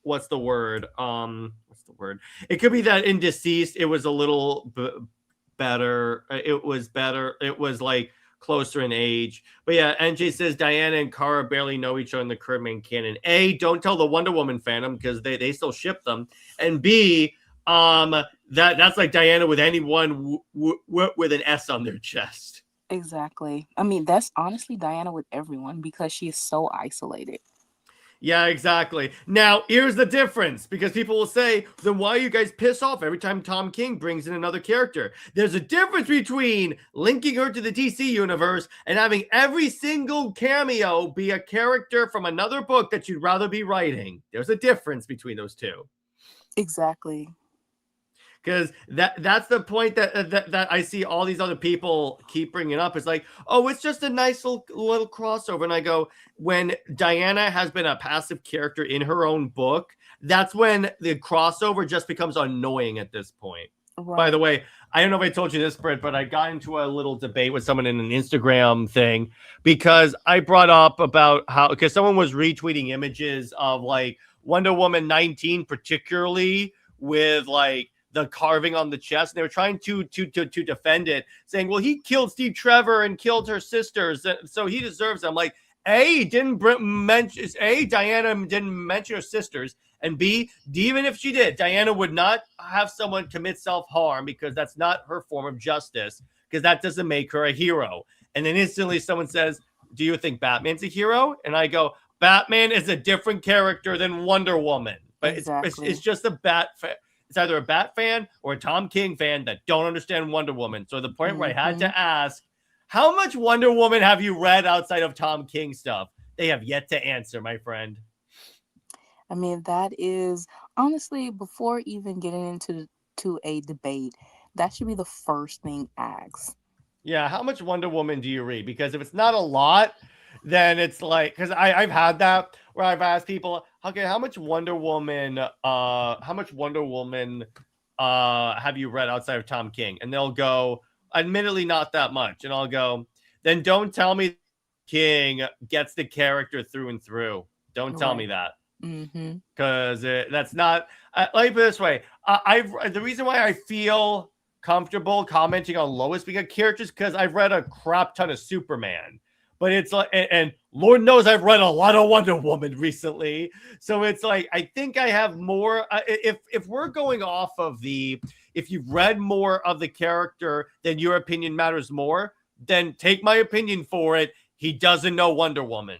what's the word? It could be that in Deceased it was a little better. It was better. It was like closer in age. But yeah, NJ says Diana and Kara barely know each other in the Birdman canon. A, don't tell the Wonder Woman fandom because they still ship them. And B, that's like Diana with anyone with an S on their chest. Exactly. I mean, that's honestly Diana with everyone because she is so isolated. Yeah, exactly. Now, here's the difference because people will say, then why are you guys pissed off every time Tom King brings in another character? There's a difference between linking her to the DC universe and having every single cameo be a character from another book that you'd rather be writing. There's a difference between those two. Exactly. Because that's the point that I see all these other people keep bringing up. It's like, oh, it's just a nice little crossover. And I go, when Diana has been a passive character in her own book, that's when the crossover just becomes annoying at this point. Right. By the way, I don't know if I told you this, Britt, but I got into a little debate with someone in an Instagram thing because I brought up about because someone was retweeting images of like Wonder Woman 19, particularly with like the carving on the chest, and they were trying to defend it, saying, well, he killed Steve Trevor and killed her sisters, so he deserves it. I'm like, A, Diana didn't mention her sisters, and B, even if she did, Diana would not have someone commit self-harm because that's not her form of justice, because that doesn't make her a hero. And then instantly someone says, do you think Batman's a hero? And I go, Batman is a different character than Wonder Woman. But exactly. it's just it's either a Bat fan or a Tom King fan that don't understand Wonder Woman. So the point where I had to ask, how much Wonder Woman have you read outside of Tom King stuff? They have yet to answer, my friend. I mean, that is honestly, before even getting into a debate, that should be the first thing asked. Yeah, how much Wonder Woman do you read? Because if it's not a lot, then it's like, because I've had that where I've asked people, okay, how much Wonder Woman have you read outside of Tom King? And they'll go, admittedly not that much. And I'll go, then don't tell me King gets the character through and through. Don't tell me that. Because that's not, like this way. The reason why I feel comfortable commenting on Lois being a character is because I've read a crap ton of Superman. But it's like, and Lord knows I've read a lot of Wonder Woman recently. So it's like, I think I have more. If we're going off of if you've read more of the character, then your opinion matters more, then take my opinion for it. He doesn't know Wonder Woman.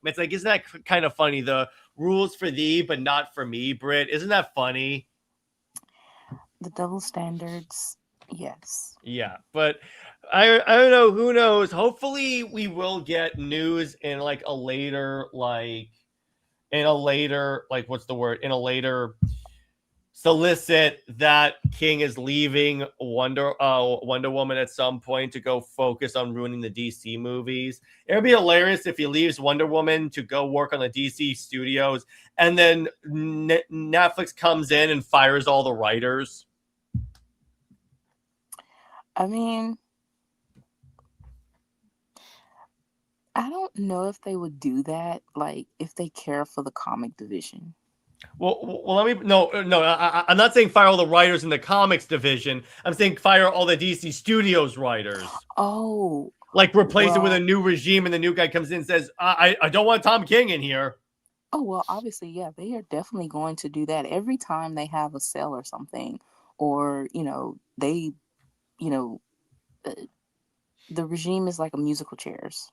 It's like, isn't that kind of funny? The rules for thee, but not for me, Britt. Isn't that funny? The double standards. Yes. Yeah, but I don't know. Who knows? Hopefully, we will get news in like a later solicit that King is leaving Wonder Woman at some point to go focus on ruining the DC movies. It would be hilarious if he leaves Wonder Woman to go work on the DC studios, and then Netflix comes in and fires all the writers. I mean, I don't know if they would do that, like, if they care for the comic division. Well, let me, no, I'm not saying fire all the writers in the comics division. I'm saying fire all the DC Studios writers. Oh. Like, replace it with a new regime, and the new guy comes in and says, I don't want Tom King in here. Oh, well, obviously, yeah, they are definitely going to do that every time they have a sale or something, or, the regime is like a musical chairs.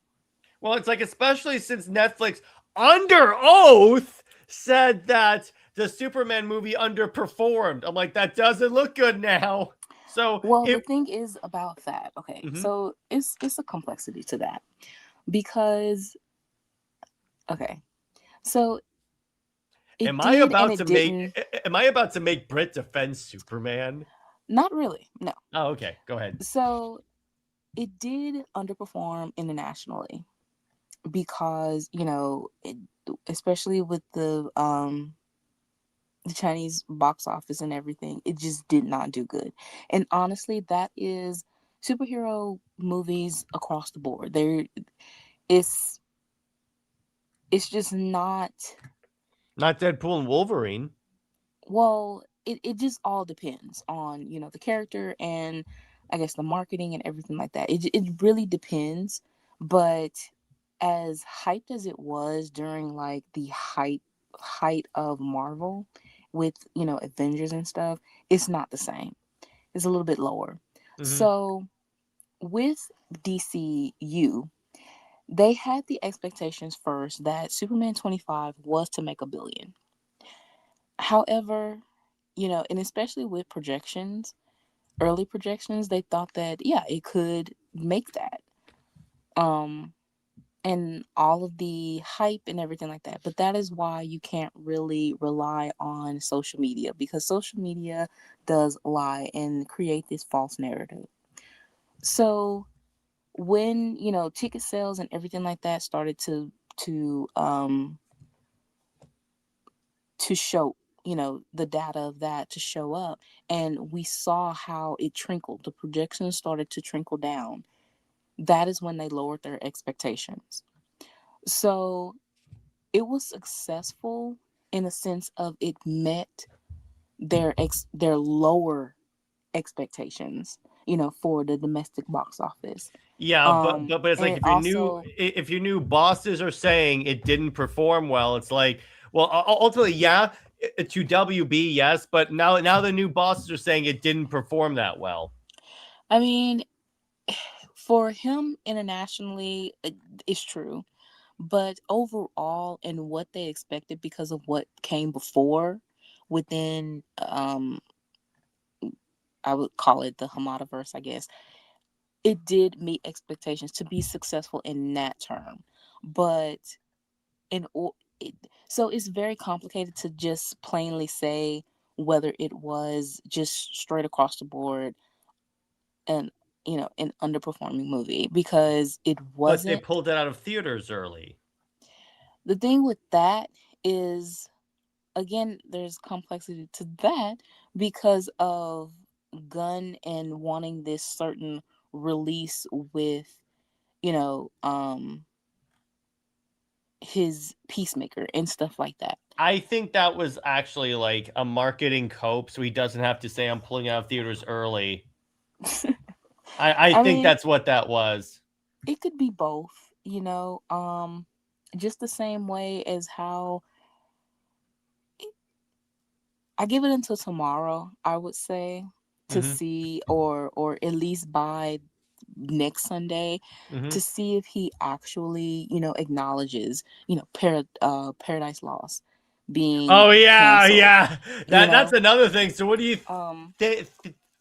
Well, it's like, especially since Netflix under oath said that the Superman movie underperformed. I'm like, that doesn't look good now. So Well, the it thing is about that, okay, Mhm. so it's a complexity to that because okay, so it Am I did and about it to make didn't. am I about to make Britt defend Superman? Not really, no. Oh, okay. Go ahead. So it did underperform internationally because especially with the Chinese box office and everything, it just did not do good. And honestly, that is superhero movies across the board. It's it's just not. Not Deadpool and Wolverine. Well, it just all depends on the character and I guess the marketing and everything like that. It really depends, but as hyped as it was during like the height of Marvel with Avengers and stuff, it's not the same. It's a little bit lower. Mhm. So with DCU, they had the expectations first that Superman 25 was to make $1 billion. However, and especially with projections, early projections, they thought that yeah, it could make that. Um and all of the hype and everything like that. But that is why you can't really rely on social media because social media does lie and create this false narrative. So when, ticket sales and everything like that started to show, the data of that to show up, and we saw how it trickled, the projections started to trickle down. That is when they lowered their expectations. So it was successful in the sense of it met their lower expectations, for the domestic box office. Yeah, but it's And like it also if your new bosses are saying it didn't perform well, it's like, well, ultimately, yeah, to WB, yes, but now the new bosses are saying it didn't perform that well. I mean, for him internationally, it's true. But overall, and what they expected because of what came before within, I would call it the Hamadaverse, I guess, it did meet expectations to be successful in that term. But in it, so it's very complicated to just plainly say whether it was just straight across the board and an underperforming movie because it But they wasn't. pulled it out of theaters early. The thing with that is, again, there's complexity to that because of Gunn and wanting this certain release with, you know, um, his Peacemaker and stuff like that. I think that was actually like a marketing cope, so he doesn't have to say I'm pulling out of theaters early. I I think mean, that's what that was. it could be both, just the same way as how I give it until tomorrow, I would say, to Hmm. see or at least by next Sunday Hmm. to see if he actually, acknowledges, Paradise Lost being Oh yeah, canceled. yeah. You That's know, another thing. So what do you um,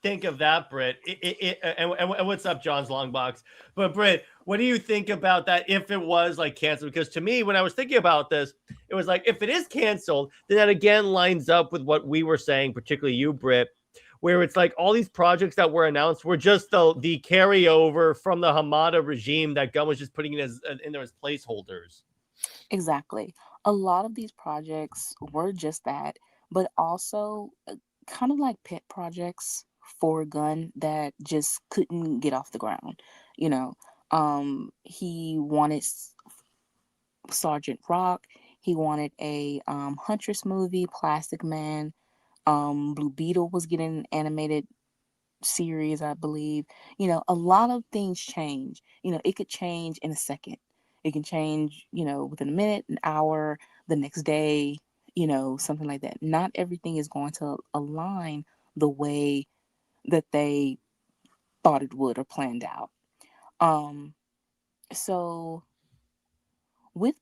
think of that, Britt? And what's up, John's long box? But Britt, what do you think about that? If it was like canceled, because to me, when I was thinking about this, it was like if it is canceled, then that again lines up with what we were saying, particularly you, Britt, where it's like all these projects that were announced were just the carryover from the Hamada regime that Gunn was just putting in there as placeholders. exactly. A lot of these projects were just that, but also kind of like pet projects for Gunn that just couldn't get off the ground. You know, he wanted Sergeant Rock. He wanted a Huntress movie, Plastic Man. Blue Beetle was getting an animated series, I believe. A lot of things change. It could change in a second. It can change, within a minute, an hour, the next day, something like that. Not everything is going to align the way that they thought it would or planned out. Um, so with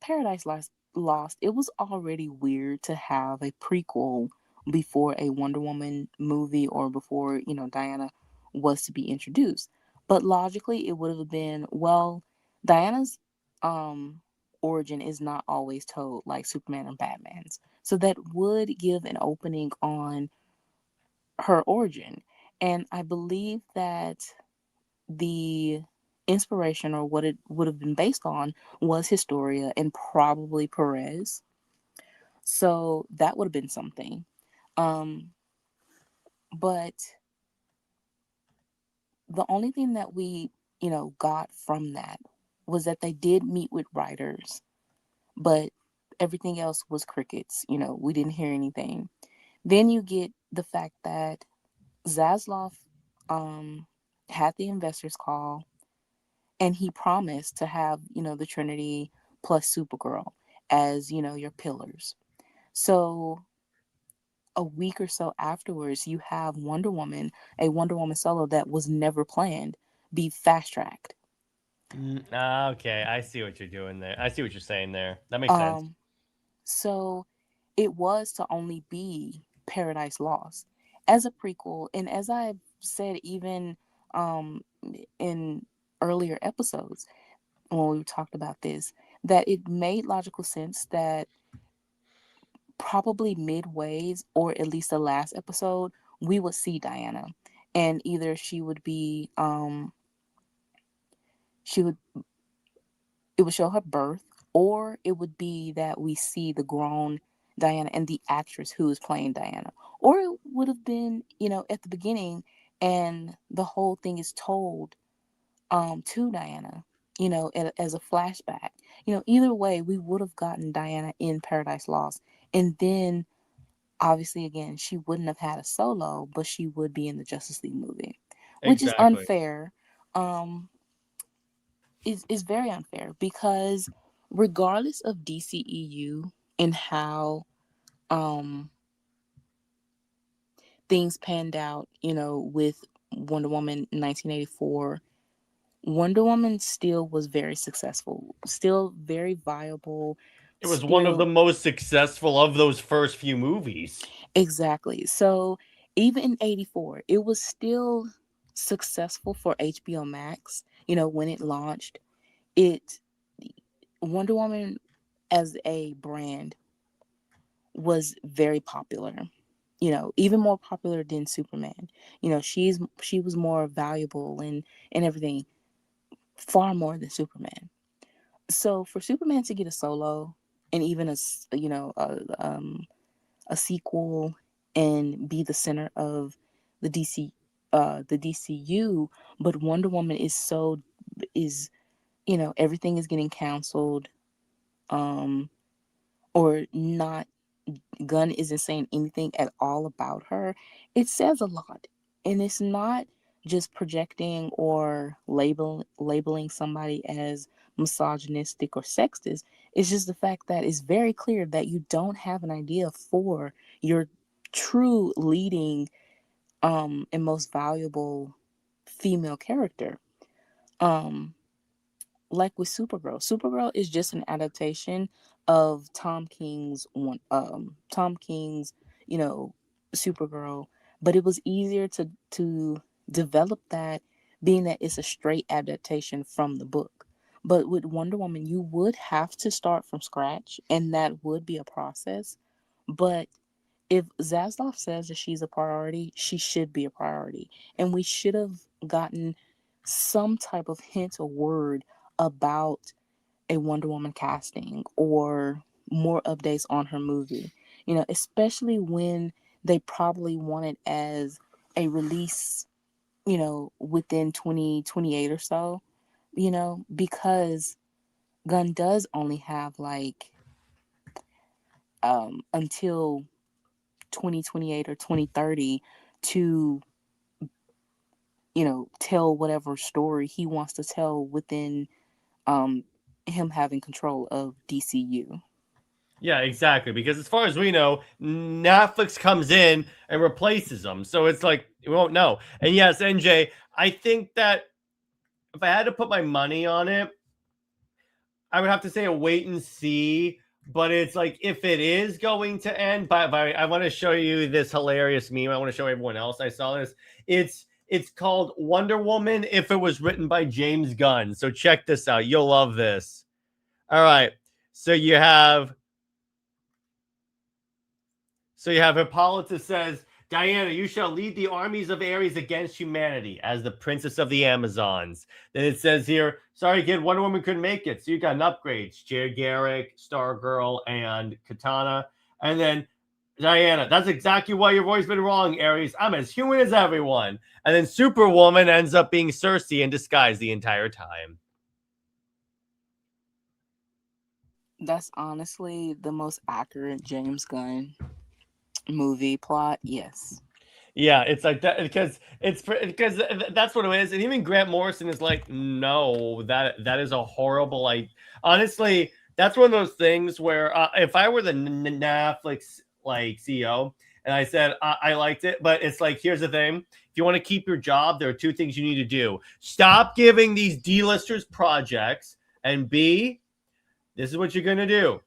Lost, it was already weird to have a prequel before a Wonder Woman movie or before, Diana was to be introduced. But logically, it would have been, well, Diana's origin is not always told like Superman and Batman's. So that would give an opening on her origin. And I believe that the inspiration or what it would have been based on was Historia and probably Perez. So that would have been something. But the only thing that we, got from that was that they did meet with writers, but everything else was crickets. We didn't hear anything. Then you get the fact that Zaslav had the investors call and he promised to have, the Trinity plus Supergirl as, your pillars. So a week or so afterwards, you have a Wonder Woman solo that was never planned, be fast tracked. Okay, I see what you're doing there. I see what you're saying there. That makes sense. So it was to only be Paradise Lost as a prequel, and as I've said even in earlier episodes when we talked about this, that it made logical sense that probably midways or at least the last episode we would see Diana, and either she would be she would it would show her birth, or it would be that we see the grown Diana and the actress who is playing Diana, or it would have been at the beginning and the whole thing is told to Diana as a flashback. Either way we would have gotten Diana in Paradise Lost, and then obviously again she wouldn't have had a solo, but she would be in the Justice League movie, which is unfair. Is very unfair because regardless of DCEU and how things panned out, with Wonder Woman 1984, Wonder Woman still was very successful, still very viable. It was one of the most successful of those first few movies. Exactly. So even in 84, it was still successful for HBO Max, when it launched. Wonder Woman as a brand was very popular, even more popular than Superman. She was more valuable and everything, far more than Superman. So for Superman to get a solo and even a sequel and be the center of the DCU, but Wonder Woman is everything is getting canceled, or not. Gunn isn't saying anything at all about her. It says a lot, and it's not just projecting or labeling somebody as misogynistic or sexist. It's just the fact that it's very clear that you don't have an idea for your true leading and most valuable female character. Like with Supergirl is just an adaptation of Tom King's Supergirl, but it was easier to develop that, being that it's a straight adaptation from the book. But with Wonder Woman, you would have to start from scratch, and that would be a process. But if Zaslav says that she's a priority, she should be a priority, and we should have gotten some type of hint or word about a Wonder Woman casting or more updates on her movie, especially when they probably want it as a release, within 2028 or so, because Gunn does only have like until 2028 or 2030 to tell whatever story he wants to tell within him having control of DCU. Yeah, exactly. Because as far as we know, Netflix comes in and replaces them. So it's like, we won't know. And yes, NJ, I think that if I had to put my money on it, I would have to say a wait and see. But it's like, if it is going to end, I want to show you this hilarious meme. I want to show everyone else. I saw this. It's called Wonder Woman if it was written by James Gunn. So check this out. You'll love this. All right. So you have Hippolyta says, Diana, you shall lead the armies of Ares against humanity as the princess of the Amazons. Then it says here, sorry, kid, Wonder Woman couldn't make it. So you got an upgrades, Jay Garrick, Stargirl, and Katana. And then Diana, that's exactly why your voice been wrong, Ares. I'm as human as everyone. And then Superwoman ends up being Cersei in disguise the entire time. That's honestly the most accurate James Gunn movie plot. Yes. Yeah, it's like that because that's what it is. And even Grant Morrison is like, no, that is a horrible. Honestly, that's one of those things where if I were the Netflix CEO and I said I liked it, but it's like, here's the thing: if you want to keep your job, there are two things you need to do: stop giving these D-listers projects, and B, this is what you're going to do.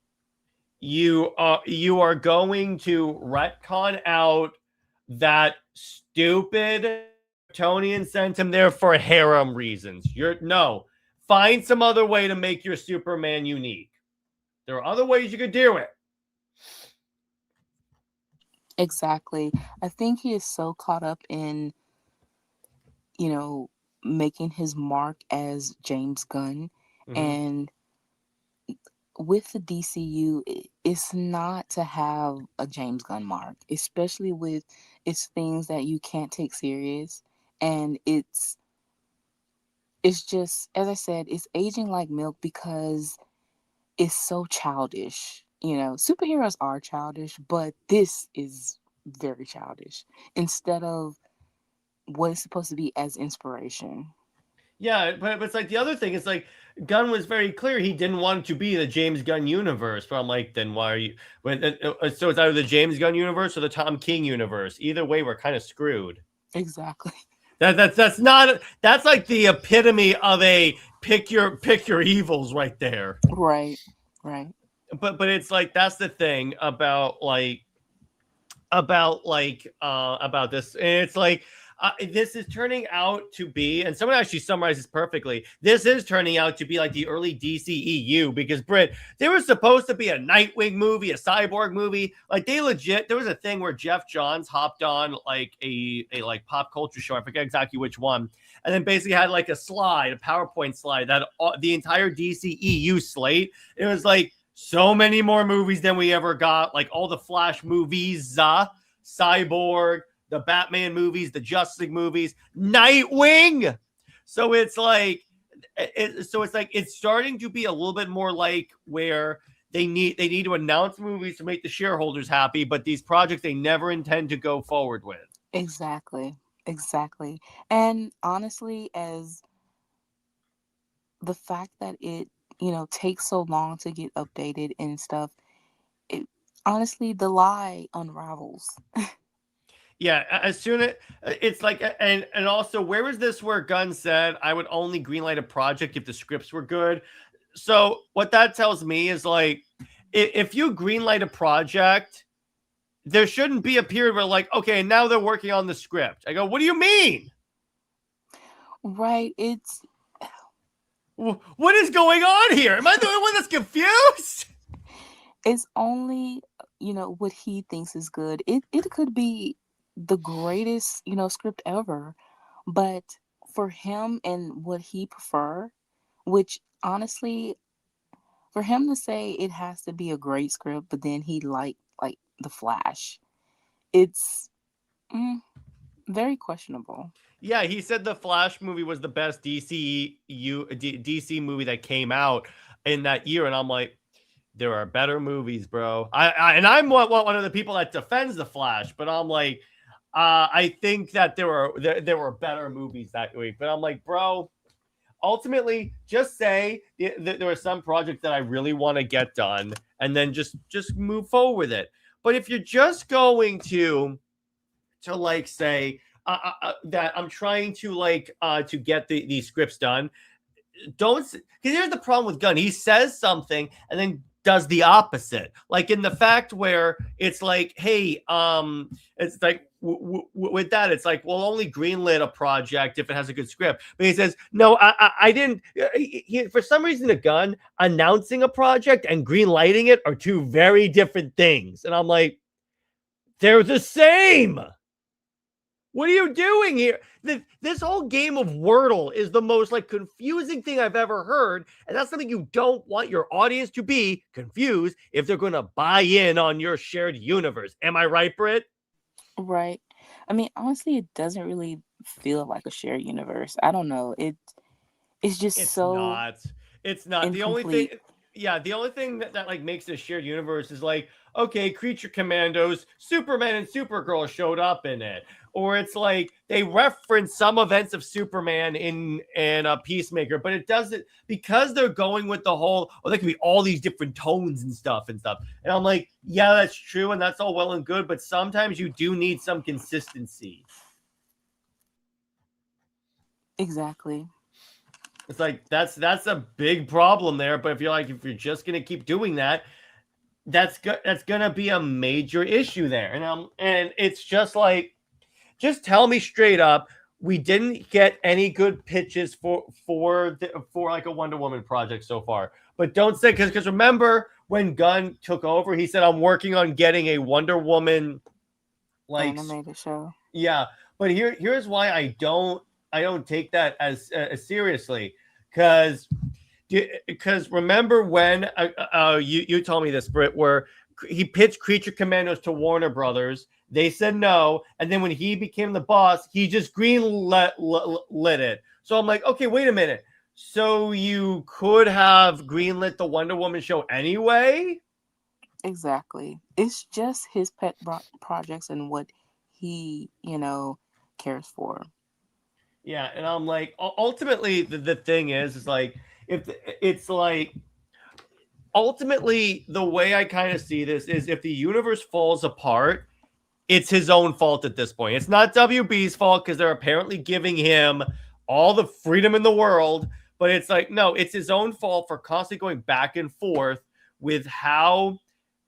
You are going to retcon out that stupid Kryptonian sent him there for harem reasons. Find some other way to make your Superman unique. There are other ways you could do it. Exactly. I think he is so caught up in, making his mark as James Gunn. And with the DCU, it's not to have a James Gunn mark, especially with its things that you can't take serious. And it's just, as I said, it's aging like milk because it's so childish. Superheroes are childish, but this is very childish instead of what it's supposed to be as inspiration. Yeah, but it's like the other thing is like Gunn was very clear he didn't want it to be the James Gunn universe. But I'm like, then why are you? So it's either the James Gunn universe or the Tom King universe. Either way, we're kind of screwed. Exactly. That's like the epitome of a pick your evils right there. Right. But it's like that's the thing about this, and it's like. This is turning out to be, and someone actually summarizes perfectly, this is turning out to be like the early DCEU, because Britt, there was supposed to be a Nightwing movie, a Cyborg movie, like there was a thing where Jeff Johns hopped on like a pop culture show, I forget exactly which one, and then basically had like a PowerPoint slide that the entire DCEU slate, it was like so many more movies than we ever got, like all the Flash movies, Cyborg, the Batman movies, the Justice League movies, Nightwing. So it's like, it's starting to be a little bit more like where they need to announce movies to make the shareholders happy, but these projects they never intend to go forward with. Exactly. And honestly, as the fact that it, takes so long to get updated and stuff, honestly, the lie unravels. Yeah, as soon as it's like, and also, where was this where Gunn said I would only greenlight a project if the scripts were good? So what that tells me is like, if you greenlight a project, there shouldn't be a period where like, okay, now they're working on the script. I go, what do you mean? Right. What is going on here? Am I the only one that's confused? It's only, what he thinks is good. It could be the greatest, script ever, but for him and what he prefer, which honestly, for him to say it has to be a great script, but then he liked like The Flash, it's very questionable. Yeah, he said the Flash movie was the best DC movie that came out in that year, and I'm like, there are better movies, bro. I'm one of the people that defends the Flash, but I'm like, I think that there were better movies that week, but I'm like, bro, ultimately, just say there are some projects that I really want to get done, and then just move forward with it. But if you're just going to like say that I'm trying to like to get these scripts done, don't, because here's the problem with Gunn. He says something and then does the opposite. Like in the fact where it's like, hey, it's like with that, it's like, we'll only greenlit a project if it has a good script. But he says, no, I didn't. For some reason, the Gunn announcing a project and greenlighting it are two very different things. And I'm like, they're the same. What are you doing here? This whole game of Wordle is the most like confusing thing I've ever heard. And that's something you don't want your audience to be confused if they're going to buy in on your shared universe. Am I right, Britt? Right. I mean, honestly, it doesn't really feel like a shared universe. I don't know. It's just It's so not. It's not. incomplete. The only thing that like makes it a shared universe is like, okay, Creature Commandos, Superman and Supergirl showed up in it. Or it's like they reference some events of Superman in Peacemaker, but it doesn't, because they're going with the whole, there could be all these different tones and stuff. And I'm like, yeah, that's true. And that's all well and good. But sometimes you do need some consistency. Exactly. It's like, that's a big problem there. But if you're just going to keep doing that, that's going to be a major issue there. And it's just like, just tell me straight up, we didn't get any good pitches for like a Wonder Woman project so far. But don't say, because remember when Gunn took over, he said, I'm working on getting a Wonder Woman like animated show. Yeah, but here's why I don't take that as seriously, because remember when you told me this, Britt, where he pitched Creature Commandos to Warner Brothers. They said no, and then when he became the boss, he just lit it. So I'm like, okay, wait a minute. So you could have greenlit the Wonder Woman show anyway? Exactly. It's just his pet projects and what he, cares for. Yeah, and I'm like, ultimately, the thing is like, if it's like, ultimately, the way I kind of see this is if the universe falls apart, it's his own fault at this point. It's not WB's fault because they're apparently giving him all the freedom in the world. But it's like, no, it's his own fault for constantly going back and forth with how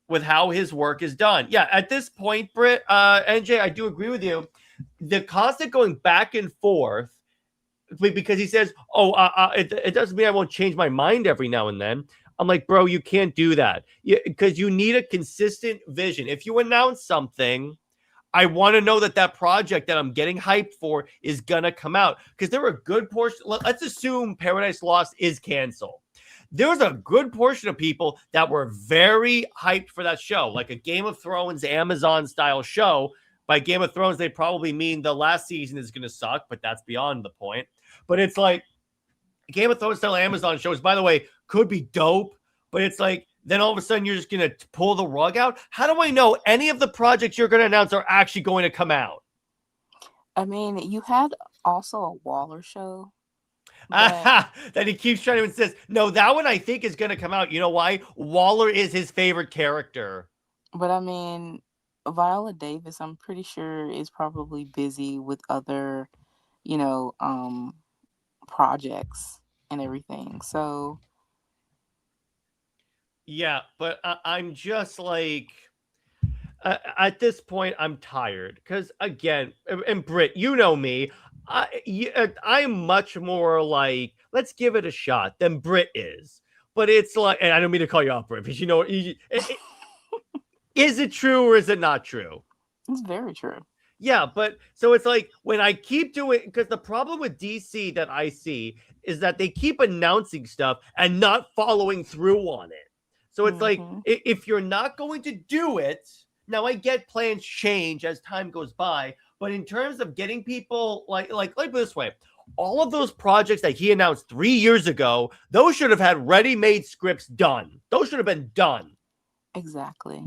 his work is done. Yeah, at this point, Britt, NJ, I do agree with you. The constant going back and forth, because he says, it doesn't mean I won't change my mind every now and then. I'm like, bro, you can't do that. Because you need a consistent vision. If you announce something, I want to know that project that I'm getting hyped for is going to come out. Because there were a good portion. Let's assume Paradise Lost is canceled. There was a good portion of people that were very hyped for that show, like a Game of Thrones Amazon-style show. By Game of Thrones, they probably mean the last season is going to suck, but that's beyond the point. But it's like Game of Thrones-style Amazon shows, by the way, could be dope, but it's like, then all of a sudden you're just going to pull the rug out? How do I know any of the projects you're going to announce are actually going to come out? I mean, you had also a Waller show. That he keeps trying to insist. No, that one I think is going to come out. You know why? Waller is his favorite character. But I mean, Viola Davis, I'm pretty sure, is probably busy with other, projects and everything. So... Yeah, but I'm just like, at this point, I'm tired. Because, again, and Britt, you know me, I'm much more like, let's give it a shot than Britt is. But it's like, and I don't mean to call you out, Britt, because is it true or is it not true? It's very true. Yeah, but so it's like when I keep doing, because the problem with DC that I see is that they keep announcing stuff and not following through on it. So it's like, if you're not going to do it, now I get plans change as time goes by, but in terms of getting people like this way, all of those projects that he announced 3 years ago, those should have had ready-made scripts done. Those should have been done. Exactly.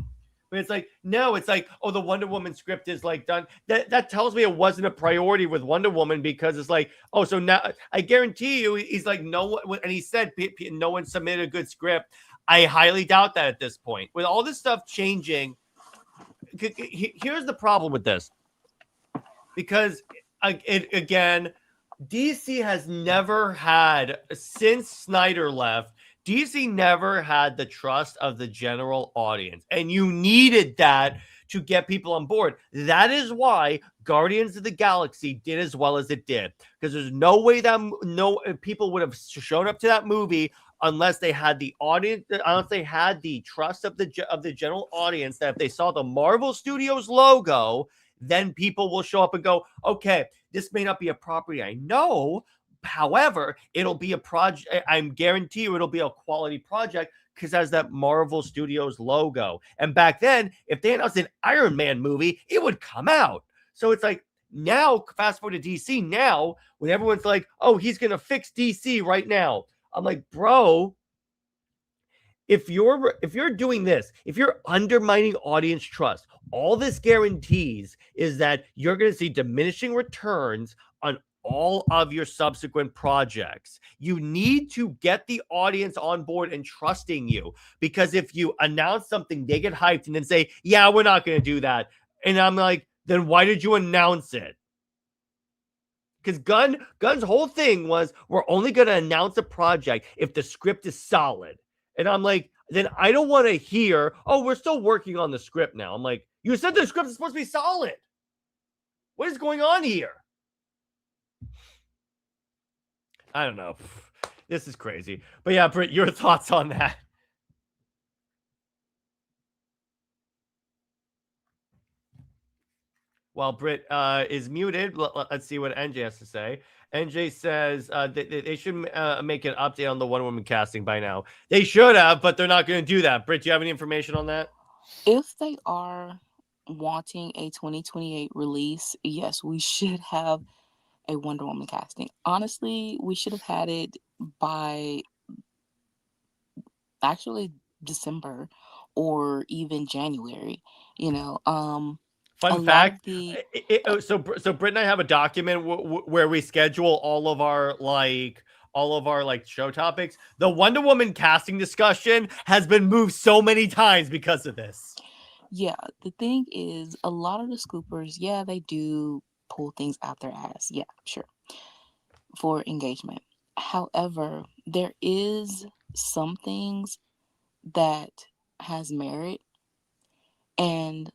But it's like, no, it's like, the Wonder Woman script is like done. That tells me it wasn't a priority with Wonder Woman, because it's like, so now I guarantee you, he's like, no one, and he said no one submitted a good script. I highly doubt that at this point. With all this stuff changing, here's the problem with this. Because, again, DC has never had, since Snyder left, DC never had the trust of the general audience. And you needed that to get people on board. That is why Guardians of the Galaxy did as well as it did. Because there's no way that people would have shown up to that movie unless they had the audience, unless they had the trust of the general audience, that if they saw the Marvel Studios logo, then people will show up and go, okay, this may not be a property I know. However, it'll be a project. I'm guarantee you it'll be a quality project because it has that Marvel Studios logo. And back then, if they announced an Iron Man movie, it would come out. So it's like, now, fast forward to DC now, when everyone's like, oh, he's going to fix DC right now. I'm like, bro, if you're doing this, if you're undermining audience trust, all this guarantees is that you're going to see diminishing returns on all of your subsequent projects. You need to get the audience on board and trusting you, because if you announce something, they get hyped and then say, yeah, we're not going to do that. And I'm like, then why did you announce it? Because Gunn's whole thing was, we're only going to announce a project if the script is solid. And I'm like, then I don't want to hear, oh, we're still working on the script now. I'm like, you said the script is supposed to be solid. What is going on here? I don't know. This is crazy. But yeah, Britt, your thoughts on that? While Britt is muted, let's see what NJ has to say. NJ says they should make an update on the Wonder Woman casting by now. They should have, but they're not going to do that. Britt, do you have any information on that? If they are wanting a 2028 release, yes, we should have a Wonder Woman casting. Honestly, we should have had it by actually December or even January. Fun fact. So Britt and I have a document where we schedule all of our show topics. The Wonder Woman casting discussion has been moved so many times because of this. Yeah, the thing is, a lot of the scoopers, yeah, they do pull things out their ass. Yeah, sure. For engagement. However, there is some things that has merit, and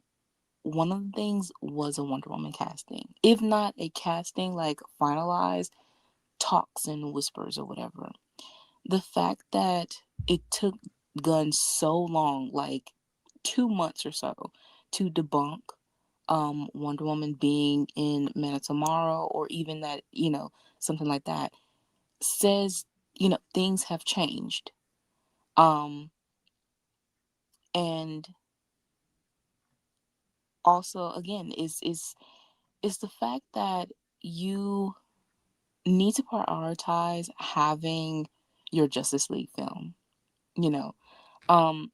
one of the things was a Wonder Woman casting. If not a casting, like finalized talks and whispers or whatever. The fact that it took Gunn so long, like 2 months or so, to debunk Wonder Woman being in Man of Tomorrow, or even that, something like that, says, things have changed. And also, again, is the fact that you need to prioritize having your Justice League film.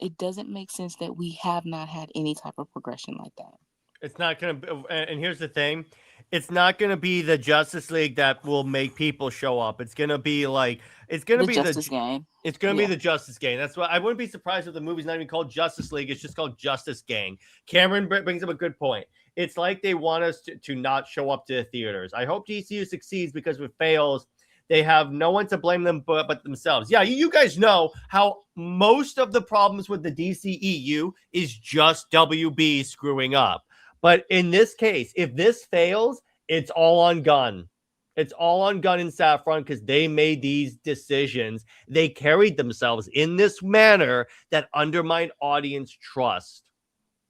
It doesn't make sense that we have not had any type of progression like that. It's not going to, and here's the thing, it's not going to be the Justice League that will make people show up. It's going to be like, it's going to be Justice Gang. It's going to be the Justice Gang. That's why I wouldn't be surprised if the movie's not even called Justice League. It's just called Justice Gang. Cameron brings up a good point. It's like they want us to not show up to the theaters. I hope DCU succeeds, because if it fails, they have no one to blame them but themselves. Yeah, you guys know how most of the problems with the DCEU is just WB screwing up. But in this case, if this fails, it's all on Gunn. It's all on Gunn and Saffron, because they made these decisions. They carried themselves in this manner that undermined audience trust.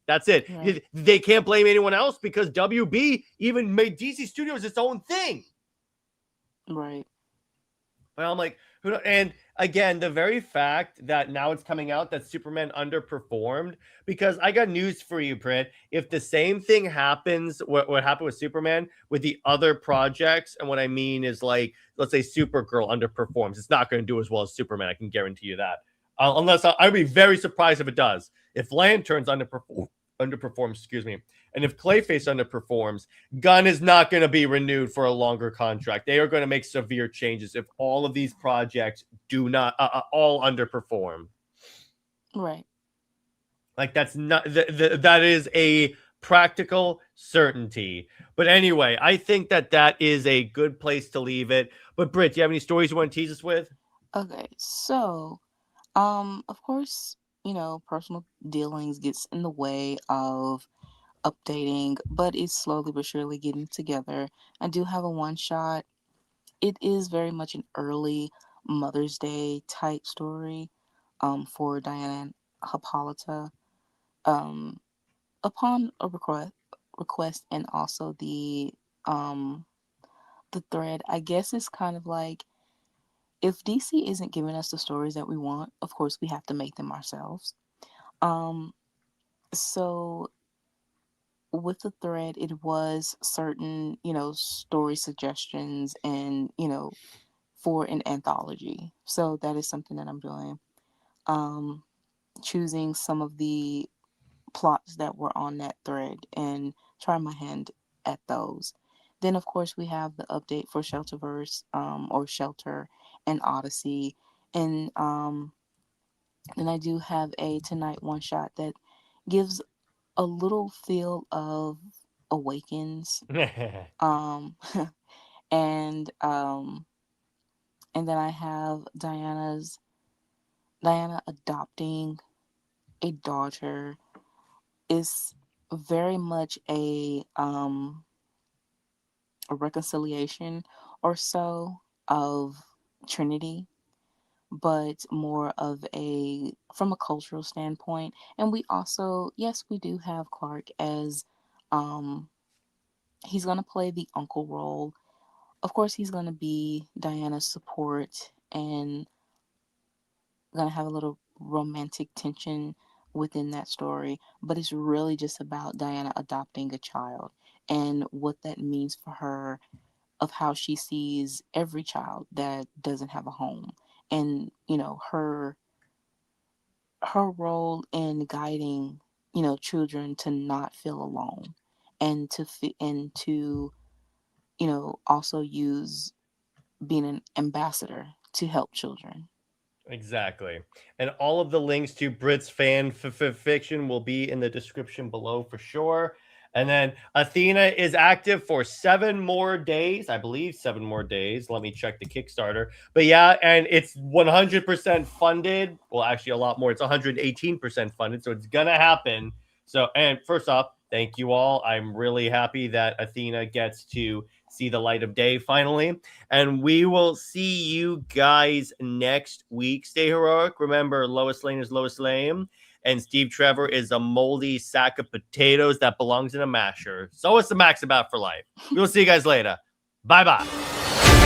That's it. Right. They can't blame anyone else, because WB even made DC Studios its own thing. Right. Well, I'm like, and again, the very fact that now it's coming out that Superman underperformed, because I got news for you, Britt. If the same thing happens, what happened with Superman with the other projects, and what I mean is, like, let's say Supergirl underperforms, it's not going to do as well as Superman. I can guarantee you that. Unless I'd be very surprised if it does. If Lanterns underperforms, excuse me, and if Clayface underperforms, Gunn is not going to be renewed for a longer contract. They are going to make severe changes if all of these projects do not all underperform. Right. Like, that's not that is a practical certainty. But anyway, I think that is a good place to leave it. But Britt, do you have any stories you want to tease us with? Okay, so of course, personal dealings gets in the way of updating, but it's slowly but surely getting together. I do have a one shot. It is very much an early Mother's Day type story for Diana and Hippolyta. Um, upon a request and also the thread, I guess it's kind of like if DC isn't giving us the stories that we want, of course we have to make them ourselves. Um, so with the thread, it was certain, story suggestions and, for an anthology. So that is something that I'm doing. Um, choosing some of the plots that were on that thread and try my hand at those. Then, of course, we have the update for Shelterverse or Shelter and Odyssey. And then I do have a Tonight one shot that gives a little feel of Awakens. um, and um, and then I have Diana adopting a daughter is very much a reconciliation or so of Trinity, but more of a from a cultural standpoint. And we also, yes, we do have Clark as he's gonna play the uncle role. Of course, he's gonna be Diana's support and gonna have a little romantic tension within that story, but it's really just about Diana adopting a child and what that means for her of how she sees every child that doesn't have a home and her role in guiding children to not feel alone and to also use being an ambassador to help children. Exactly. And all of the links to Brit's fan fiction will be in the description below for sure. And then Athena is active for 7 more days. I believe 7 more days. Let me check the Kickstarter. But yeah, and it's 100% funded. Well, actually a lot more. It's 118% funded. So it's going to happen. So, and first off, thank you all. I'm really happy that Athena gets to see the light of day finally. And we will see you guys next week. Stay heroic. Remember, Lois Lane is Lois Lane, and Steve Trevor is a moldy sack of potatoes that belongs in a masher. So is the Max About for life. We'll see you guys later. Bye-bye.